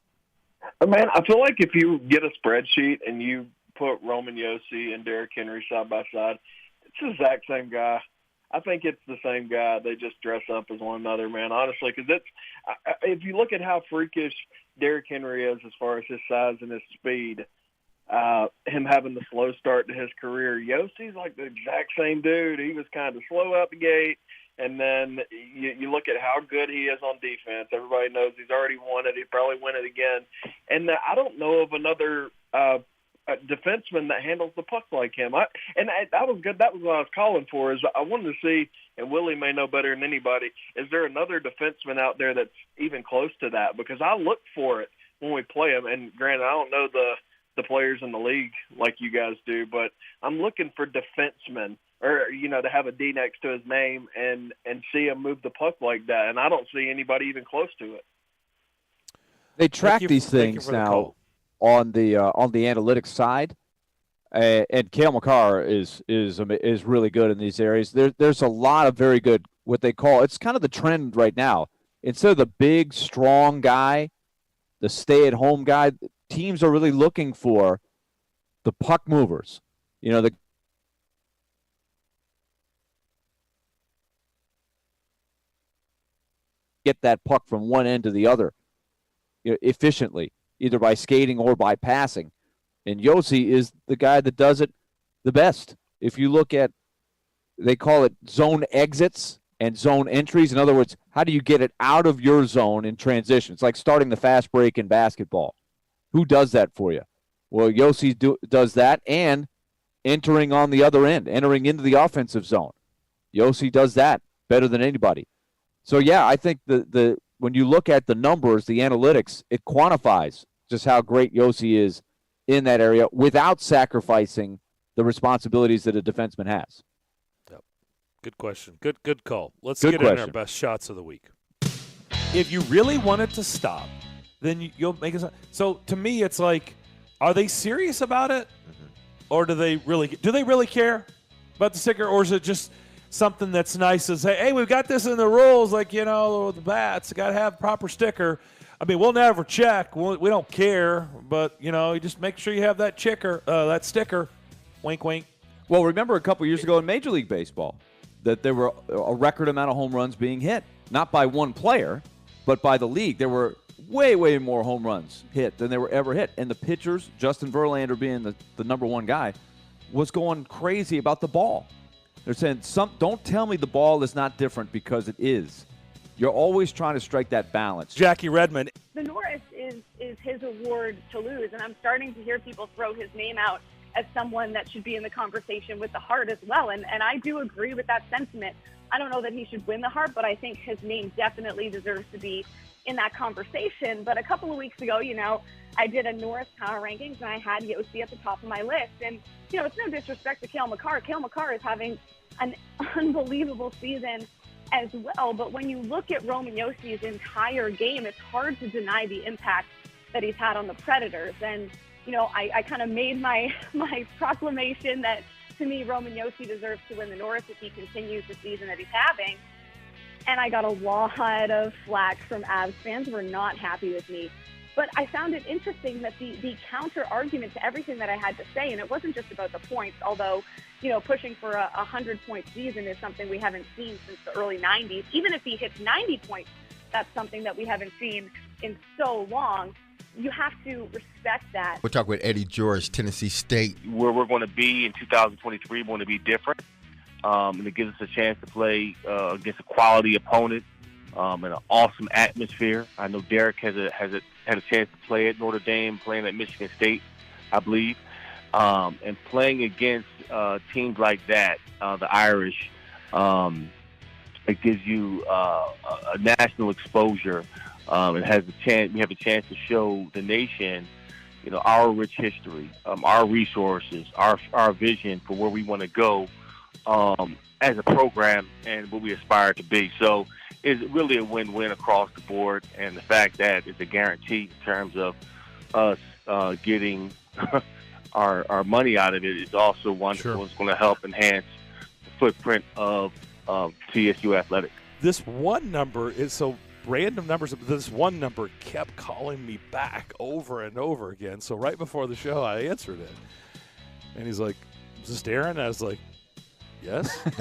Man, I feel like if you get a spreadsheet and you put Roman Yossi and Derrick Henry side by side, it's the exact same guy. I think it's the same guy. They just dress up as one another, man, honestly, because if you look at how freakish Derrick Henry is as far as his size and his speed, him having the slow start to his career, Yossi's like the exact same dude. He was kind of slow out the gate. And then you look at how good he is on defense. Everybody knows he's already won it. He'd probably win it again. And I don't know of another defenseman that handles the puck like him. That was good. That was what I was calling for. Is I wanted to see, and Willie may know better than anybody, is there another defenseman out there that's even close to that? Because I look for it when we play him. And granted, I don't know the players in the league like you guys do, but I'm looking for defensemen, or to have a D next to his name and see him move the puck like that. And I don't see anybody even close to it. They track these things now on the analytics side, and Cale Makar is really good in these areas. There's a lot of very good, what they call, it's kind of the trend right now. Instead of the big, strong guy, the stay-at-home guy, teams are really looking for the puck movers. Get that puck from one end to the other efficiently, either by skating or by passing. And Josi is the guy that does it the best. If you look at, they call it zone exits and zone entries. In other words, how do you get it out of your zone in transition? It's like starting the fast break in basketball. Who does that for you? Well, Josi does that, and entering on the other end, entering into the offensive zone. Josi does that better than anybody. So, yeah, I think when you look at the numbers, the analytics, it quantifies just how great Josi is in that area without sacrificing the responsibilities that a defenseman has. Yep. Good question. Good call. Let's get in our best shots of the week. If you really want it to stop, then you'll make it. So, to me, it's like, are they serious about it? Or do they really care about the sticker? Or is it just something that's nice to say, hey, we've got this in the rules, like, the bats, got to have proper sticker. I mean, we'll never check. We don't care, but, you just make sure you have that sticker. Wink, wink. Well, remember a couple years ago in Major League Baseball that there were a record amount of home runs being hit, not by one player, but by the league. There were way, way more home runs hit than they were ever hit. And the pitchers, Justin Verlander being the number one guy, was going crazy about the ball. They're saying, don't tell me the ball is not different, because it is. You're always trying to strike that balance. Jackie Redmond. The Norris is his award to lose, and I'm starting to hear people throw his name out as someone that should be in the conversation with the Hart as well, and I do agree with that sentiment. I don't know that he should win the Hart, but I think his name definitely deserves to be in that conversation. But a couple of weeks ago, I did a Norris power rankings, and I had Josi at the top of my list. And, it's no disrespect to Cale Makar. Cale Makar is having an unbelievable season as well. But when you look at Roman Josi's entire game, it's hard to deny the impact that he's had on the Predators. And, I kind of made my proclamation that, to me, Roman Josi deserves to win the Norris if he continues the season that he's having. And I got a lot of flack from Avs fans who were not happy with me. But I found it interesting that the counter-argument to everything that I had to say, and it wasn't just about the points, although, pushing for a 100-point season is something we haven't seen since the early 90s. Even if he hits 90 points, that's something that we haven't seen in so long. You have to respect that. We'll talk with Eddie George, Tennessee State. Where we're going to be in 2023, we're going to be different. And it gives us a chance to play against a quality opponent in an awesome atmosphere. I know Derek had a chance to play at Notre Dame, playing at Michigan State, I believe. And playing against teams like that, the Irish, it gives you a national exposure. It has a chance. We have a chance to show the nation, our rich history, our resources, our vision for where we want to go as a program and what we aspire to be. So it's really a win-win across the board, and the fact that it's a guarantee in terms of us getting our money out of it is also wonderful. Sure. It's going to help enhance the footprint of TSU Athletics. This one number is so random numbers. This one number kept calling me back over and over again. So right before the show, I answered it. And he's like, is this Darren? I was like, yes. He's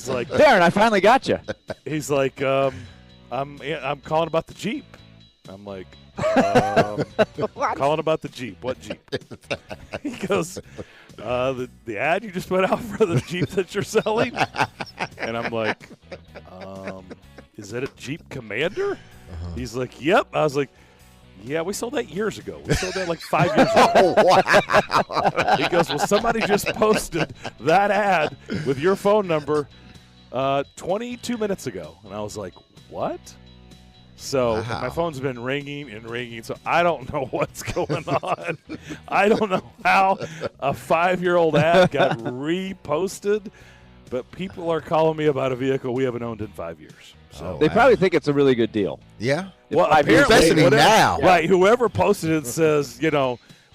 like, Darren, I finally got you. He's like, I'm calling about the Jeep. I'm like, calling about the Jeep. What Jeep? He goes, the ad you just put out for the Jeep that you're selling? And I'm like, is that a Jeep Commander? He's like, yep. I was like, yeah, we sold that years ago. We sold that like 5 years ago. Oh, wow. He goes, well, somebody just posted that ad with your phone number 22 minutes ago. And I was like, what? So my phone's been ringing and ringing, so I don't know what's going on. I don't know how a 5-year-old ad got reposted, but people are calling me about a vehicle we haven't owned in 5 years. So They probably think it's a really good deal. Yeah. well, apparently, especially now. Right, whoever posted it says,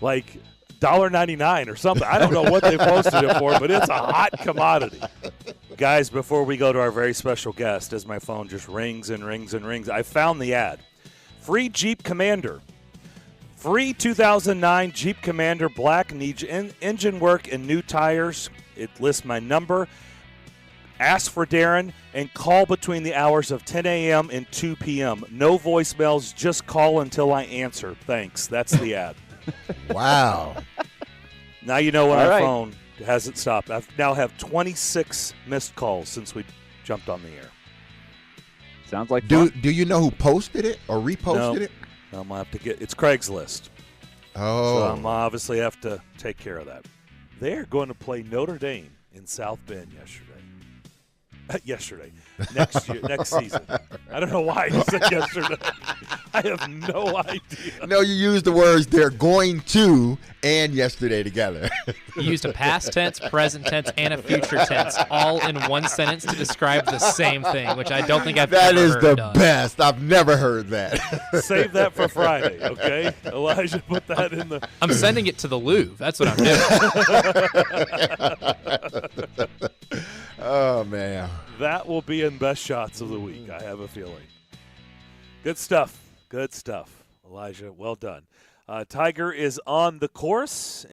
like $1.99 or something. I don't know what they posted it for, but it's a hot commodity. Guys, before we go to our very special guest, as my phone just rings and rings and rings, I found the ad. Free Jeep Commander. Free 2009 Jeep Commander Black needs engine work and new tires. It lists my number. Ask for Darren and call between the hours of 10 a.m. and 2 p.m. No voicemails, just call until I answer. Thanks. That's the ad. Wow. Now you know when All our right. phone hasn't stopped. I now have 26 missed calls since we jumped on the air. Sounds like Do fun. you know who posted it or reposted it? I'm gonna have to get. It's Craigslist. Oh. So I'm obviously have to take care of that. They're going to play Notre Dame in South Bend yesterday. Next year, next season. I don't know why you said yesterday. I have no idea. No, you used the words "they're going to" and "yesterday" together. You used a past tense, present tense, and a future tense all in one sentence to describe the same thing, which I don't think I've That ever is heard the done. best. I've never heard that. Save that for Friday, okay? Elijah, put that in the. I'm sending it to the Louvre. That's what I'm doing. Oh, man. That will be in best shots of the week, I have a feeling. Good stuff. Good stuff. Elijah, well done. Tiger is on the course.